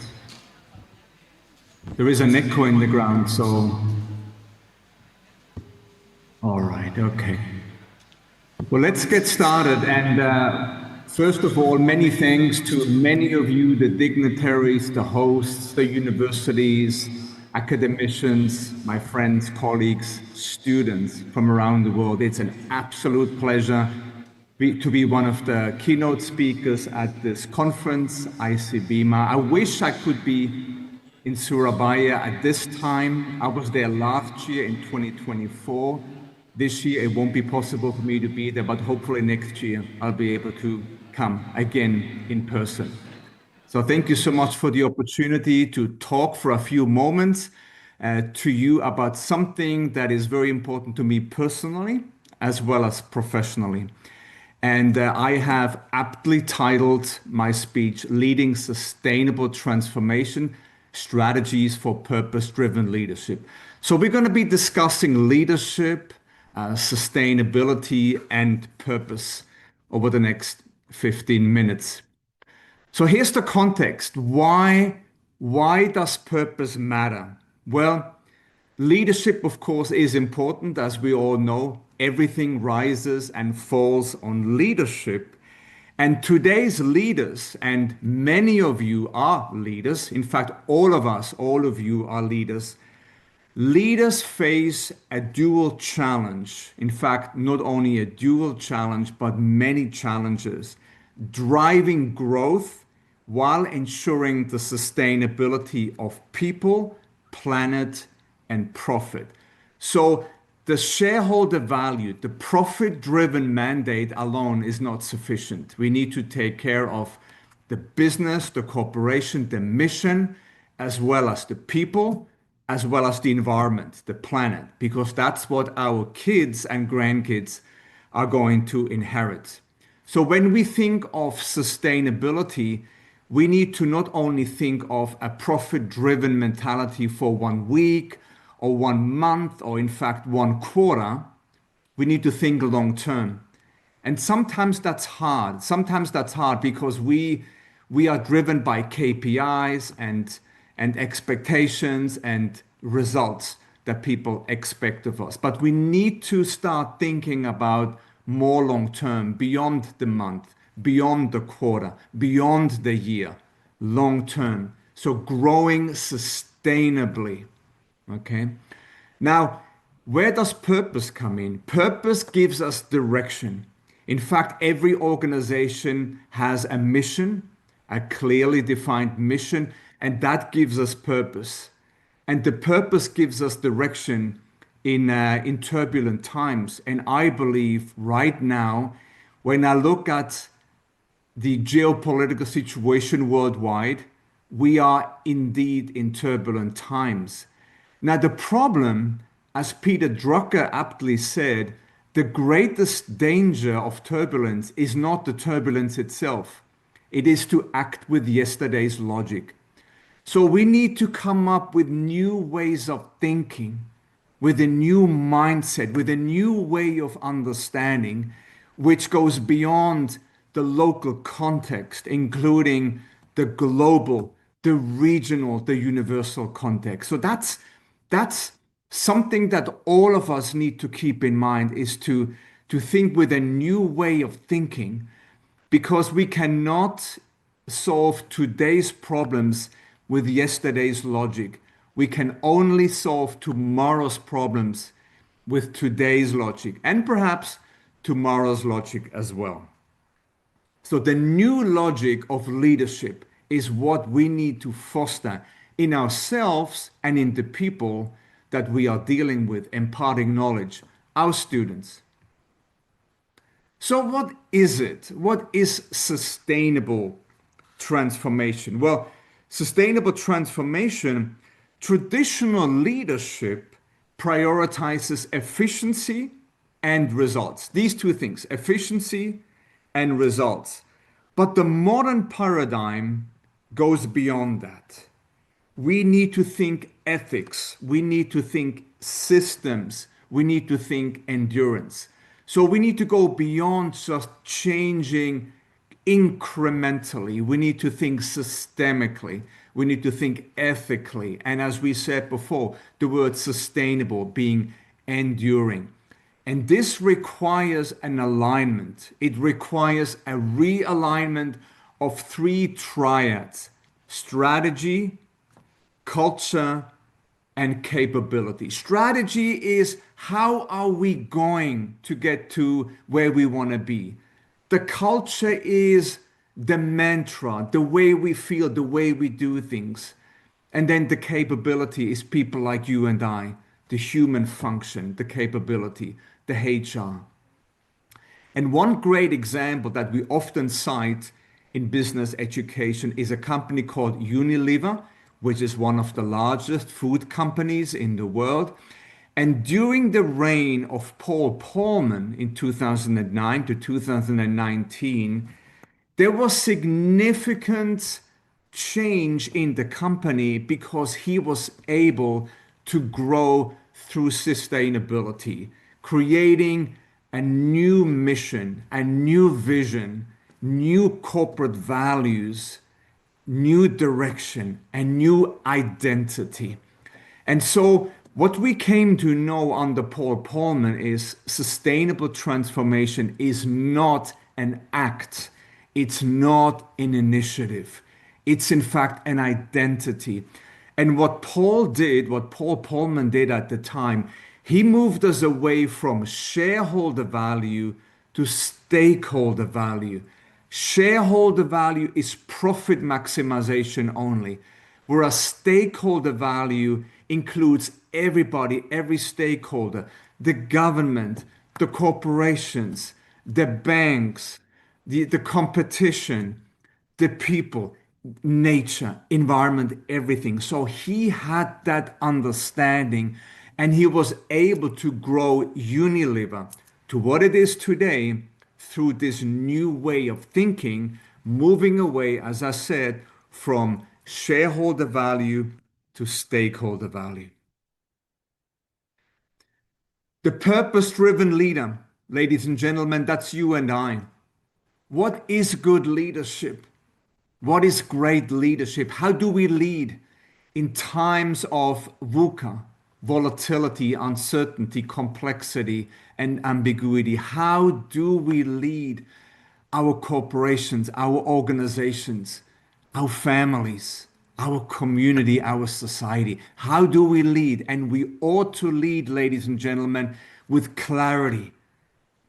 There is an echo in the ground, so... All right, okay. Well, let's get started. And first of all, many thanks to many of you, the dignitaries, the hosts, the universities, academicians, my friends, colleagues, students from around the world. It's an absolute pleasure to be one of the keynote speakers at this conference, ICEBEMA. I wish I could be in Surabaya at this time. I was there last year in 2024. This year it won't be possible for me to be there, but hopefully next year I'll be able to come again in person. So thank you so much for the opportunity to talk for a few moments to you about something that is very important to me personally as well as professionally. And I have aptly titled my speech, Leading Sustainable Transformation, Strategies for Purpose-Driven Leadership. So we're going to be discussing leadership, sustainability, and purpose over the next 15 minutes. So here's the context. Why does purpose matter? Well, leadership, of course, is important. As we all know, everything rises and falls on leadership. And today's leaders, and many of you are leaders, in fact, all of you are leaders. Leaders face a dual challenge. In fact, not only a dual challenge, but many challenges. Driving growth while ensuring the sustainability of people, planet, and profit. So the shareholder value, the profit-driven mandate alone is not sufficient. We need to take care of the business, the corporation, the mission, as well as the people, as well as the environment, the planet, because that's what our kids and grandkids are going to inherit. So when we think of sustainability, we need to not only think of a profit-driven mentality for 1 week or 1 month, or in fact 1 quarter. We need to think long term. And sometimes that's hard. Sometimes that's hard because we are driven by KPIs and expectations and results. that people expect of us. But we need to start thinking about more long term, beyond the month, beyond the quarter, beyond the year, long term. So growing sustainably. Okay. Now, where does purpose come in? Purpose gives us direction. In fact, every organization has a mission, a clearly defined mission, and that gives us purpose. And the purpose gives us direction in turbulent times. And I believe right now, when I look at the geopolitical situation worldwide, we are indeed in turbulent times. Now, the problem, as Peter Drucker aptly said, the greatest danger of turbulence is not the turbulence itself. It is to act with yesterday's logic. So we need to come up with new ways of thinking, with a new mindset, with a new way of understanding, which goes beyond the local context, including the global, the regional, the universal context. So that's something that all of us need to keep in mind, is to think with a new way of thinking, because we cannot solve today's problems with yesterday's logic. We can only solve tomorrow's problems with today's logic, and perhaps tomorrow's logic as well. So the new logic of leadership is what we need to foster in ourselves and in the people that we are dealing with, imparting knowledge, our students. So what is it? What is sustainable transformation? Well, sustainable transformation, traditional leadership prioritizes efficiency and results. These two things, efficiency and results. But the modern paradigm goes beyond that. We need to think ethics. We need to think systems. We need to think endurance. So we need to go beyond just changing incrementally. We need to think systemically. We need to think ethically. And as we said before, the word sustainable being enduring. And this requires an alignment. It requires a realignment of three triads: strategy, culture, and capability. Strategy is, how are we going to get to where we want to be? The culture is the mantra, the way we feel, the way we do things. And then the capability is people like you and I, the human function, the capability, the HR. And one great example that we often cite in business education is a company called Unilever, which is one of the largest food companies in the world. And during the reign of Paul Polman in 2009 to 2019, there was significant change in the company because he was able to grow through sustainability, creating a new mission, a new vision, new corporate values, new direction, and new identity. And so what we came to know under Paul Polman is sustainable transformation is not an act. It's not an initiative. It's in fact an identity. And what Paul Polman did at the time, he moved us away from shareholder value to stakeholder value. Shareholder value is profit maximization only, whereas stakeholder value includes everybody, every stakeholder, the government, the corporations, the banks, the competition, the people, nature, environment, everything. So he had that understanding, and he was able to grow Unilever to what it is today through this new way of thinking, moving away, as I said, from shareholder value to stakeholder value. The purpose-driven leader, ladies and gentlemen, that's you and I. What is good leadership? What is great leadership? How do we lead in times of VUCA, volatility, uncertainty, complexity, and ambiguity. How do we lead our corporations, our organizations, our families, our community, our society? How do we lead? And we ought to lead, ladies and gentlemen, with clarity,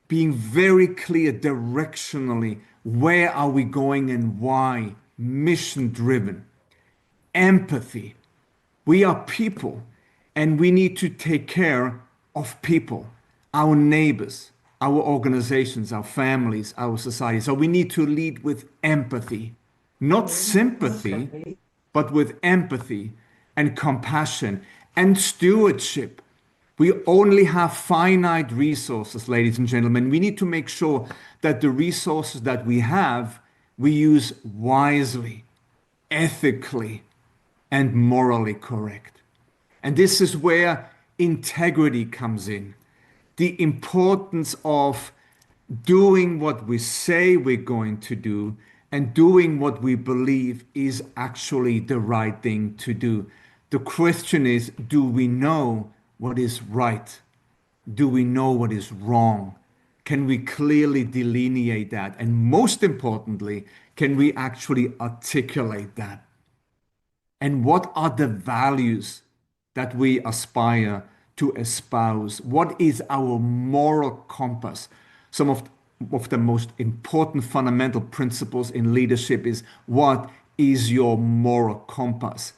being very clear directionally. Where are we going and why? Mission driven. Empathy. We are people and we need to take care of people, our neighbors, our organizations, our families, our society. So we need to lead with empathy, not sympathy, but with empathy and compassion and stewardship. We only have finite resources, ladies and gentlemen. We need to make sure that the resources that we have, we use wisely, ethically, and morally correct. And this is where integrity comes in. The importance of doing what we say we're going to do and doing what we believe is actually the right thing to do. The question is, do we know what is right? Do we know what is wrong? Can we clearly delineate that? And most importantly, can we actually articulate that? And what are the values that we aspire to espouse? What is our moral compass? Some of the most important fundamental principles in leadership is, what is your moral compass?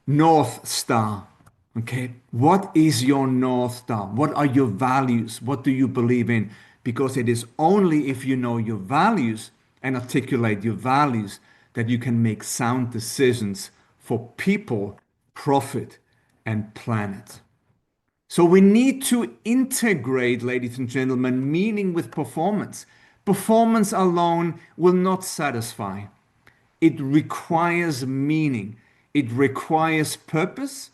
North Star. Okay, what is your North Star? What are your values? What do you believe in? Because it is only if you know your values and articulate your values that you can make sound decisions for people, profit, and planet. So we need to integrate, ladies and gentlemen, meaning with performance. Performance alone will not satisfy. It requires meaning. It requires purpose.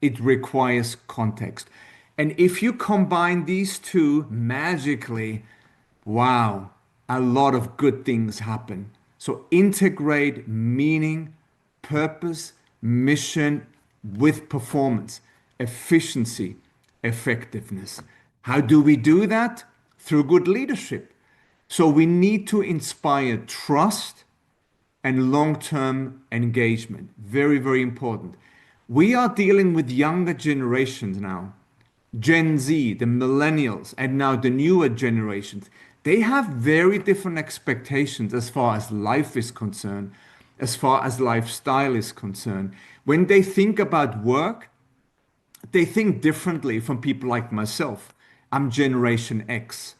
It requires context. And if you combine these two magically, wow, a lot of good things happen. So integrate meaning, purpose, mission with performance, efficiency, effectiveness. How do we do that? Through good leadership. So we need to inspire trust and long-term engagement. Very, very important. We are dealing with younger generations now. Gen Z, the millennials, and now the newer generations. They have very different expectations as far as life is concerned, as far as lifestyle is concerned. When they think about work, they think differently from people like myself. I'm Generation X.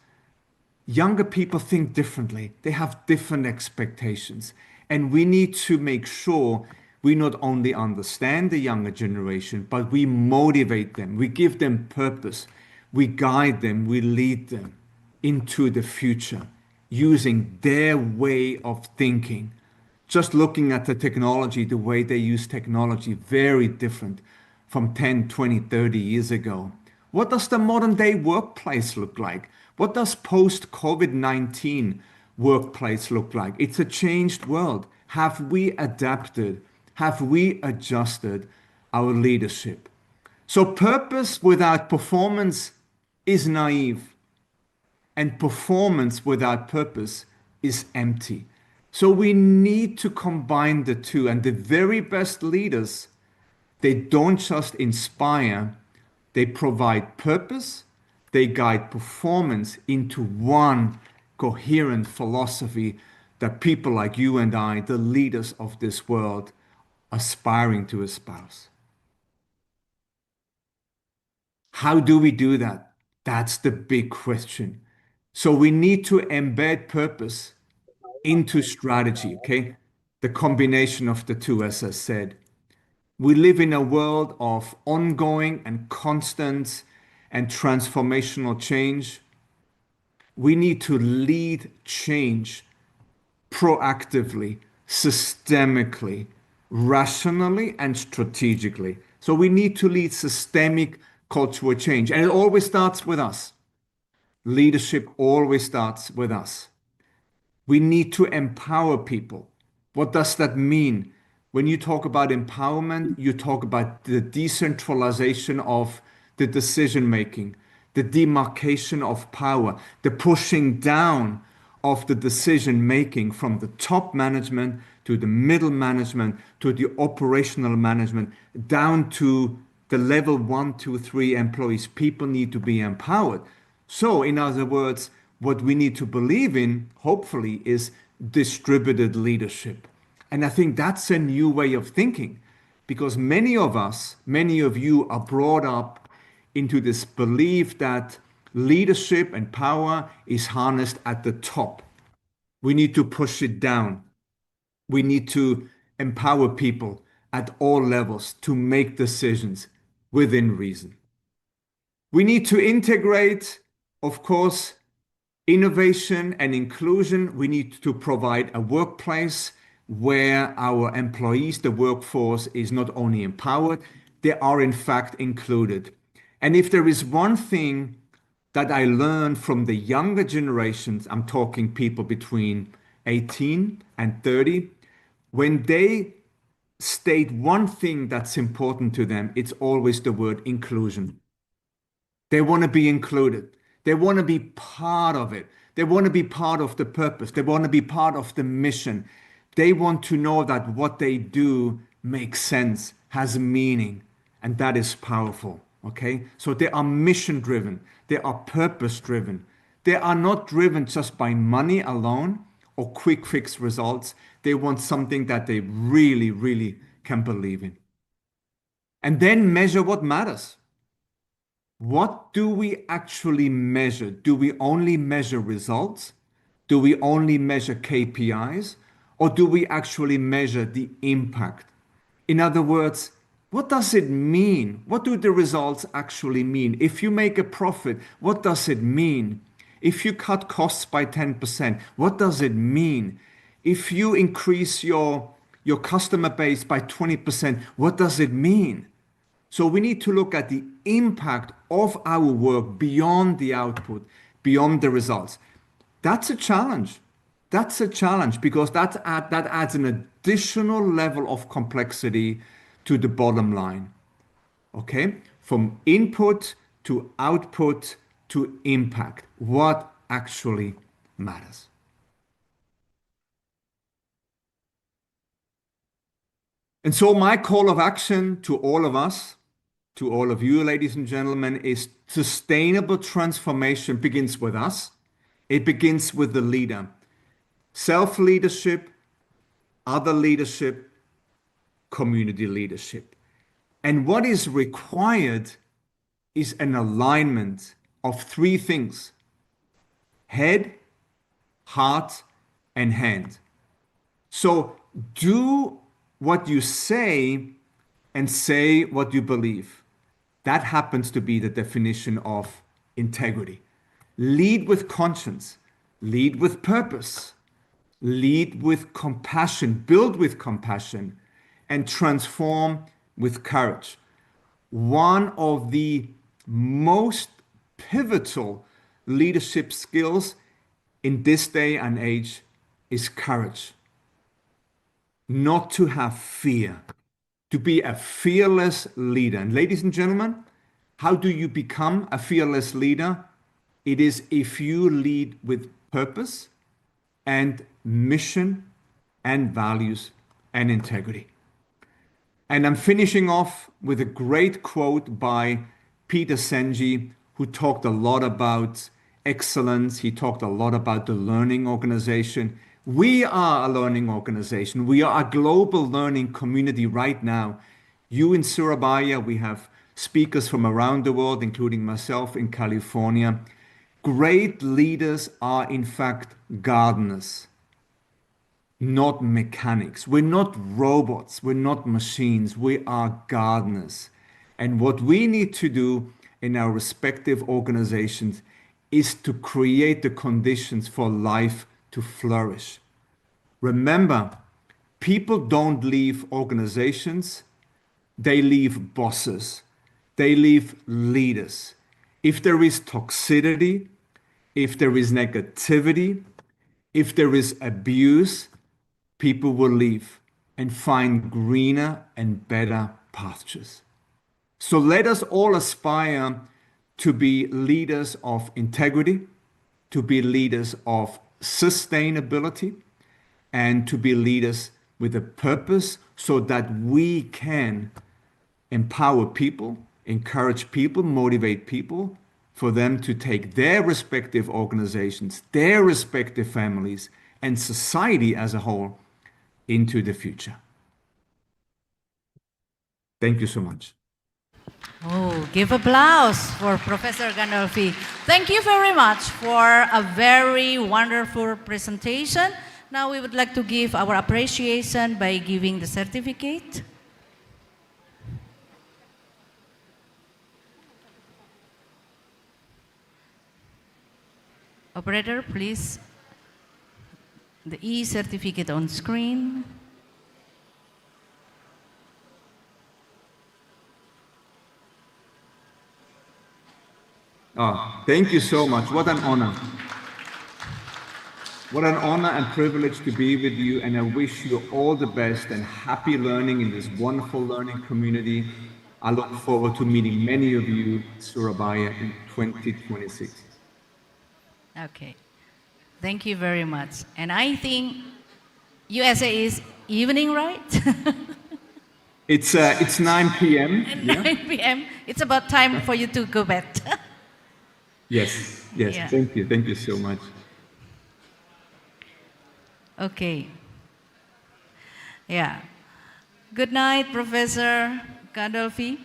Younger people think differently. They have different expectations. And we need to make sure we not only understand the younger generation, but we motivate them. We give them purpose. We guide them. We lead them into the future using their way of thinking. Just looking at the technology, the way they use technology, very different from 10, 20, 30 years ago. What does the modern day workplace look like? What does post-COVID-19 workplace look like? It's a changed world. Have we adapted? Have we adjusted our leadership? So purpose without performance is naive, and performance without purpose is empty. So we need to combine the two, and the very best leaders, they don't just inspire, they provide purpose, they guide performance into one coherent philosophy that people like you and I, the leaders of this world, aspiring to espouse. How do we do that? That's the big question. So we need to embed purpose into strategy, okay? The combination of the two, as I said. We live in a world of ongoing and constant and transformational change. We need to lead change proactively, systemically, rationally, and strategically. So we need to lead systemic cultural change. And it always starts with us. Leadership always starts with us. We need to empower people. What does that mean? When you talk about empowerment, you talk about the decentralization of the decision making, the demarcation of power, the pushing down of the decision making from the top management to the middle management to the operational management down to the level 1, 2, 3 employees. People need to be empowered. So, in other words, what we need to believe in, hopefully, is distributed leadership. And I think that's a new way of thinking, because many of us, many of you are brought up into this belief that leadership and power is harnessed at the top. We need to push it down. We need to empower people at all levels to make decisions within reason. We need to integrate, of course, innovation and inclusion. We need to provide a workplace where our employees, the workforce, is not only empowered, they are in fact included. And if there is one thing that I learned from the younger generations, I'm talking people between 18 and 30, when they state one thing that's important to them, it's always the word inclusion. They want to be included. They want to be part of it. They want to be part of the purpose. They want to be part of the mission. They want to know that what they do makes sense, has meaning, and that is powerful. Okay? So they are mission driven. They are purpose driven. They are not driven just by money alone or quick fix results. They want something that they really, really can believe in. And then measure what matters. What do we actually measure? Do we only measure results? Do we only measure KPIs? Or do we actually measure the impact? In other words, what does it mean? What do the results actually mean? If you make a profit, what does it mean? If you cut costs by 10%, what does it mean? If you increase your customer base by 20%, what does it mean? So we need to look at the impact of our work beyond the output, beyond the results. That's a challenge. That's a challenge because that adds an additional level of complexity to the bottom line. Okay? From input to output to impact. What actually matters? And so my call of action to all of us, to all of you, ladies and gentlemen, is sustainable transformation begins with us. It begins with the leader. Self-leadership, other leadership, community leadership. And what is required is an alignment of three things: head, heart, and hand. So do what you say and say what you believe. That happens to be the definition of integrity. Lead with conscience, lead with purpose, lead with compassion, build with compassion, and transform with courage. One of the most pivotal leadership skills in this day and age is courage. Not to have fear, to be a fearless leader. And ladies and gentlemen, how do you become a fearless leader? It is if you lead with purpose and mission and values and integrity. And I'm finishing off with a great quote by Peter Senge, who talked a lot about excellence. He talked a lot about the learning organization. We are a learning organization. We are a global learning community right now. You in Surabaya, we have speakers from around the world, including myself in California. Great leaders are in fact gardeners, not mechanics. We're not robots. We're not machines. We are gardeners. And what we need to do in our respective organizations is to create the conditions for life to flourish. Remember, people don't leave organizations, they leave bosses, they leave leaders. If there is toxicity, if there is negativity, if there is abuse, people will leave and find greener and better pastures. So let us all aspire to be leaders of integrity, to be leaders of sustainability, and to be leaders with a purpose so that we can empower people, encourage people, motivate people for them to take their respective organizations, their respective families, and society as a whole into the future. Thank you so much.
Oh, give applause for Professor Gandolfi. Thank you very much for a very wonderful presentation. Now we would like to give our appreciation by giving the certificate. Operator, please. The e-certificate on screen.
Oh, thank you so much. What an honor. What an honor and privilege to be with you, and I wish you all the best and happy learning in this wonderful learning community. I look forward to meeting many of you in Surabaya in 2026.
Okay. Thank you very much. And I think USA is evening, right?
It's 9 p.m.
At 9 p.m. It's about time for you to go bed.
Yes, yes.
Yeah.
Thank you so much.
Okay. Yeah. Good night, Professor Gandolfi.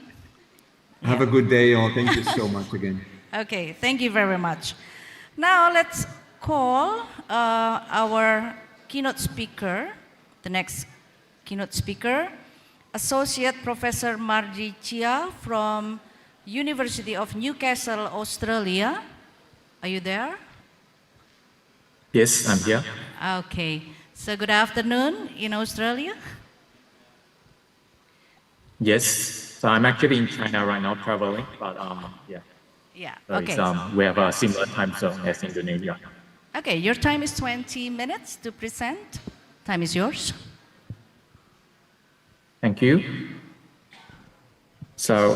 Have a good day, all. Thank you so much again.
Okay, thank you very much. Now let's call our keynote speaker, the next keynote speaker, Associate Professor Margie Chia from University of Newcastle, Australia. Are you there?
Yes, I'm here.
Okay, so good afternoon in Australia.
Yes, so I'm actually in China right now traveling, but yeah.
Yeah,
So
okay.
we have a similar time zone as Indonesia.
Okay, your time is 20 minutes to present. Time is yours.
Thank you. So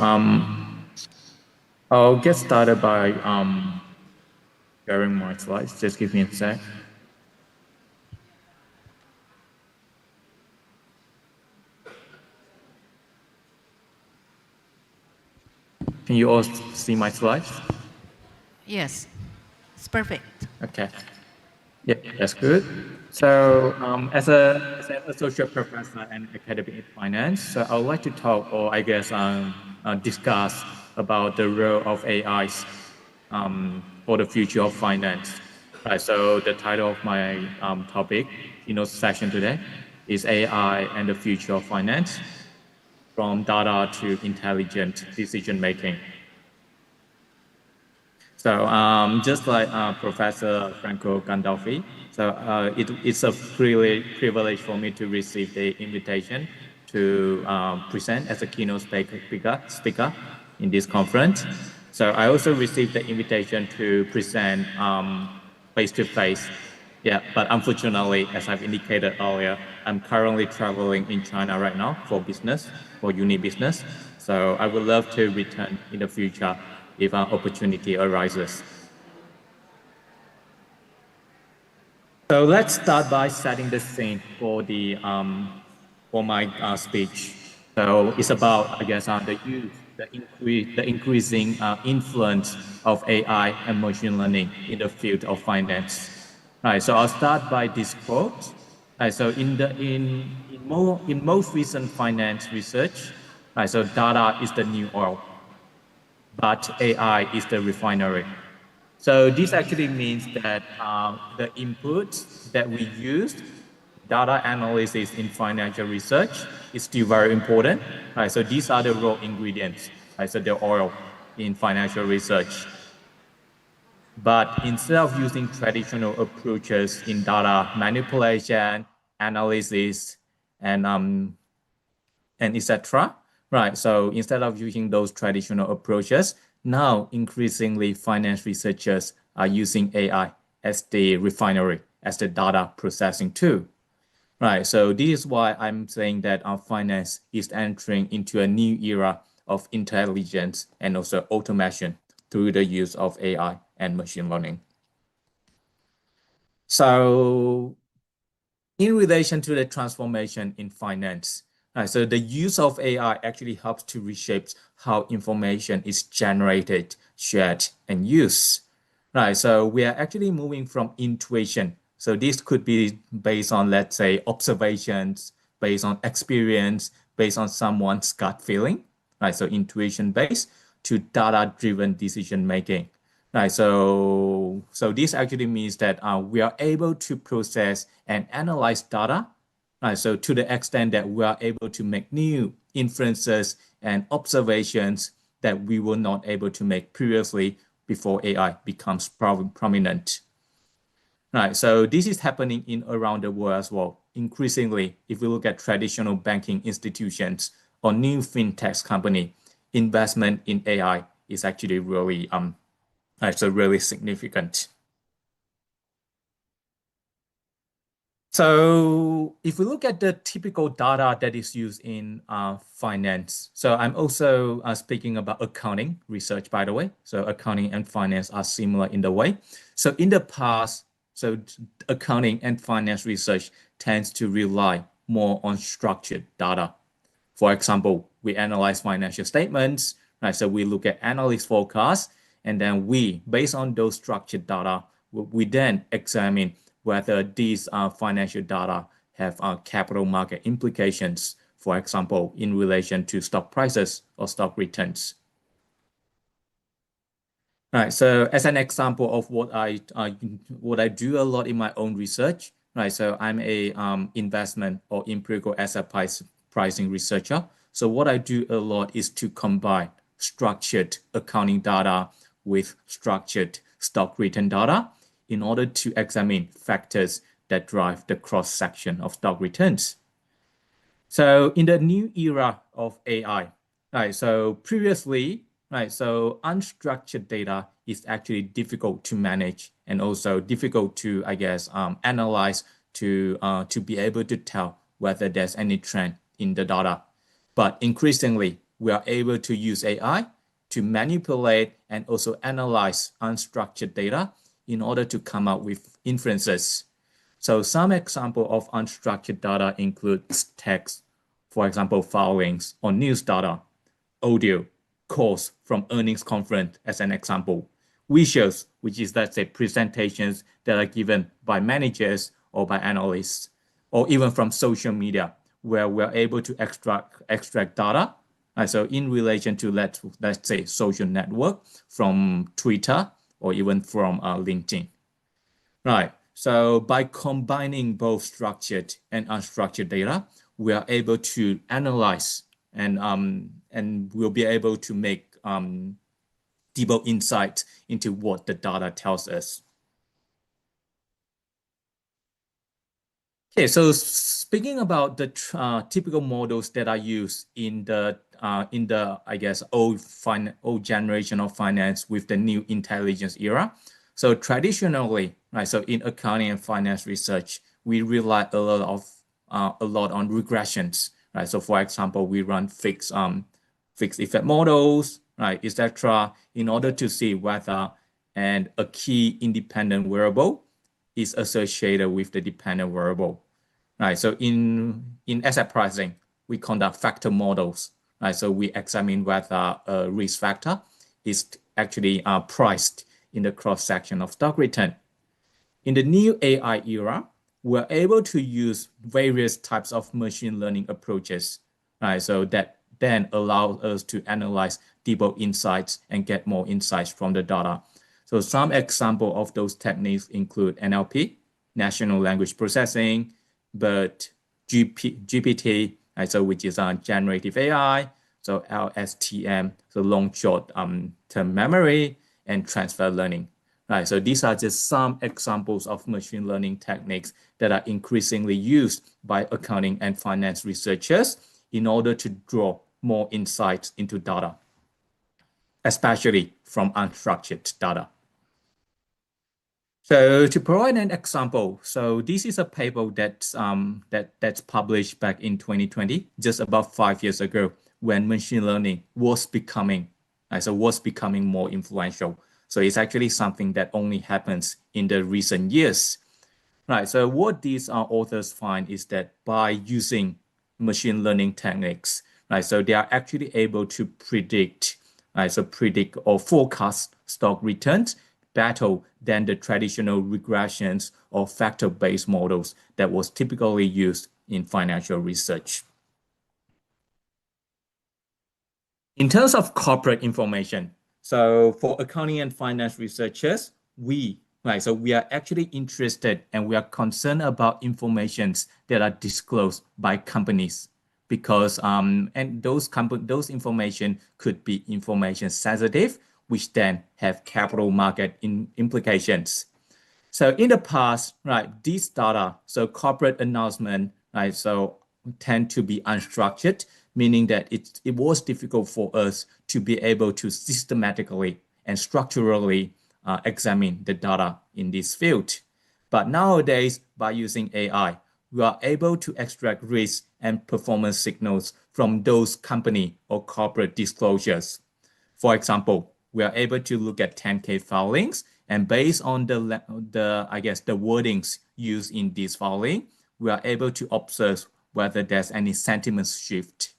I'll get started by sharing my slides. Just give me a sec. Can you all see my slides?
Yes, it's perfect.
Okay. Yeah, that's good. So as an associate professor and academic in finance, so I would like to talk, or I guess discuss about the role of AIs for the future of finance. Right, so the title of my topic, session today is AI and the future of finance, from data to intelligent decision making. So just like Professor Franco Gandolfi, so it's a privilege for me to receive the invitation to present as a keynote speaker in this conference. So I also received the invitation to present face-to-face. Yeah, but unfortunately, as I've indicated earlier, I'm currently traveling in China right now for business, for uni business. So I would love to return in the future if an opportunity arises. So let's start by setting the scene for the for my speech. So it's about, I guess, the increasing influence of AI and machine learning in the field of finance. Right. So I'll start by this quote. Right, so in most recent finance research, right, so data is the new oil, but AI is the refinery. So this actually means that the inputs that we use, data analysis in financial research, is still very important. Right, so these are the raw ingredients, right, so the oil in financial research. But instead of using traditional approaches in data manipulation, analysis, and etc., right? So instead of using those traditional approaches, now increasingly finance researchers are using AI as the refinery, as the data processing tool, right? So this is why I'm saying that our finance is entering into a new era of intelligence and also automation through the use of AI and machine learning. So in relation to the transformation in finance, so the use of AI actually helps to reshape how information is generated, shared, and used. Right, so we are actually moving from intuition. So this could be based on, let's say, observations, based on experience, based on someone's gut feeling, right? So intuition-based to data-driven decision making. Right, so this actually means that we are able to process and analyze data, right? So to the extent that we are able to make new inferences and observations that we were not able to make previously before AI becomes prominent. Right, so this is happening in around the world as well. Increasingly, if we look at traditional banking institutions or new fintech company, investment in AI is actually really really significant. So if we look at the typical data that is used in finance, so I'm also speaking about accounting research, by the way. So accounting and finance are similar in the way. So in the past, so accounting and finance research tends to rely more on structured data. For example, we analyze financial statements, right? So we look at analyst forecasts, and then we, based on those structured data, we then examine whether these financial data have capital market implications, for example, in relation to stock prices or stock returns. Right, so as an example of what I do a lot in my own research, right? So I'm a investment or empirical asset pricing researcher. So what I do a lot is to combine structured accounting data with structured stock return data in order to examine factors that drive the cross-section of stock returns. So in the new era of AI, right? So previously, right? So unstructured data is actually difficult to manage and also difficult to, I guess, analyze to be able to tell whether there's any trend in the data. But increasingly, we are able to use AI to manipulate and also analyze unstructured data in order to come up with inferences. So some example of unstructured data includes text, for example, filings or news data, audio, calls from earnings conference as an example, visuals, which is, let's say, presentations that are given by managers or by analysts, or even from social media, where we're able to extract data. So in relation to, let's say, social network from Twitter or even from LinkedIn. Right, so by combining both structured and unstructured data, we are able to analyze and we'll be able to make deeper insight into what the data tells us. Okay, so speaking about the typical models that are used in the I guess old generation of finance with the new intelligence era. So traditionally, right? So in accounting and finance research, we rely a lot on regressions, right? So for example, we run fixed effect models, right, etc., in order to see whether a key independent variable is associated with the dependent variable, right? So in asset pricing, we conduct factor models, right? So we examine whether a risk factor is actually priced in the cross-section of stock return. In the new AI era, we're able to use various types of machine learning approaches, right? So that then allows us to analyze deeper insights and get more insights from the data. So some example of those techniques include NLP, natural language processing, but GPT, right? So which is generative AI, so LSTM, so long short term memory, and transfer learning. Right, so these are just some examples of machine learning techniques that are increasingly used by accounting and finance researchers in order to draw more insights into data, especially from unstructured data. So to provide an example, so this is a paper that's published back in 2020, just about 5 years ago, when machine learning was becoming more influential. So it's actually something that only happens in the recent years. Right, so what these authors find is that by using machine learning techniques, right, so they are actually able to predict, right, so predict or forecast stock returns better than the traditional regressions or factor-based models that was typically used in financial research. In terms of corporate information, so for accounting and finance researchers, we are actually interested and we are concerned about informations that are disclosed by companies because and those information could be information sensitive, which then have capital market implications. So in the past, right, these data, so corporate announcement, right, so tend to be unstructured, meaning that it was difficult for us to be able to systematically and structurally examine the data in this field. But nowadays, by using AI, we are able to extract risk and performance signals from those company or corporate disclosures. For example, we are able to look at 10K filings, and based on the wordings used in this filing, we are able to observe whether there's any sentiment shift.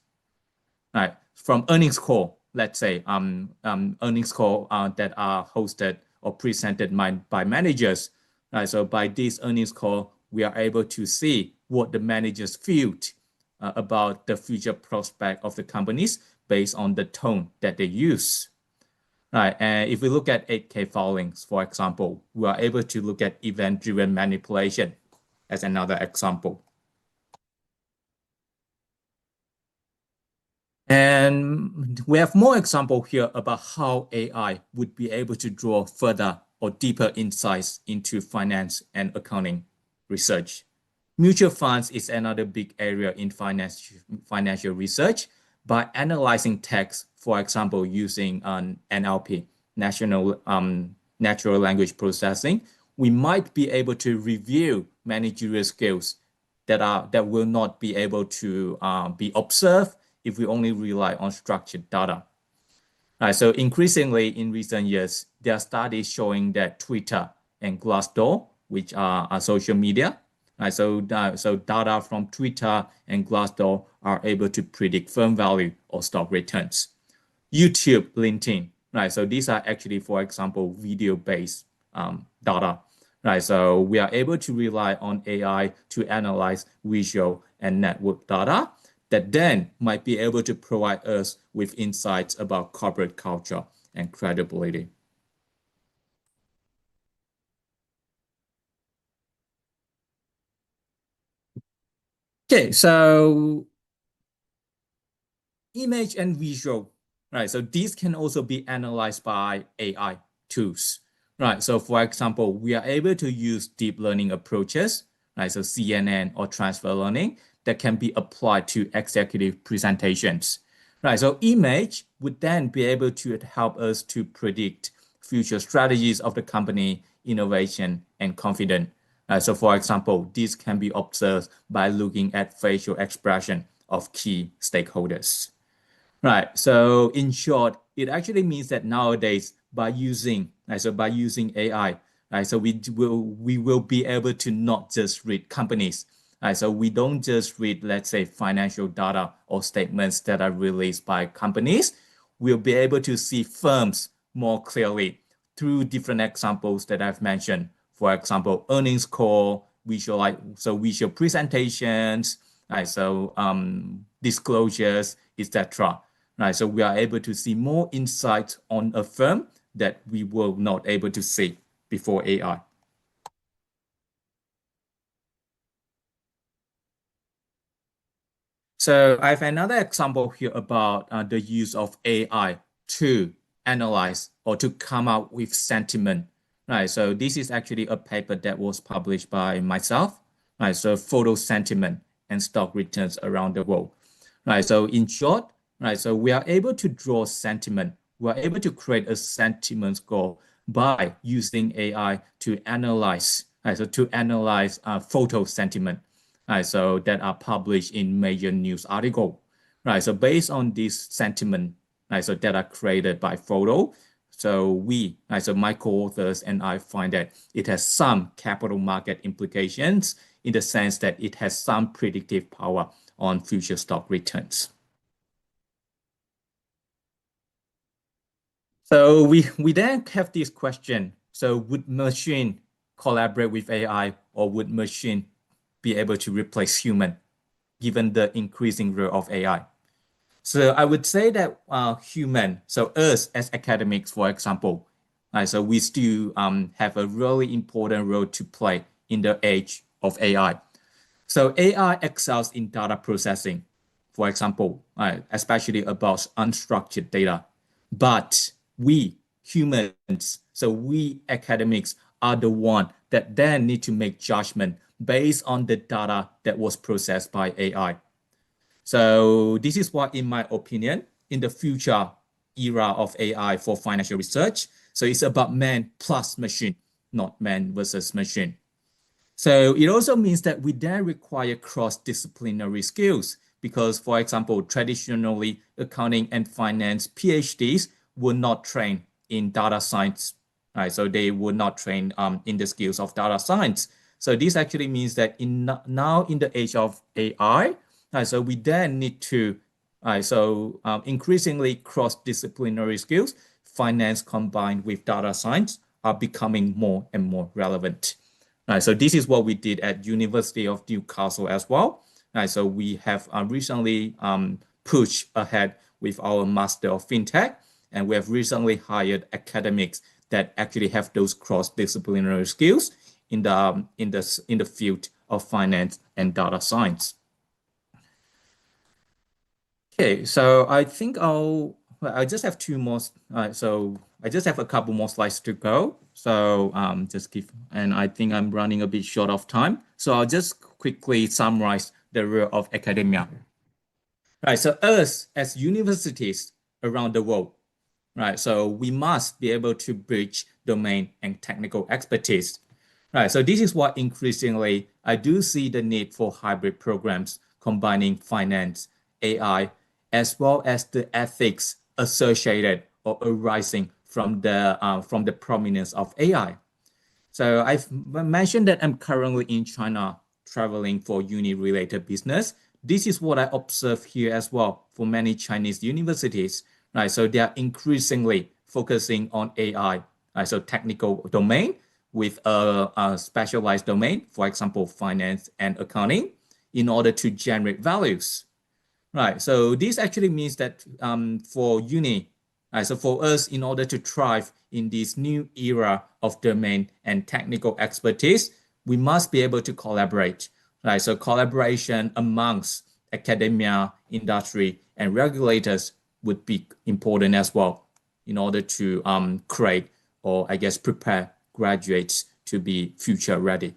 Right, from earnings call, let's say earnings call that are hosted or presented by managers. Right, so by this earnings call, we are able to see what the managers feel about the future prospect of the companies based on the tone that they use. Right, and if we look at 8K filings, for example, we are able to look at event-driven manipulation as another example. And we have more examples here about how AI would be able to draw further or deeper insights into finance and accounting research. Mutual funds is another big area in financial research. By analyzing text, for example, using NLP, natural language processing, we might be able to review managerial skills that will not be able to be observed if we only rely on structured data. Right, so increasingly in recent years, there are studies showing that Twitter and Glassdoor, which are social media, right, so data from Twitter and Glassdoor are able to predict firm value or stock returns. YouTube, LinkedIn, right, so these are actually, for example, video-based data. Right, so we are able to rely on AI to analyze visual and network data that then might be able to provide us with insights about corporate culture and credibility. Okay, so image and visual, right? So these can also be analyzed by AI tools, right? So for example, we are able to use deep learning approaches, right? So CNN or transfer learning that can be applied to executive presentations, right? So image would then be able to help us to predict future strategies of the company, innovation, and confidence. So for example, this can be observed by looking at facial expression of key stakeholders. Right, so in short, it actually means that nowadays by using AI, right, so we will be able to not just read companies, right, so we don't just read, let's say, financial data or statements that are released by companies. We'll be able to see firms more clearly through different examples that I've mentioned. For example, earnings call, visual presentations, right, so disclosures, etc. Right, so we are able to see more insight on a firm that we were not able to see before AI. So I have another example here about the use of AI to analyze or to come up with sentiment. Right, so this is actually a paper that was published by myself. Right, so photo sentiment and stock returns around the world. Right, so in short, right, so we are able to draw sentiment. We are able to create a sentiment score by using AI to analyze, right, so to analyze photo sentiment, right, so that are published in major news article. right? So based on this sentiment, right, so that are created by photo, so we, right, so my co-authors and I find that it has some capital market implications in the sense that it has some predictive power on future stock returns. So we then have this question. So would machine collaborate with AI, or would machine be able to replace human given the increasing role of AI? So I would say that human, so us as academics, for example, so we still have a really important role to play in the age of AI. So AI excels in data processing, for example, especially about unstructured data. But we humans, so we academics are the one that then need to make judgment based on the data that was processed by AI. So this is why, in my opinion, in the future era of AI for financial research, so it's about man plus machine, not man versus machine. So it also means that we then require cross-disciplinary skills because, for example, traditionally accounting and finance PhDs were not trained in data science, right? So they were not trained in the skills of data science. So this actually means that now in the age of AI, so we then need to, increasingly cross-disciplinary skills, finance combined with data science are becoming more and more relevant. So this is what we did at University of Newcastle as well. So we have recently pushed ahead with our Master of FinTech, and we have recently hired academics that actually have those cross-disciplinary skills in the field of finance and data science. Okay, so I think I just have two more. So I just have a couple more slides to go. So and I think I'm running a bit short of time. So I'll just quickly summarize the role of academia. Right, so us as universities around the world, right, so we must be able to bridge domain and technical expertise. Right, so this is what increasingly I do see the need for hybrid programs combining finance, AI, as well as the ethics associated or arising from the prominence of AI. So I've mentioned that I'm currently in China traveling for uni-related business. This is what I observe here as well for many Chinese universities, right? So they are increasingly focusing on AI, right? So technical domain with a specialized domain, for example, finance and accounting, in order to generate values. Right, so this actually means that for uni, so for us, in order to thrive in this new era of domain and technical expertise, we must be able to collaborate. Right, so collaboration amongst academia, industry, and regulators would be important as well in order to create or I guess prepare graduates to be future ready.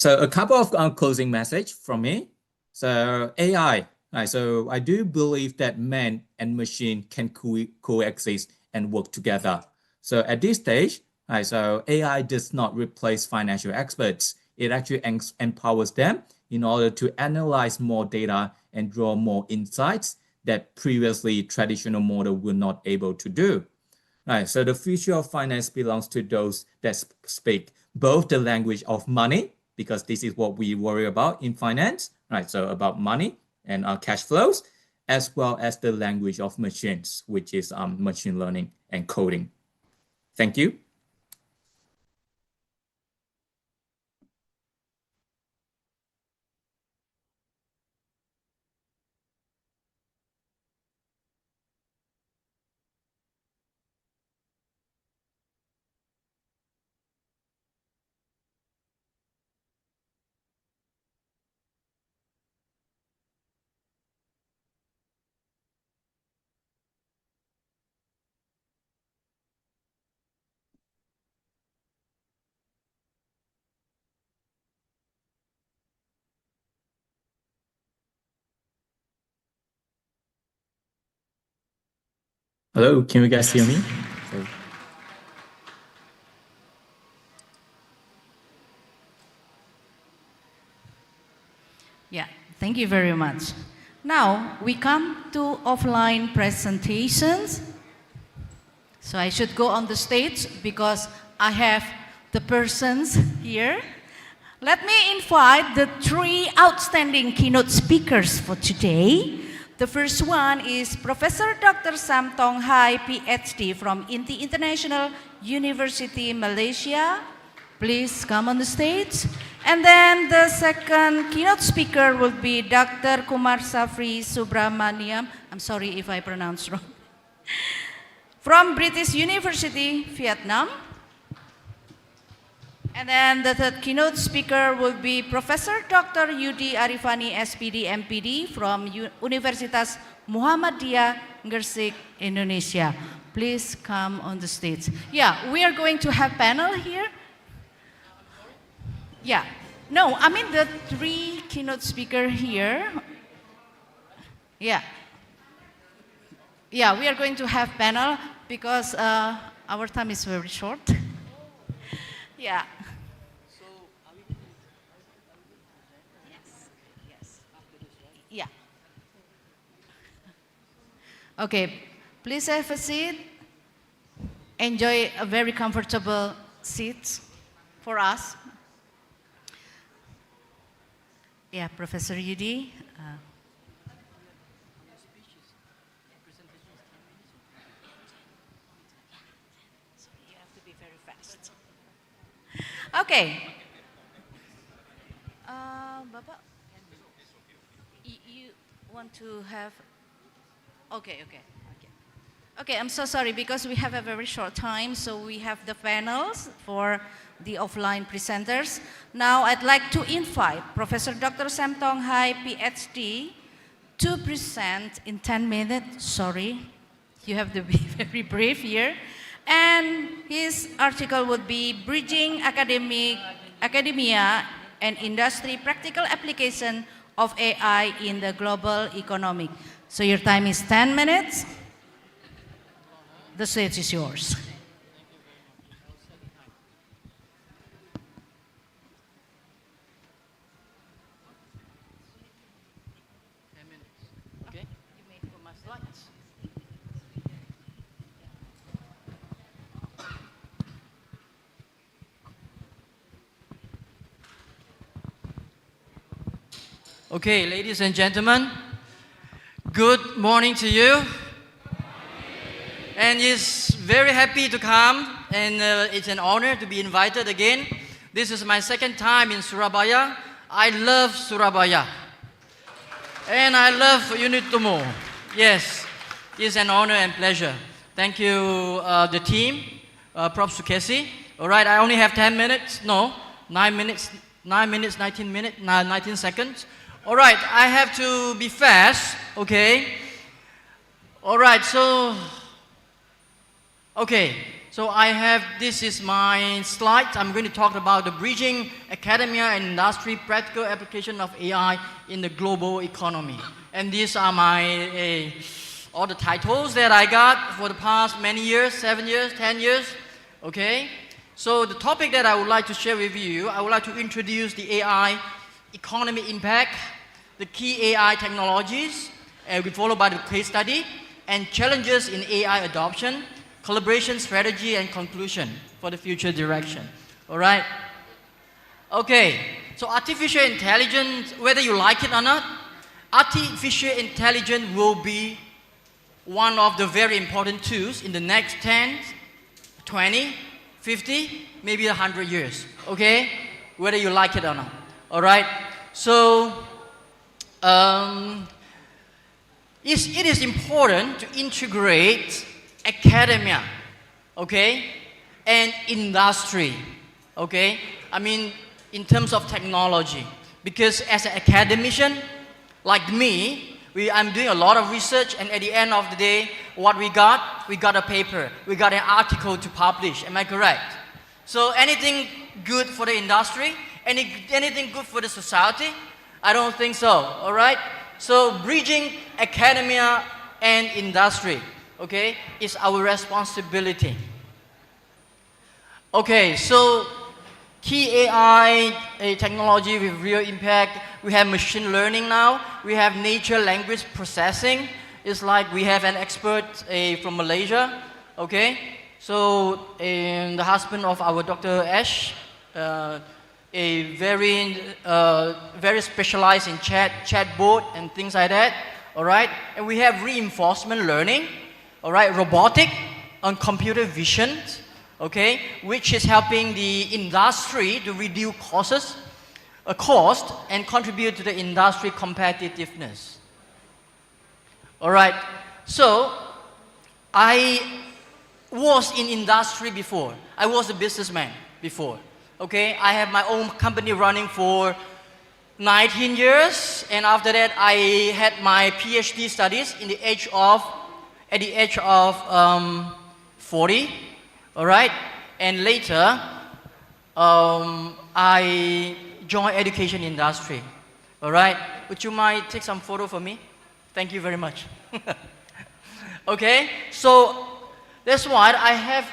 So a couple of closing message from me. So AI, right, so I do believe that man and machine can coexist and work together. So at this stage, right, so AI does not replace financial experts. It actually empowers them in order to analyze more data and draw more insights that previously traditional model were not able to do. Right, so the future of finance belongs to those that speak both the language of money, because this is what we worry about in finance, right? So about money and cash flows, as well as the language of machines, which is machine learning and coding. Thank you. Hello, can you guys hear me?
Yeah, thank you very much. Now we come to offline presentations. So I should go on the stage because I have the persons here. Let me invite the three outstanding keynote speakers for today. The first one is Professor Dr. Sam Tong Hai, PhD from Inti International University, Malaysia. Please come on the stage. And then the second keynote speaker will be Dr. Kumar Safri Subramaniam. I'm sorry if I pronounce wrong. From British University, Vietnam. And then the third keynote speaker will be Professor Dr. Yudi Arifani, SPD, MPD from Universitas Muhammadiyah, Gresik, Indonesia. Please come on the stage. Yeah, we are going to have panel here. Yeah, no, I mean the three keynote speaker here. Yeah. Yeah, we are going to have panel because our time is very short. Yeah. Yeah. Okay, please have a seat. Enjoy a very comfortable seat for us. Yeah, Professor Yudi. You have to be very fast. Okay. Bapak, you want to have? Okay. Okay, I'm so sorry because we have a very short time, so we have the panels for the offline presenters. Now I'd like to invite Professor Dr. Sam Tong Hai, PhD, to present in 10 minutes. Sorry, you have to be very brief here. And his article would be Bridging Academia and Industry Practical Application of AI in the Global Economy. So your time is 10 minutes. The stage is yours.
Okay. You made for my slides. Okay, ladies and gentlemen, good morning to you. And it's very happy to come, and it's an honor to be invited again. This is my second time in Surabaya. I love Surabaya. And I love UNITOMO. Yes, it's an honor and pleasure. Thank you, the team. Props to Casey. All right, I only have 10 minutes. No, 9 minutes, 19 seconds. All right, I have to be fast, okay? All right, so this is my slide. I'm going to talk about the bridging academia and industry practical application of AI in the global economy. And these are my all the titles that I got for the past many years, 7 years, 10 years, okay? So the topic that I would like to share with you, I would like to introduce the AI economy impact, the key AI technologies, followed by the case study, and challenges in AI adoption, collaboration strategy, and conclusion for the future direction. All right? Okay, so artificial intelligence, whether you like it or not, artificial intelligence will be one of the very important tools in the next 10, 20, 50, maybe 100 years. Okay? Whether you like it or not. All right? So, it is important to integrate academia, okay, and industry, okay? I mean, in terms of technology, because as an academician, like me, I'm doing a lot of research, and at the end of the day, what we got a paper, we got an article to publish, am I correct? So anything good for the industry, anything good for the society? I don't think so, all right? So bridging academia and industry, okay, is our responsibility. Okay, so key AI technology with real impact. We have machine learning now. we have nature language processing. It's like we have an expert from Malaysia, okay? So the husband of our Dr. Ash, a very specialized in chatbot and things like that, all right? And we have reinforcement learning, all right, robotic and computer vision, okay, which is helping the industry to reduce cost and contribute to the industry competitiveness. All right, so I was in industry before. I was a businessman before. Okay, I have my own company running for 19 years, and after that I had my PhD studies at the age of 40. All right, and later I joined education industry. All right, would you mind take some photo for me? Thank you very much. Okay, so that's why I have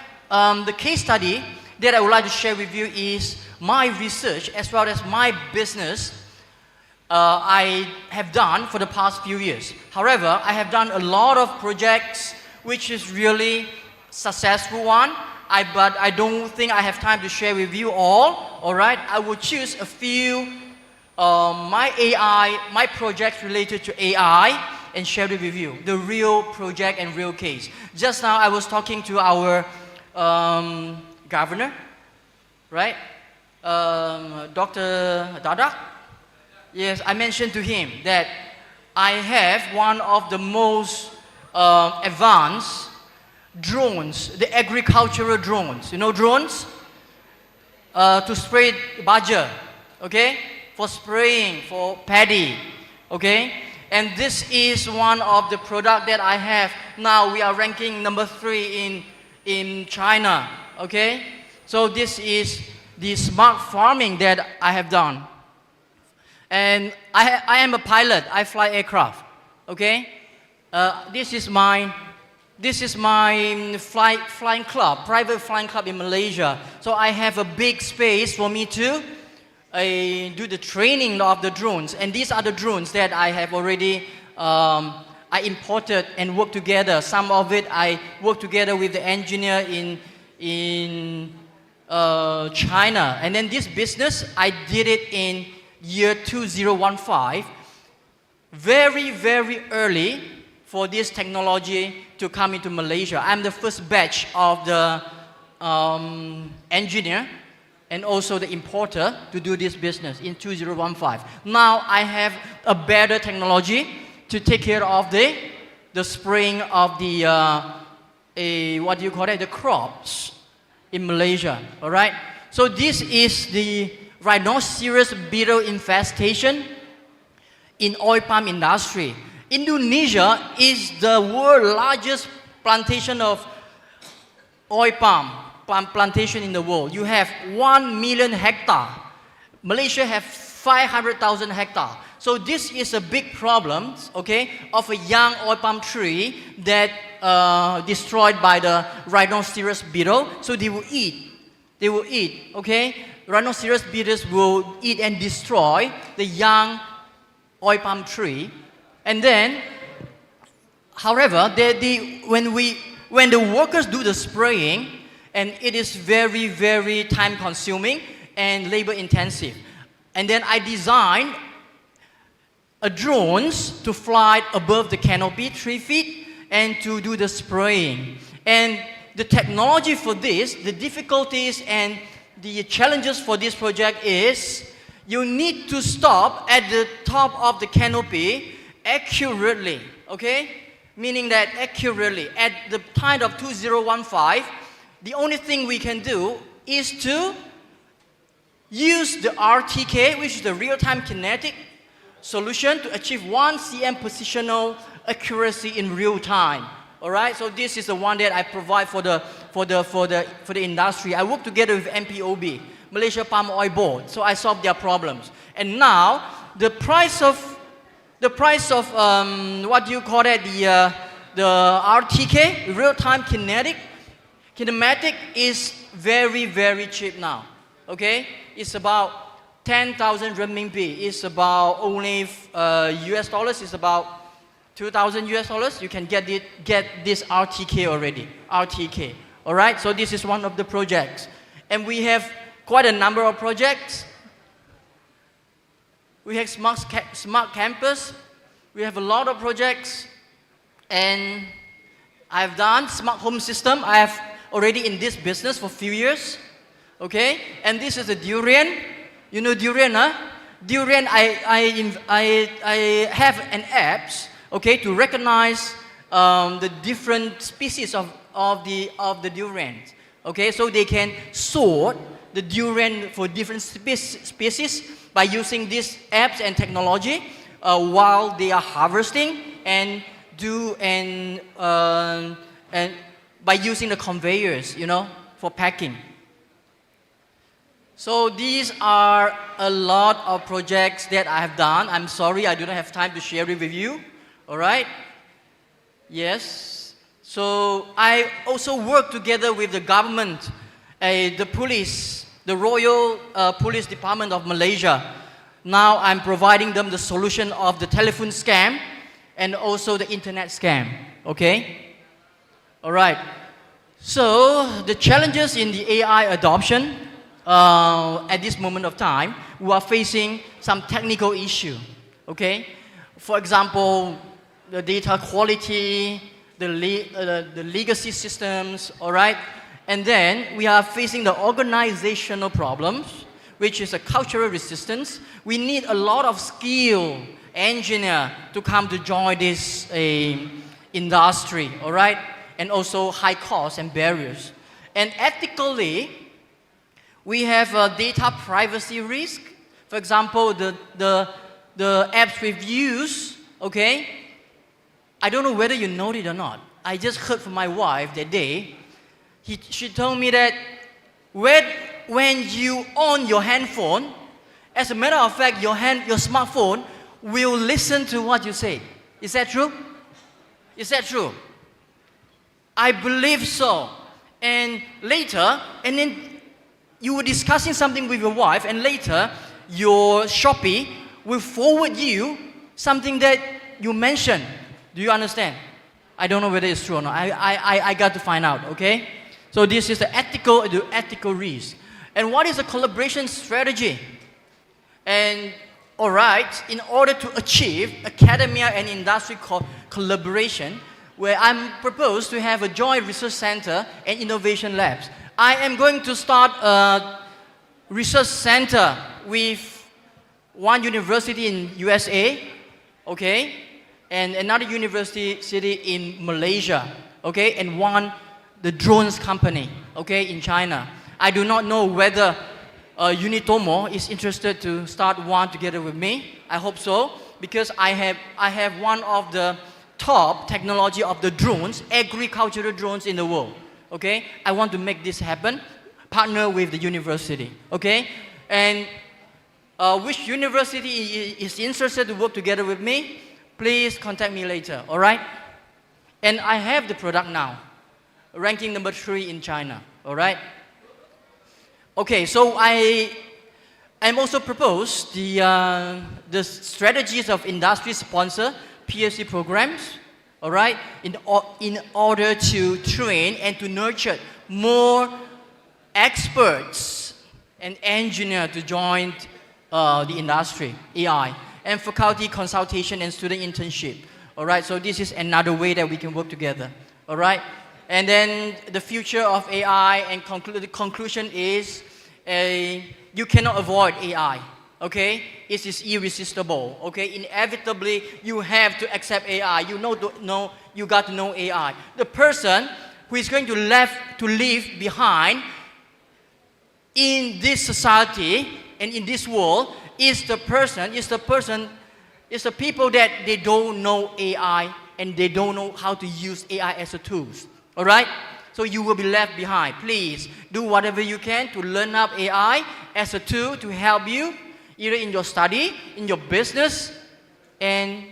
the case study that I would like to share with you is my research as well as my business I have done for the past few years. However, I have done a lot of projects which is really successful one, but I don't think I have time to share with you all right? I will choose a few my projects related to AI and share it with you, the real project and real case. Just now I was talking to our governor, right? Dr. Dadak. Yes, I mentioned to him that I have one of the most advanced drones, the agricultural drones. You know drones? To spray baja, okay? For spraying, for paddy, okay? And this is one of the product that I have. Now we are ranking number 3 in China, okay? So this is the smart farming that I have done. And I am a pilot, I fly aircraft, okay? This is my flying club, private flying club in Malaysia. So I have a big space for me to do the training of the drones. And these are the drones that I have already I imported and worked together. Some of it I worked together with the engineer in China. And then this business, I did it in year 2015, very, very early for this technology to come into Malaysia. I'm the first batch of the engineer and also the importer to do this business in 2015. Now I have a better technology to take care of the spraying of the, what do you call it, the crops in Malaysia, all right? So this is the rhinoceros beetle infestation in oil palm industry. Indonesia is the world's largest plantation of oil palm plantation in the world. You have 1 million hectare. Malaysia have 500,000 hectare. So this is a big problem, okay, of a young oil palm tree that destroyed by the rhinoceros beetle. So they will eat, okay? Rhinoceros beetles will eat and destroy the young oil palm tree. And then, however, when the workers do the spraying, and it is very, very time consuming and labor intensive. And then I designed a drones to fly above the canopy 3 feet and to do the spraying. And the technology for this, the difficulties and the challenges for this project is you need to stop at the top of the canopy accurately, okay? Meaning that accurately at the time of 2015, the only thing we can do is to use the RTK, which is the real-time kinetic solution, to achieve 1 cm positional accuracy in real time. All right, so this is the one that I provide for the industry. I work together with MPOB, Malaysia Palm Oil Board, so I solve their problems. And now the price of what do you call that, the RTK, real-time kinematic is very, very cheap now. Okay, it's about 10,000 renminbi is about only US dollars is about 2,000 US dollars. You can get this RTK already, RTK. All right, so this is one of the projects. And we have quite a number of projects. We have smart campus. We have a lot of projects. And I've done smart home system. I have already in this business for a few years. Okay, and this is a durian. You know durian, huh? Durian, I have an apps, okay, to recognize the different species of the durians. Okay, so they can sort the durian for different species by using these apps and technology while they are harvesting and by using the conveyors, you know, for packing. So these are a lot of projects that I have done. I'm sorry I do not have time to share it with you. All right? Yes. So I also work together with the government, the police, the Royal Police Department of Malaysia. Now I'm providing them the solution of the telephone scam and also the internet scam. Okay? All right. So the challenges in the AI adoption. At this moment of time, we are facing some technical issue, okay? For example, the data quality, the legacy systems, all right? And then we are facing the organizational problems, which is a cultural resistance. We need a lot of skilled engineer to come to join this industry, all right? And also high costs and barriers. And ethically, we have a data privacy risk. For example, the apps we've used, okay? I don't know whether you know it or not. I just heard from my wife that day. She told me that when you on your handphone, as a matter of fact, your smartphone will listen to what you say. Is that true? Is that true? I believe so. And later, and then you were discussing something with your wife, and later your Shopee will forward you something that you mentioned. Do you understand? I don't know whether it's true or not. I got to find out, okay? So this is the ethical risk. And what is the collaboration strategy? And all right, in order to achieve academia and industry collaboration, where I'm proposed to have a joint research center and innovation labs. I am going to start a research center with one university in USA, okay, and another university in Malaysia, okay, and the drones company, okay, in China. I do not know whether Unitomo is interested to start one together with me. I hope so, because I have one of the top technology of the drones, agricultural drones in the world. Okay, I want to make this happen, partner with the university, okay? And which university is interested to work together with me, please contact me later, all right? And I have the product now, ranking number 3 in China, all right? Okay, so I'm also propose the strategies of industry sponsor PhD programs, all right, in order to train and to nurture more experts and engineers to join the industry, AI, and faculty consultation and student internship. All right, so this is another way that we can work together. All right, and then the future of AI and the conclusion is you cannot avoid AI. Okay, it is irresistible. Okay, inevitably you have to accept AI. You got to know AI. The person who is going to live behind in this society and in this world is the people that they don't know AI and they don't know how to use AI as a tool. All right. So you will be left behind. Please do whatever you can to learn up AI as a tool to help you either in your study, in your business, and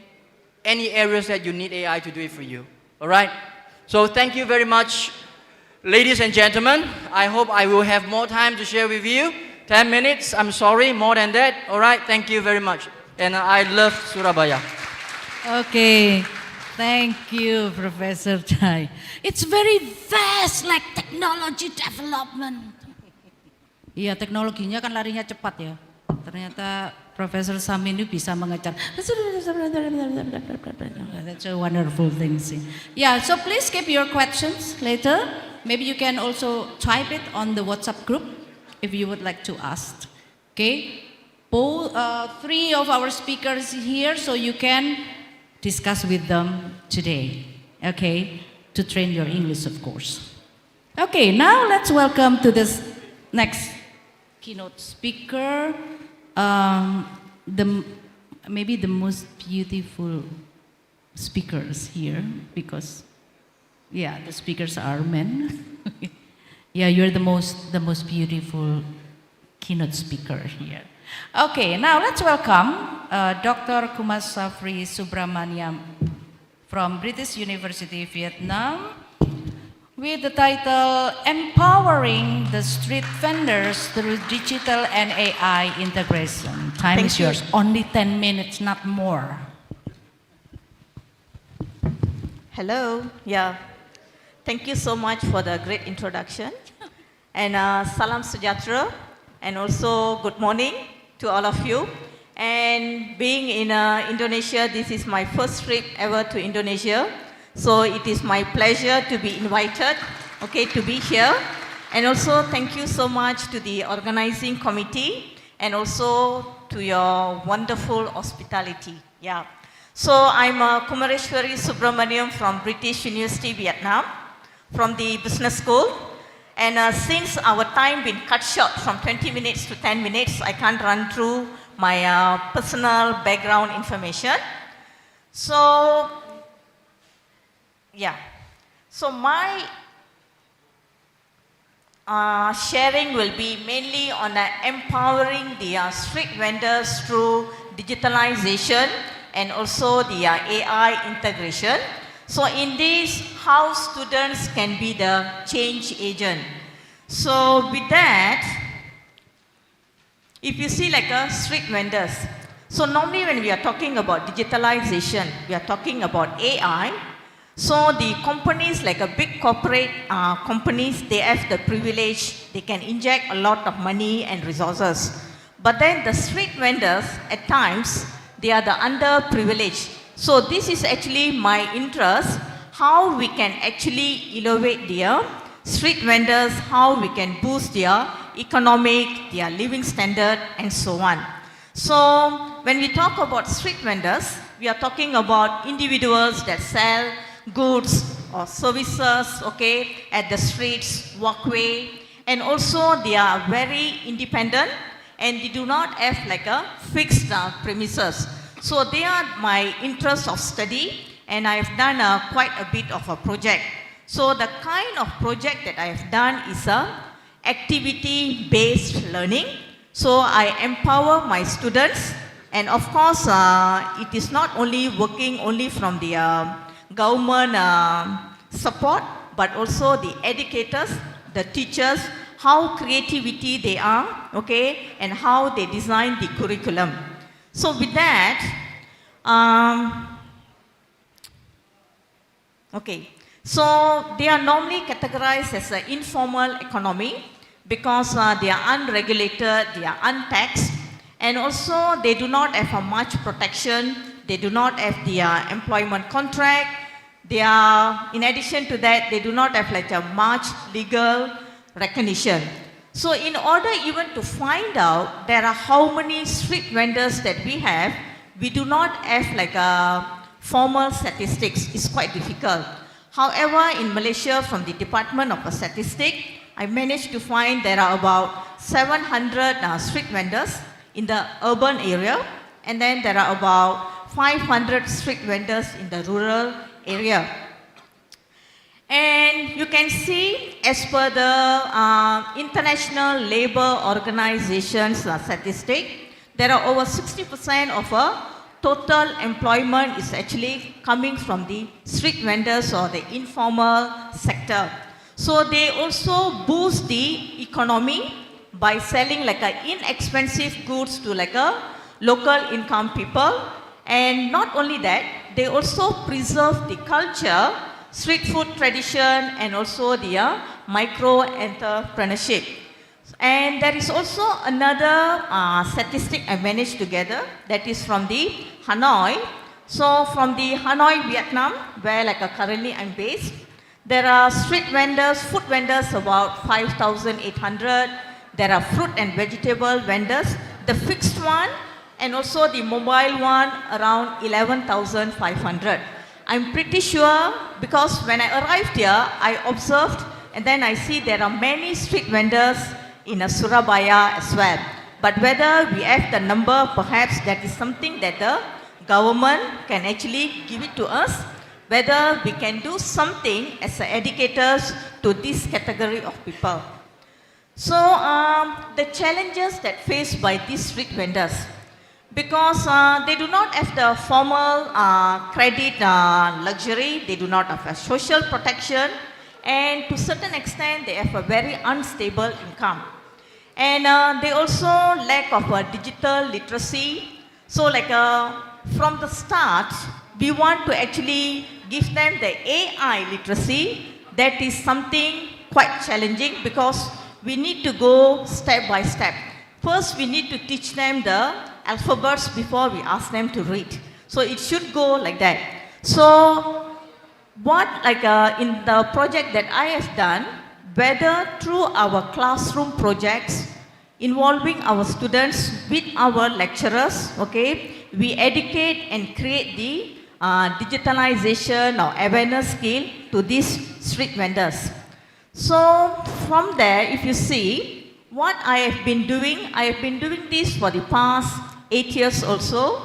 any areas that you need AI to do it for you. All right? So thank you very much, ladies and gentlemen. I hope I will have more time to share with you. 10 minutes, I'm sorry, more than that. All right, thank you very much. And I love Surabaya.
Okay, thank you, Professor Chai. It's very fast, like technology development. Iya, teknologinya kan larinya cepat ya. Ternyata Professor Sam ini bisa mengejar. That's a wonderful thing. Yeah, so please keep your questions later. Maybe you can also type it on the WhatsApp group if you would like to ask. Okay, three of our speakers here, so you can discuss with them today. Okay, to train your English, of course. Okay, now let's welcome to this next keynote speaker, maybe the most beautiful speakers here, because yeah, the speakers are men. Yeah, you're the most beautiful keynote speaker here. Okay, now let's welcome Dr. Kumasafri Subramaniam from British University, Vietnam, with the title Empowering the Street Vendors Through Digital and AI Integration. Time is yours. Only 10 minutes, not more.
Hello. Yeah. Thank you so much for the great introduction. And salam sejahtera. And also good morning to all of you. And being in Indonesia, this is my first trip ever to Indonesia. So it is my pleasure to be invited, okay, to be here. And also thank you so much to the organizing committee and also to your wonderful hospitality. Yeah. So I'm Kumareshwari Subramaniam from British University, Vietnam, from the business school. And since our time been cut short from 20 minutes to 10 minutes, I can't run through my personal background information. So yeah, so my sharing will be mainly on empowering the street vendors through digitalization and also the AI integration. So in this, how students can be the change agent. So with that, if you see like street vendors, so normally when we are talking about digitalization, we are talking about AI. So the companies like a big corporate companies, they have the privilege, they can inject a lot of money and resources. But then the street vendors, at times, they are the underprivileged. So this is actually my interest, how we can actually innovate their street vendors, how we can boost their economic, their living standard, and so on. So when we talk about street vendors, we are talking about individuals that sell goods or services, okay, at the streets, walkway, and also they are very independent and they do not have like a fixed premises. So they are my interest of study, and I have done quite a bit of a project. So the kind of project that I have done is activity-based learning. So I empower my students, and of course it is not only working only from the government support, but also the educators, the teachers, how creativity they are, okay, and how they design the curriculum. So with that, okay, so they are normally categorized as an informal economy because they are unregulated, they are untaxed, and also they do not have much protection, they do not have the employment contract, they are, in addition to that, they do not have like a much legal recognition. So in order even to find out there are how many street vendors that we have, we do not have like a formal statistics. It's quite difficult. However, in Malaysia, from the Department of Statistics, I managed to find there are about 700 street vendors in the urban area, and then there are about 500 street vendors in the rural area. And you can see, as per the International Labour Organization's statistic, there are over 60% of total employment is actually coming from the street vendors or the informal sector. So they also boost the economy, by selling like a inexpensive goods to like a local income people. And not only that, they also preserve the culture, street food tradition, and also the micro entrepreneurship. And there is also another statistic I managed to gather, that is from the Hanoi. So from the Hanoi, Vietnam, where like currently I'm based, there are street vendors, food vendors about 5,800. There are fruit and vegetable vendors, the fixed one and also the mobile one around 11,500. I'm pretty sure because when I arrived here, I observed and then I see there are many street vendors in Surabaya as well. But whether we have the number, perhaps that is something that the government can actually give it to us, whether we can do something as educators to this category of people. So the challenges that faced by these street vendors, because they do not have the formal credit luxury, they do not have a social protection, and to a certain extent they have a very unstable income. And they also lack of digital literacy. So like from the start, we want to actually give them the AI literacy. That is something quite challenging because we need to go step by step. First, we need to teach them the alphabets before we ask them to read. So it should go like that. So what like in the project that I have done, whether through our classroom projects involving our students with our lecturers, okay, we educate and create the digitalization or awareness skill to these street vendors. So from there, if you see what I have been doing this for the past 8 years also,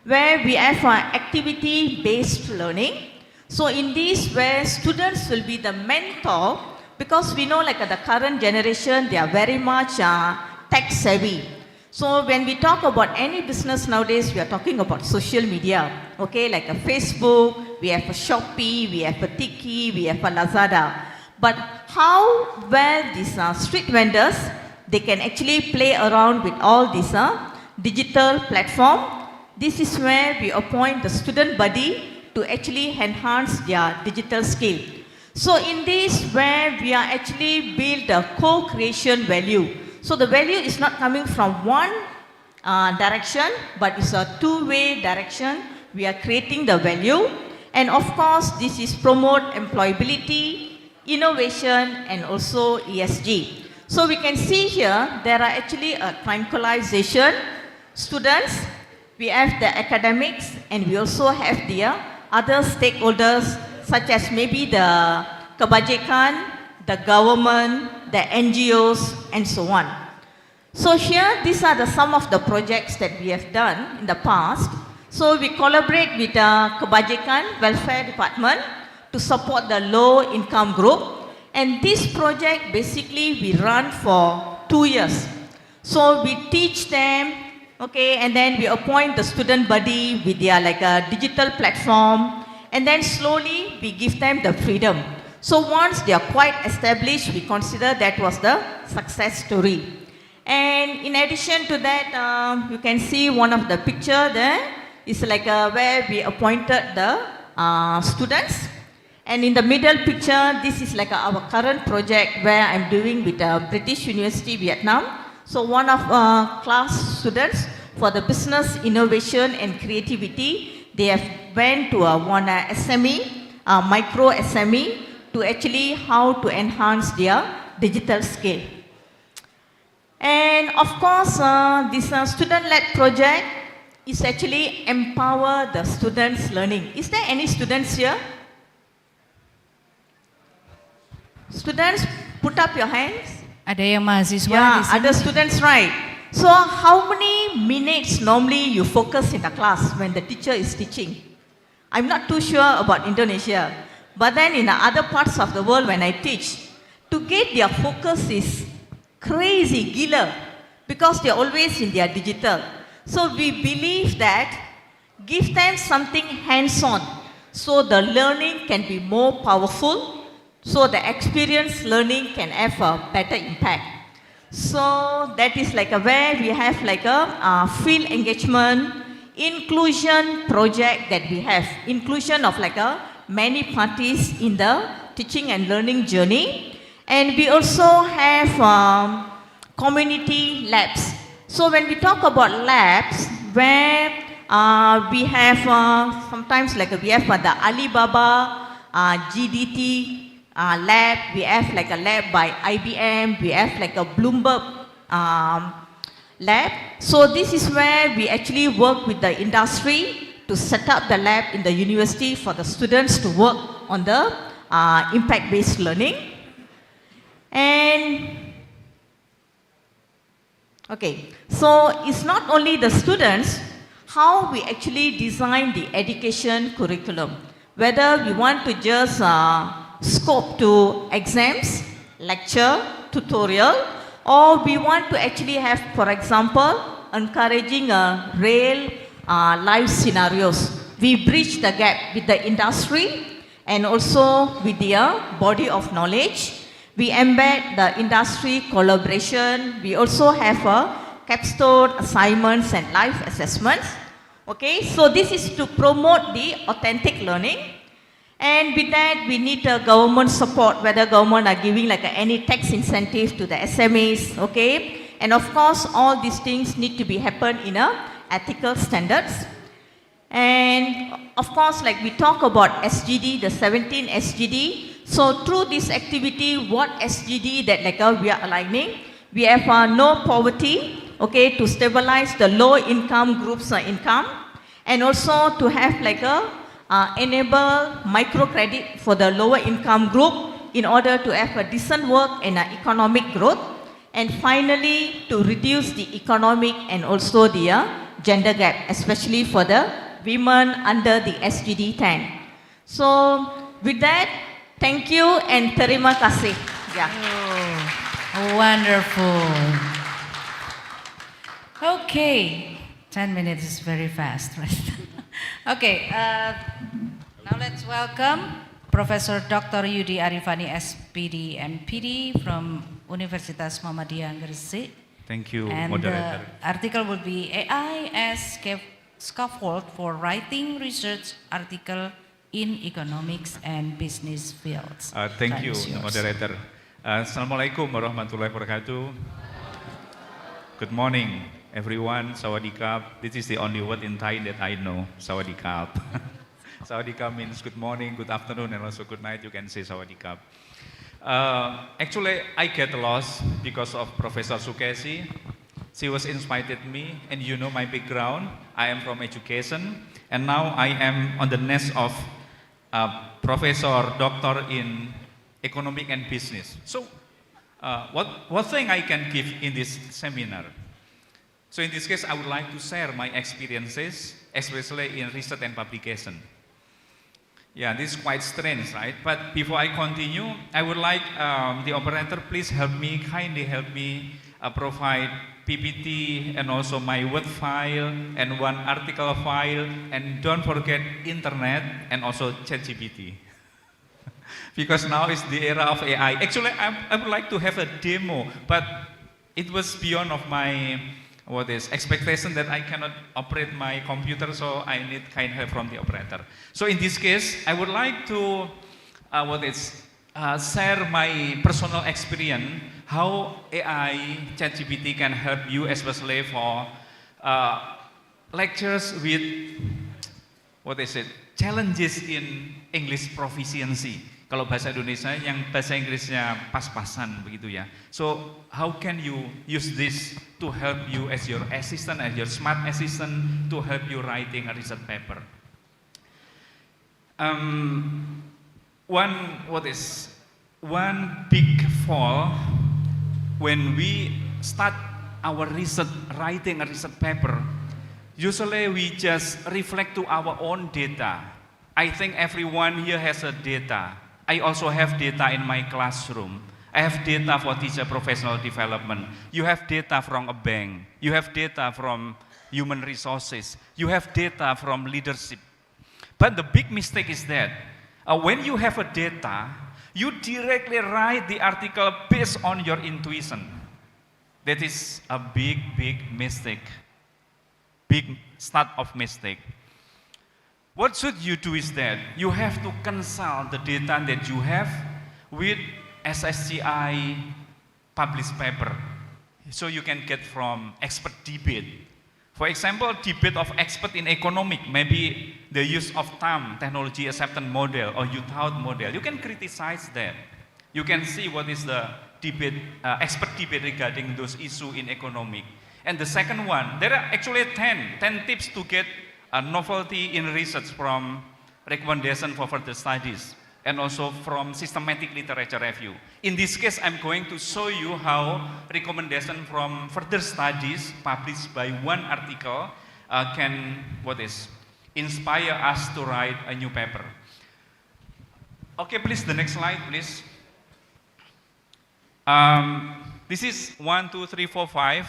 where we have activity-based learning. So in this, where students will be the mentor, because we know like the current generation, they are very much tech savvy. So when we talk about any business nowadays, we are talking about social media, okay, like a Facebook, we have a Shopee, we have a Tiki, we have a Lazada. But how well these street vendors, they can actually play around with all these digital platform. This is where we appoint the student buddy to actually enhance their digital skill. So in this, where we are actually build a co-creation value. So the value is not coming from one direction, but it's a two-way direction. We are creating the value. And of course, this is promote employability, innovation, and also ESG. So we can see here, there are actually a tranquilization students, we have the academics, and we also have the other stakeholders, such as maybe the kebajikan, the government, the NGOs, and so on. So here, these are some of the projects that we have done in the past. So we collaborate with the kebajikan welfare department to support the low income group. And this project basically we run for 2 years. So we teach them, okay, and then we appoint the student buddy with their like a digital platform, and then slowly we give them the freedom. So once they are quite established, we consider that was the success story. And in addition to that, you can see one of the picture there is like where we appointed the students. And in the middle picture, this is like our current project where I'm doing with British University, Vietnam. So one of class students for the business innovation and creativity, they have went to one SME, micro SME, to actually how to enhance their digital skill. And of course, this student-led project is actually empower the students' learning. Is there any students here? Students, put up your hands.
Ada yang mahasiswa
Yeah,
di sini.
ada students, right. So how many minutes normally you focus in the class when the teacher is teaching? I'm not too sure about Indonesia, but then in the other parts of the world when I teach, to get their focus is crazy, gila, because they're always in their digital. So we believe that give them something hands-on so the learning can be more powerful, so the experience learning can have a better impact. So that is like where we have like a field engagement, inclusion project that we have, inclusion of like many parties in the teaching and learning journey. And we also have community labs. So when we talk about labs, where we have sometimes like we have the Alibaba GDT lab, we have like a lab by IBM, we have like a Bloomberg lab. So this is where we actually work with the industry to set up the lab in the university for the students to work on the impact-based learning. And okay, so it's not only the students, how we actually design the education curriculum. Whether we want to just scope to exams, lecture, tutorial, or we want to actually have, for example, encouraging real life scenarios. We bridge the gap with the industry and also with the body of knowledge. We embed the industry collaboration. We also have capstone assignments and life assessments. Okay, so this is to promote the authentic learning. And with that, we need government support, whether government are giving like any tax incentive to the SMEs, okay? And of course, all these things need to be happen in ethical standards. And of course, like we talk about SGD, the 17 SGD. So through this activity, what SGD that like we are aligning, we have no poverty, okay, to stabilize the low income groups' income, and also to have like enable microcredit for the lower income group in order to have a decent work and economic growth, and finally to reduce the economic and also the gender gap, especially for the women under the SGD 10. So with that, thank you and terima kasih. Yeah.
Oh, wonderful. Okay, 10 minutes is very fast, right? Okay, now let's welcome Professor Dr. Yudi Arifani, SPD, MPD from Universitas Muhammadiyah Gresik.
Thank you,
and
moderator.
The article will be AI as scaffold for writing research article in economics and business fields.
Thank you, moderator. Assalamualaikum warahmatullahi wabarakatuh. Good morning, everyone. Sawadikap. This is the only word in Thai that I know. Sawadikap. Sawadikap means good morning, good afternoon, and also good night. You can say Sawadikap. Actually, I get lost because of Professor Sukesi. She was inspired me, and you know my background. I am from education, and now I am on the nest of professor, doctor in economic and business. So, what thing I can give in this seminar? So in this case, I would like to share my experiences, especially in research and publication. Yeah, this is quite strange, right? But before I continue, I would like the operator, please kindly help me provide PPT and also my Word file and one article file, and don't forget internet and also ChatGPT. Because now is the era of AI. Actually, I would like to have a demo, but it was beyond of my expectation that I cannot operate my computer, so I need kind help from the operator. So in this case, I would like to share my personal experience how AI ChatGPT can help you, especially for lectures with challenges in English proficiency. Kalau bahasa Indonesia yang bahasa Inggrisnya pas-pasan begitu ya. So how can you use this to help you as your assistant, as your smart assistant, to help you writing a research paper? One big fall when we start our research, writing a research paper. Usually we just reflect to our own data. I think everyone here has a data. I also have data in my classroom. I have data for teacher professional development. You have data from a bank. You have data from human resources. You have data from leadership. But the big mistake is that when you have a data, you directly write the article based on your intuition. That is a big, big mistake. Big start of mistake. What should you do is that you have to consult the data that you have with SSCI published paper. So you can get from expert debate. For example, debate of expert in economic, maybe the use of TAM, technology acceptance model, or youth-out model. You can criticize that. You can see what is the debate, expert debate regarding those issues in economic. And the second one, there are actually 10 tips to get a novelty in research from recommendation for further studies, and also from systematic literature review. In this case, I'm going to show you how recommendation from further studies published by one article can, inspire us to write a new paper. Okay, please, the next slide, please. This is 1, 2, 3, 4, 5.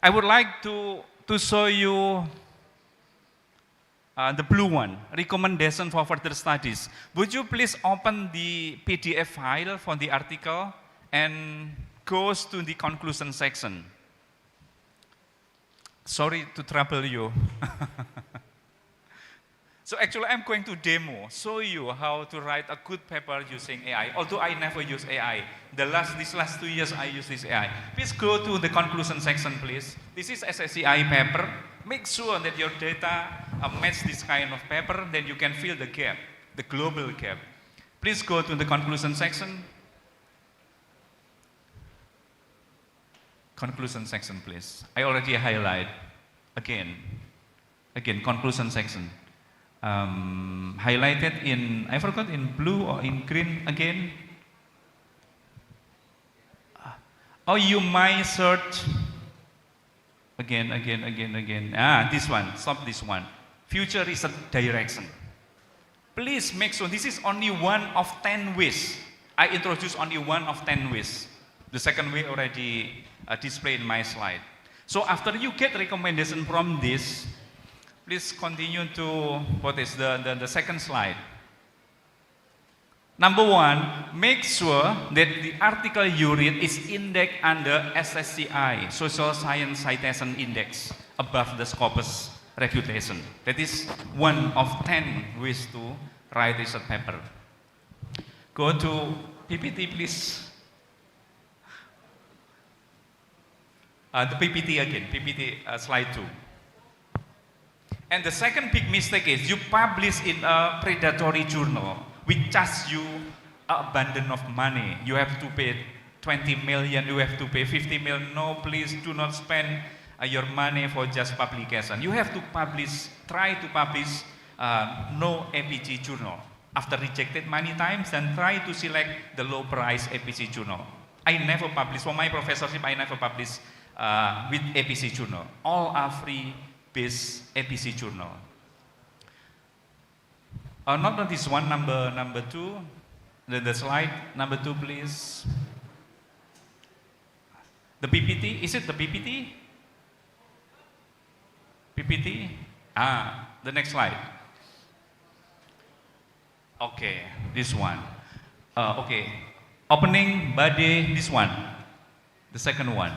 I would like to show you the blue one, recommendation for further studies. Would you please open the PDF file for the article and goes to the conclusion section. Sorry to trouble you. So actually I'm going to demo, show you how to write a good paper using AI, although I never use AI. These last 2 years I use this AI. Please go to the conclusion section, please. This is SSCI paper. Make sure that your data match this kind of paper, then you can fill the gap, the global gap. Please go to the conclusion section. Conclusion section, please. I already highlight. Again, conclusion section. Highlighted in, I forgot, in blue or in green again. Or you might search again. This one, stop this one. Future research direction. Please make sure this is only one of 10 ways. I introduced only one of 10 ways. The second way already displayed in my slide. So after you get recommendation from this, please continue to, the second slide. Number one, make sure that the article you read is indexed under SSCI, Social Science Citation Index, above the Scopus reputation. That is one of 10 ways to write research paper. Go to PPT, please. The PPT again, slide 2. And the second big mistake is you publish in a predatory journal which charges you an abundance of money. You have to pay 20 million, you have to pay 50 million. No, please do not spend your money for just publication. You have to publish, try to publish no APG journal. After rejected many times, then try to select the low price APG journal. I never publish, for my professorship, I never publish with APC journal. All are free based APC journal. Not this one, number 2, the slide, number 2 please. The PPT, is it the PPT? PPT? The next slide. Okay, this one. Okay, opening, body, this one. The second one.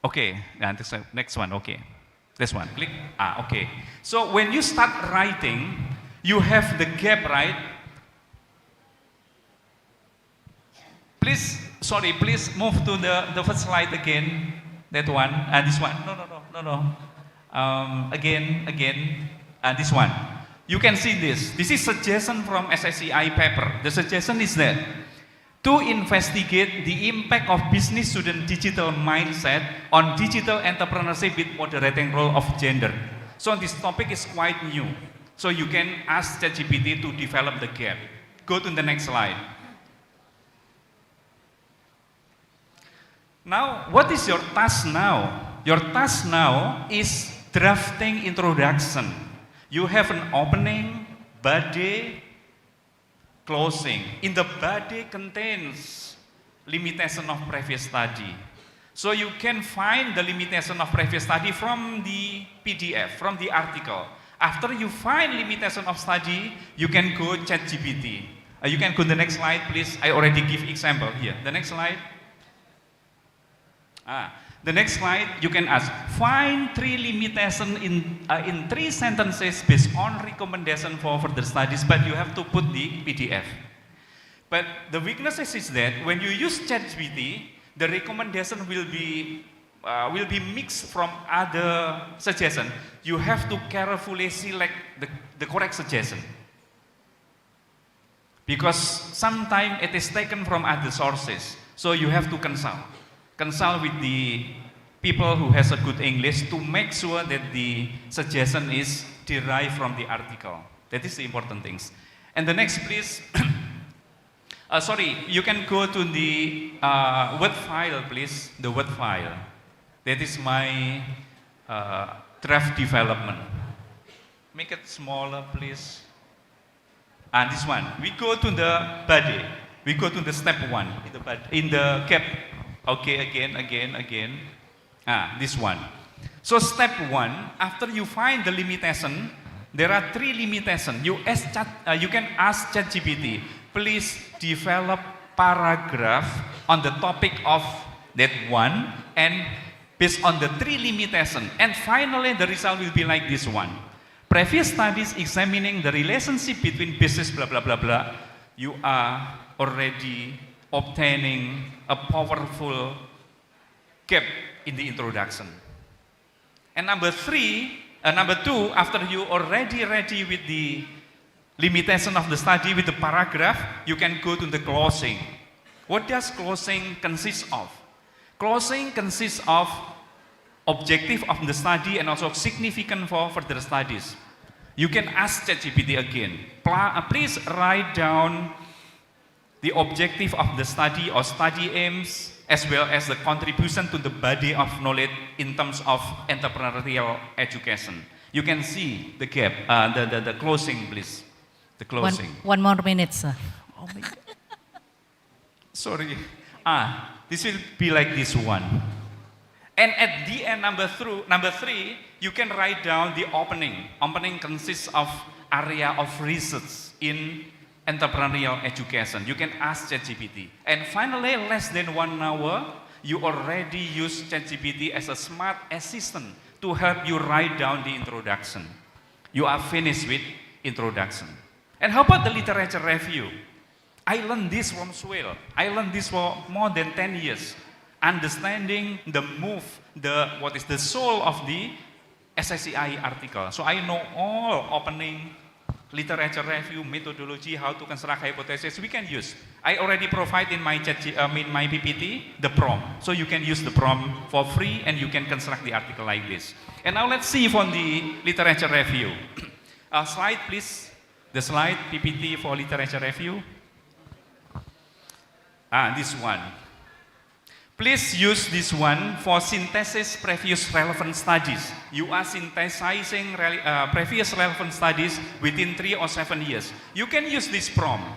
Okay, and the next one, okay. This one, click, okay. So when you start writing, you have the gap, right? Please move to the first slide again. That one, this one, no. Again, this one. You can see this. This is suggestion from SSCI paper. The suggestion is that to investigate the impact of business student digital mindset on digital entrepreneurship with moderating role of gender. So this topic is quite new. So you can ask ChatGPT to develop the gap. Go to the next slide. Now, what is your task now? Your task now is drafting introduction. You have an opening, body, closing. In the body contains limitation of previous study. So you can find the limitation of previous study from the PDF, from the article. After you find limitation of study, you can go ChatGPT. You can go to the next slide, please. I already give example here. The next slide. The next slide, you can ask, find 3 limitations in 3 sentences based on recommendation for further studies, but you have to put the PDF. But the weaknesses is that when you use ChatGPT, the recommendation will be mixed from other suggestions. You have to carefully select the correct suggestion. Because sometimes it is taken from other sources. So you have to consult with the people who has a good English to make sure that the suggestion is derived from the article. That is the important things. And the next, please. Sorry, you can go to the Word file, please. The Word file. That is my draft development. Make it smaller, please. And this one. We go to the body. We go to the step 1 in the cap. Okay, again. This one. So step 1, after you find the limitation, there are 3 limitations. You can ask ChatGPT, please develop paragraph on the topic of that one, and based on the 3 limitations. And finally, the result will be like this one. Previous studies examining the relationship between business blah blah blah blah. You are already obtaining a powerful gap in the introduction. And number 2, after you already ready with the limitation of the study with the paragraph, you can go to the closing. What does closing consist of? Closing consists of objective of the study and also significant for further studies. You can ask ChatGPT again, please write down the objective of the study or study aims, as well as the contribution to the body of knowledge in terms of entrepreneurial education. You can see the gap, the closing, please. The closing.
One more minute, sir.
Oh my God. Sorry. This will be like this one. And at the end, number 3, you can write down the opening. Opening consists of area of research in entrepreneurial education. You can ask ChatGPT. And finally, less than 1 hour, you already use ChatGPT as a smart assistant to help you write down the introduction. You are finished with introduction. And how about the literature review? I learned this from Swell. I learned this for more than 10 years. Understanding the what is the soul of the SSCI article. So I know all opening, literature review, methodology, how to construct hypothesis, we can use. I already provide in my PPT the prompt. So you can use the prompt for free and you can construct the article like this. And now let's see from the literature review. Slide please. The slide, PPT for literature review. This one. Please use this one for synthesis previous relevant studies. You are synthesizing previous relevant studies within 3 or 7 years. You can use this prompt.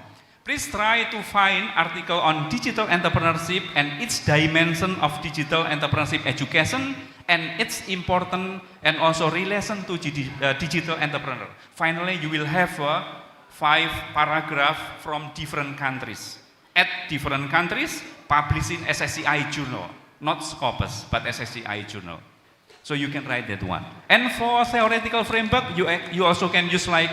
Please try to find article on digital entrepreneurship and its dimension of digital entrepreneurship education and its important and also relation to digital entrepreneur. Finally, you will have 5 paragraphs from different countries. At different countries, published in SSCI journal, not Scopus, but SSCI journal. So you can write that one. And for theoretical framework, you also can use like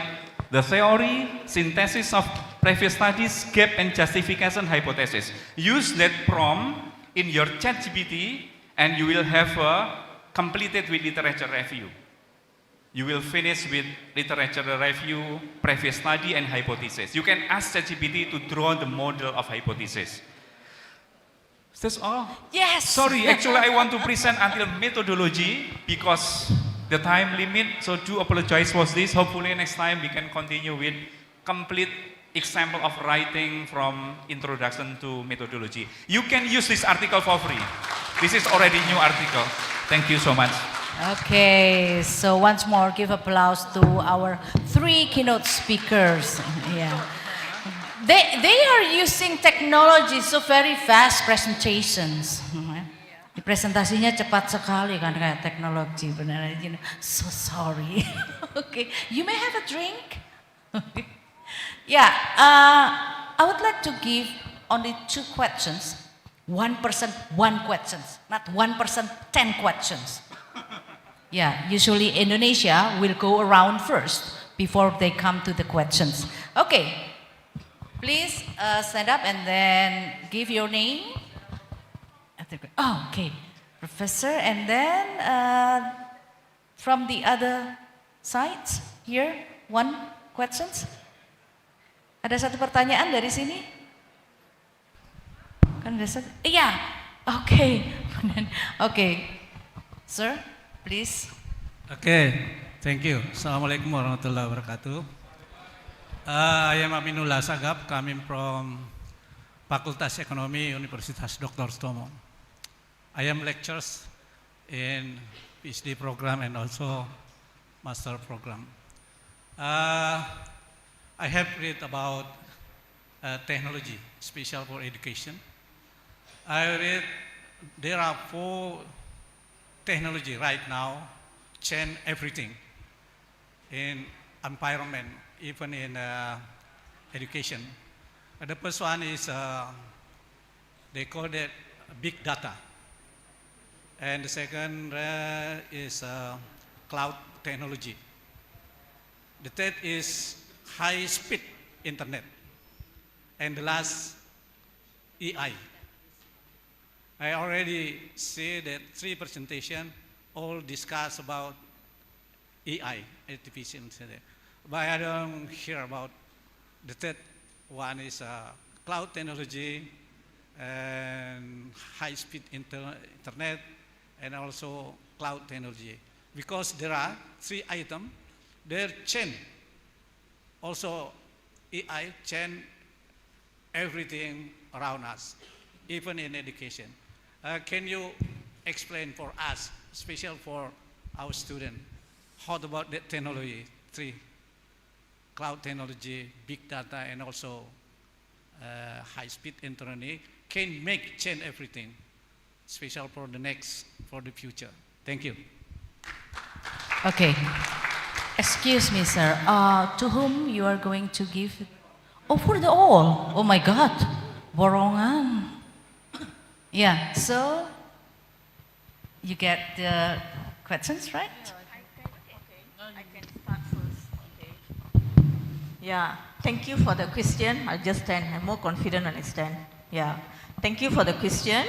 the theory, synthesis of previous studies, gap and justification hypothesis. Use that prompt in your ChatGPT and you will have completed with literature review. You will finish with literature review, previous study, and hypothesis. You can ask ChatGPT to draw the model of hypothesis. That's all?
Yes!
Sorry, actually I want to present until methodology because the time limit, so do apologize for this. Hopefully next time we can continue with complete example of writing from introduction to methodology. You can use this article for free. This is already new article. Thank you so much.
Okay, so once more, give applause to our 3 keynote speakers. Yeah, they are using technology, so very fast presentations. Presentasinya cepat sekali kan kayak teknologi benar. So sorry. Okay, you may have a drink. Yeah, I would like to give only 2 questions.
1 person, 1 questions, not 1 person, 10 questions. Yeah, usually Indonesia will go around first before they come to the questions. Okay, please stand up and then give your name. Oh, okay, Professor, and then from the other sides here, 1 questions. Ada 1 pertanyaan dari sini? Kan ada 1? Iya, oke. Okay, sir, please.
Okay, thank you. Assalamualaikum warahmatullahi wabarakatuh. I am Aminullah Sagap, coming from Fakultas Ekonomi Universitas Dr. Sutomo. I am lectures in PhD program and also master program. I have read about technology, special for education. I read there are 4 technology right now change everything in environment, even in education. The first one is they call it big data, and the second is cloud technology. The third is high-speed internet, and the last AI. I already see that 3 presentations all discuss about AI, artificial intelligence, but I don't hear about the third one is cloud technology and high-speed internet and also cloud technology. Because there are 3 items, they're change. Also, AI change everything around us, even in education. Can you explain for us, especially for our students, how about the technology, 3, cloud technology, big data, and also high-speed internet, can make change everything, especially for the future. Thank you.
Okay. Excuse me, sir. To whom you are going to give? Oh, for the all. Oh my God. Borongan. Yeah, so you get the questions, right?
I can start first. Okay. Yeah, thank you for the question. I'll just stand. I'm more confident when I stand. Yeah, thank you for the question.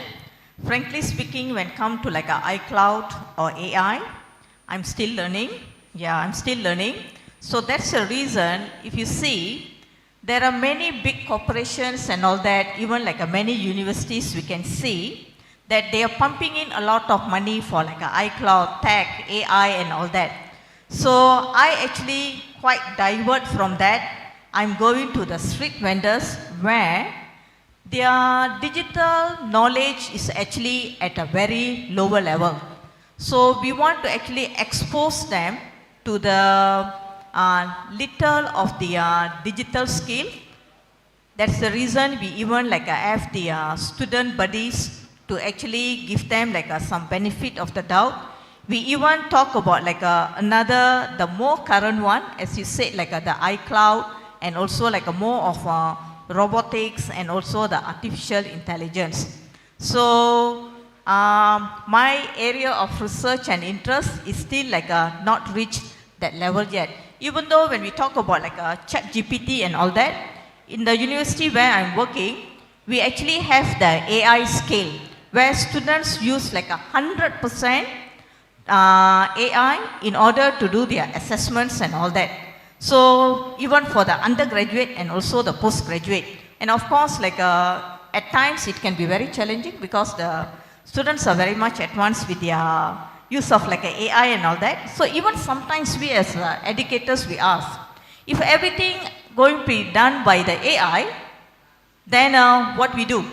Frankly speaking, when it comes to like a iCloud or AI, I'm still learning. Yeah, I'm still learning. So that's the reason, if you see, there are many big corporations and all that, even like many universities we can see, that they are pumping in a lot of money for like iCloud, tech, AI and all that. So I actually quite divert from that. I'm going to the street vendors where their digital knowledge is actually at a very lower level. So we want to actually expose them to the little of the digital skill. That's the reason we even like have the student buddies to actually give them like some benefit of the doubt. We even talk about like another, the more current one, as you said, like the iCloud and also like more of robotics and also the artificial intelligence. So my area of research and interest is still like not reached that level yet. Even though when we talk about like ChatGPT and all that, in the university where I'm working, we actually have the AI scale, where students use like 100% AI in order to do their assessments and all that. So even for the undergraduate and also the postgraduate. And of course, like at times it can be very challenging because the students are very much advanced with their use of like AI and all that. So even sometimes we as educators, we ask, if everything going to be done by the AI, then what we do?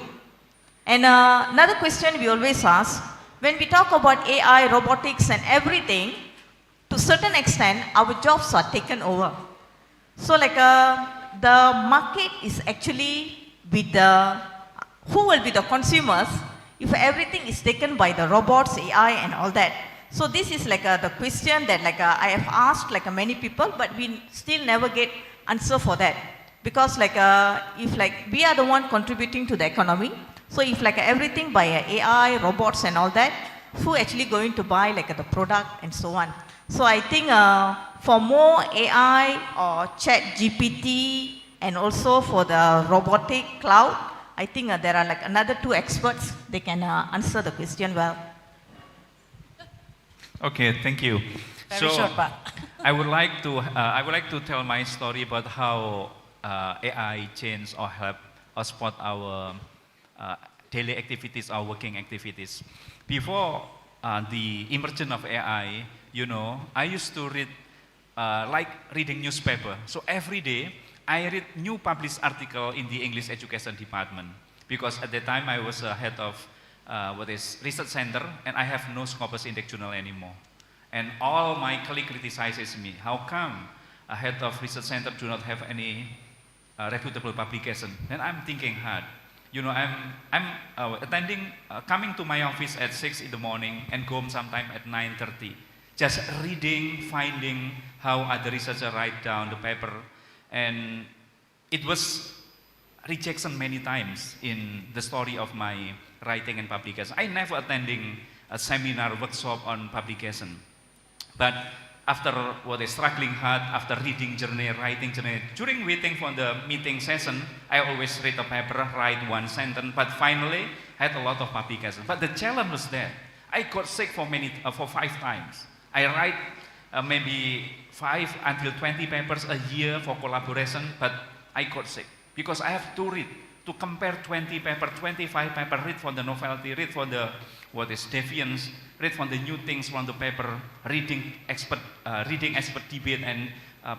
And another question we always ask, when we talk about AI, robotics and everything, to a certain extent, our jobs are taken over. So like the market is actually with the, who will be the consumers if everything is taken by the robots, AI and all that. So this is like the question that like I have asked like many people, but we still never get answer for that. Because like if like we are the one contributing to the economy, So if like everything by AI, robots and all that, who actually going to buy like the product and so on? So I think for more AI or chat GPT and also for the robotic cloud, I think there are like another 2 experts, they can answer the question well.
Okay, thank you.
Very short, Pak.
I would like to tell my story about how AI changed or help or support our daily activities, our working activities. Before the emergence of AI, you know, I used to read like reading newspaper. So every day I read new published article in the English education department, because at that time I was head of research center, and I have no Scopus Index journal anymore. And all my colleagues criticizes me. How come a head of research center do not have any reputable publication? And I'm thinking hard. You know, I'm coming to my office at 6 in the morning and go home sometime at 9:30. Just reading, finding how other researchers write down the paper. And it was rejection many times in the story of my writing and publication. I never attending a seminar, workshop on publication. But after struggling hard, after reading journey, writing journey, during waiting for the meeting session, I always read a paper, write 1 sentence, but finally had a lot of publications. But the challenge was that I got sick for 5 times. I write maybe 5 until 20 papers a year for collaboration, but I got sick because I have to read, to compare 20 paper, 25 paper, read for the novelty, read for the deviance, read for the new things from the paper, reading expert debate and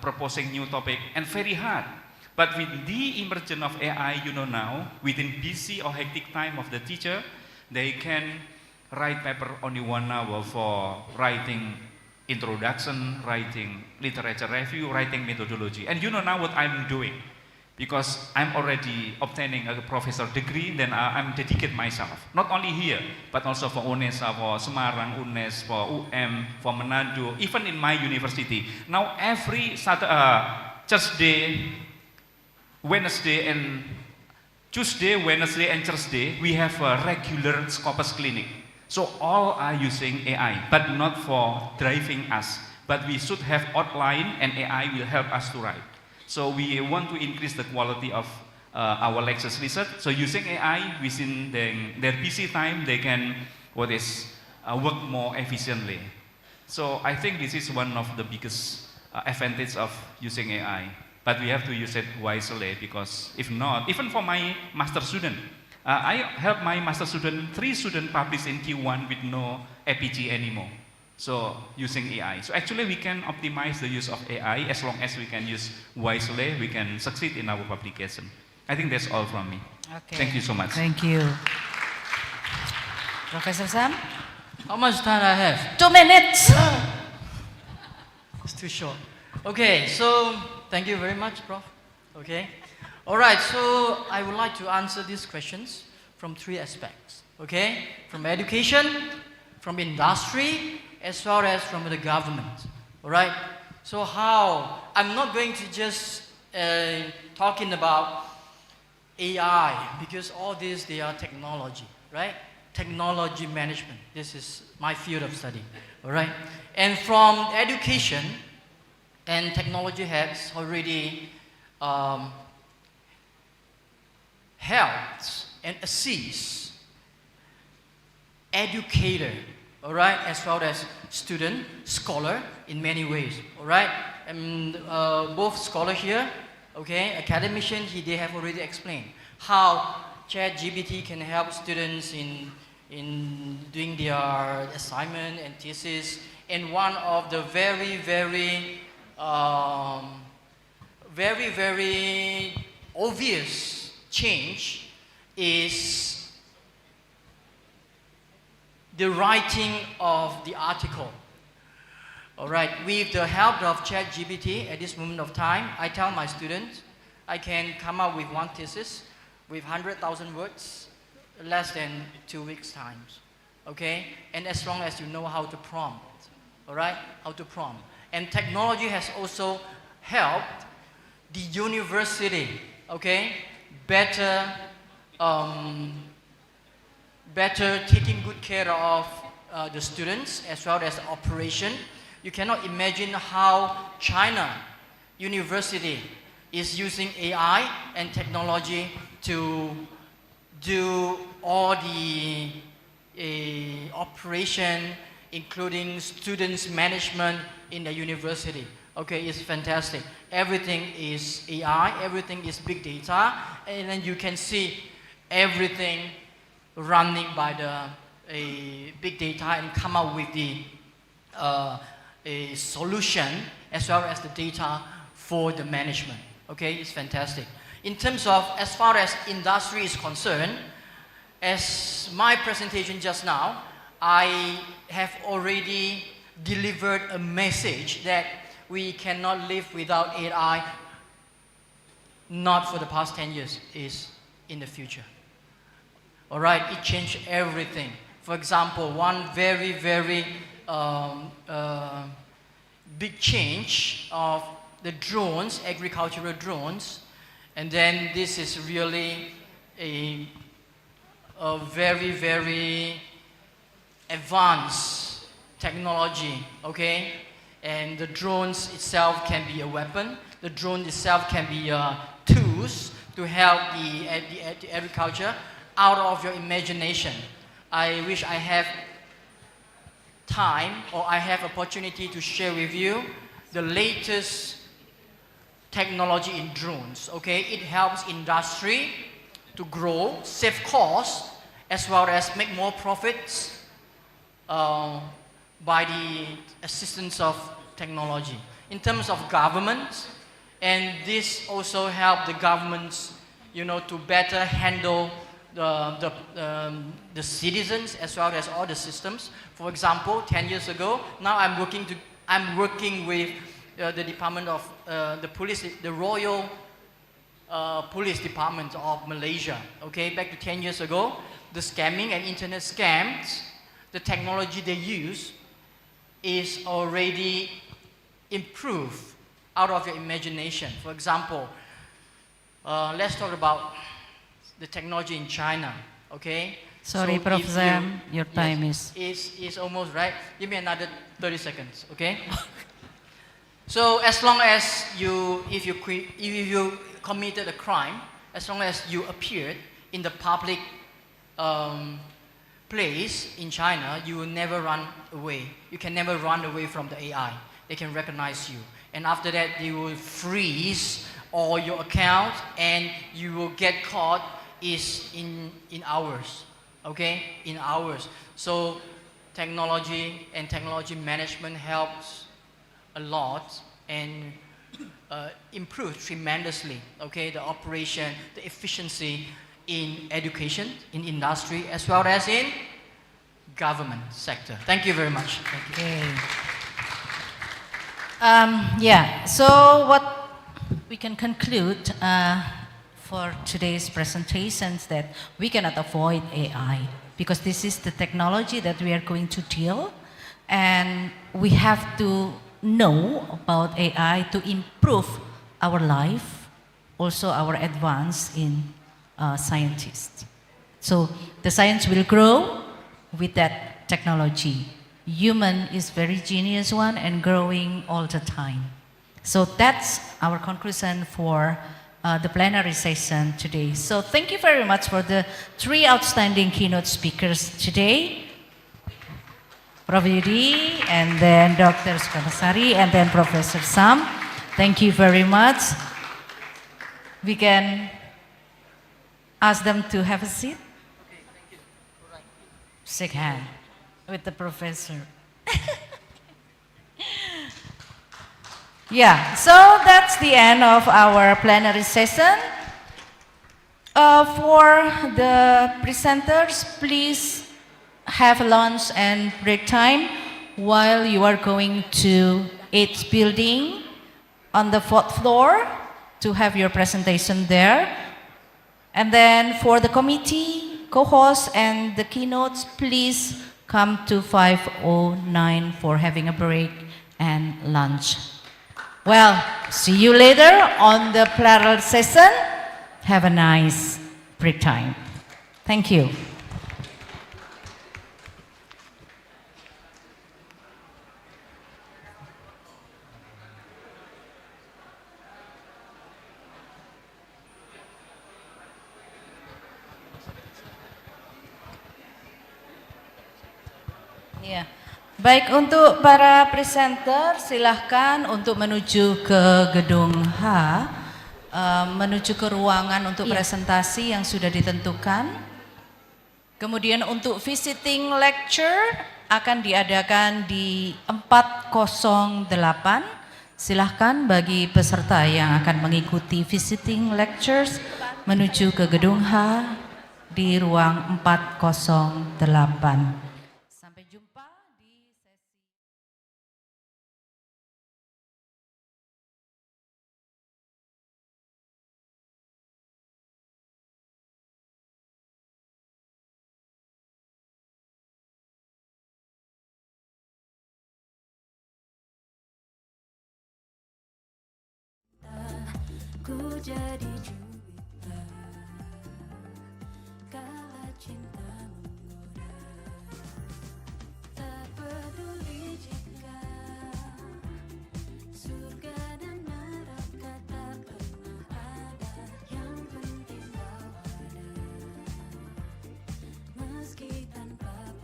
proposing new topic, and very hard. But with the emergence of AI, you know, now within busy or hectic time of the teacher, they can write paper only 1 hour for writing introduction, writing literature review, writing methodology. And you know now what I'm doing, because I'm already obtaining a professor degree, then I'm dedicate myself, not only here, but also for UNESA, for Semarang, UNES, for UM, for Manado, even in my university. Now every Thursday, Wednesday, and Tuesday, Wednesday, and Thursday, we have a regular Scopus clinic. So all are using AI, but not for driving us. But we should have outline, and AI will help us to write. So we want to increase the quality of our lectures research. So using AI within their busy time, they can work more efficiently. So I think this is one of the biggest advantage of using AI. But we have to use it wisely, because if not, even for my master student, I help my master student, 3 students publish in Q1 with no APG anymore. So using AI. So actually we can optimize the use of AI as long as we can use wisely, we can succeed in our publication. I think that's all from me.
Okay.
Thank you so much.
Thank you. Professor Sam?
How much time I have?
2 minutes.
It's too short. Okay, so thank you very much, Prof. Okay. All right, so I would like to answer these questions from 3 aspects. Okay, from education, from industry, as well as from the government. All right. So how? I'm not going to just talking about AI, because all these, they are technology, right? Technology management. This is my field of study. All right. And from education, and technology has already helped and assists educator, all right, as well as student, scholar in many ways, all right. And both scholar here, okay, academician, they have already explained how ChatGPT can help students in doing their assignment and thesis. And one of the very obvious change is the writing of the article. All right, with the help of ChatGPT at this moment of time, I tell my students, I can come up with one thesis with 100,000 words, less than 2 weeks' time. Okay, and as long as you know how to prompt, all right, how to prompt. And technology has also helped the university, okay, better better taking good care of the students as well as the operation. You cannot imagine how China University is using AI and technology to do all the operation, including students management in the university. Okay, it's fantastic. Everything is AI, everything is big data, and then you can see everything running by the big data and come up with the a solution as well as the data for the management. Okay, it's fantastic. In terms of, as far as industry is concerned, as my presentation just now, I have already delivered a message that we cannot live without AI, not for the past 10 years, is in the future. All right, it changed everything. For example, one very, very big change of the drones, agricultural drones, and then this is really a very, very advanced technology, okay? And the drones itself can be a weapon. The drone itself can be tools to help the agriculture out of your imagination. I wish I have time or I have opportunity to share with you the latest technology in drones, okay? It helps industry to grow, save costs, as well as make more profits by the assistance of technology. In terms of government, and this also help the governments, you know, to better handle the citizens as well as all the systems. For example, 10 years ago, now I'm working with the Department of the Police, the Royal Police Department of Malaysia. Okay, back to 10 years ago, the scamming and internet scams, the technology they use is already improved out of your imagination. For example, let's talk about the technology in China. Okay.
Sorry,
So
Prof.
if
Zam,
you-
your time
is almost right. Give me another 30 seconds, okay? So as long as if you committed a crime, as long as you appeared in the public place in China, you will never run away. You can never run away from the AI. They can recognize you. And after that, they will freeze all your accounts and you will get caught in hours. Okay, in hours. So technology and technology management helps a lot and improves tremendously, okay, the operation, the efficiency in education, in industry, as well as in government sector. Thank you very much. Thank you.
Yeah, so what we can conclude for today's presentations that we cannot avoid AI because this is the technology that we are going to deal, and we have to know about AI to improve our life, also our advance in scientists. So the science will grow with that technology. Human is very genius one and growing all the time. So that's our conclusion for the plenary session today. So thank you very much for the three outstanding keynote speakers today. Prof. Yudi, and then Dr. Sukamasari, and then Professor Sam. Thank you very much. We can ask them to have a seat. Shake hand with the professor. Yeah, so that's the end of our plenary session. For the presenters, please have lunch and break time while you are going to 8th building on the 4th floor to have your presentation there. And then for the committee, co-hosts and the keynotes, please come to 509 for having a break and lunch. Well, see you later on the plenary session. Have a nice break time. Thank you. Ya. Baik, untuk para presenter silahkan untuk menuju ke gedung H, menuju ke ruangan untuk presentasi yang sudah ditentukan. Kemudian untuk visiting lecture akan diadakan di 408. Silahkan bagi peserta yang akan mengikuti visiting lectures menuju ke gedung H di ruang 408. Sampai jumpa di sesi
Ku jadi juwita kala cinta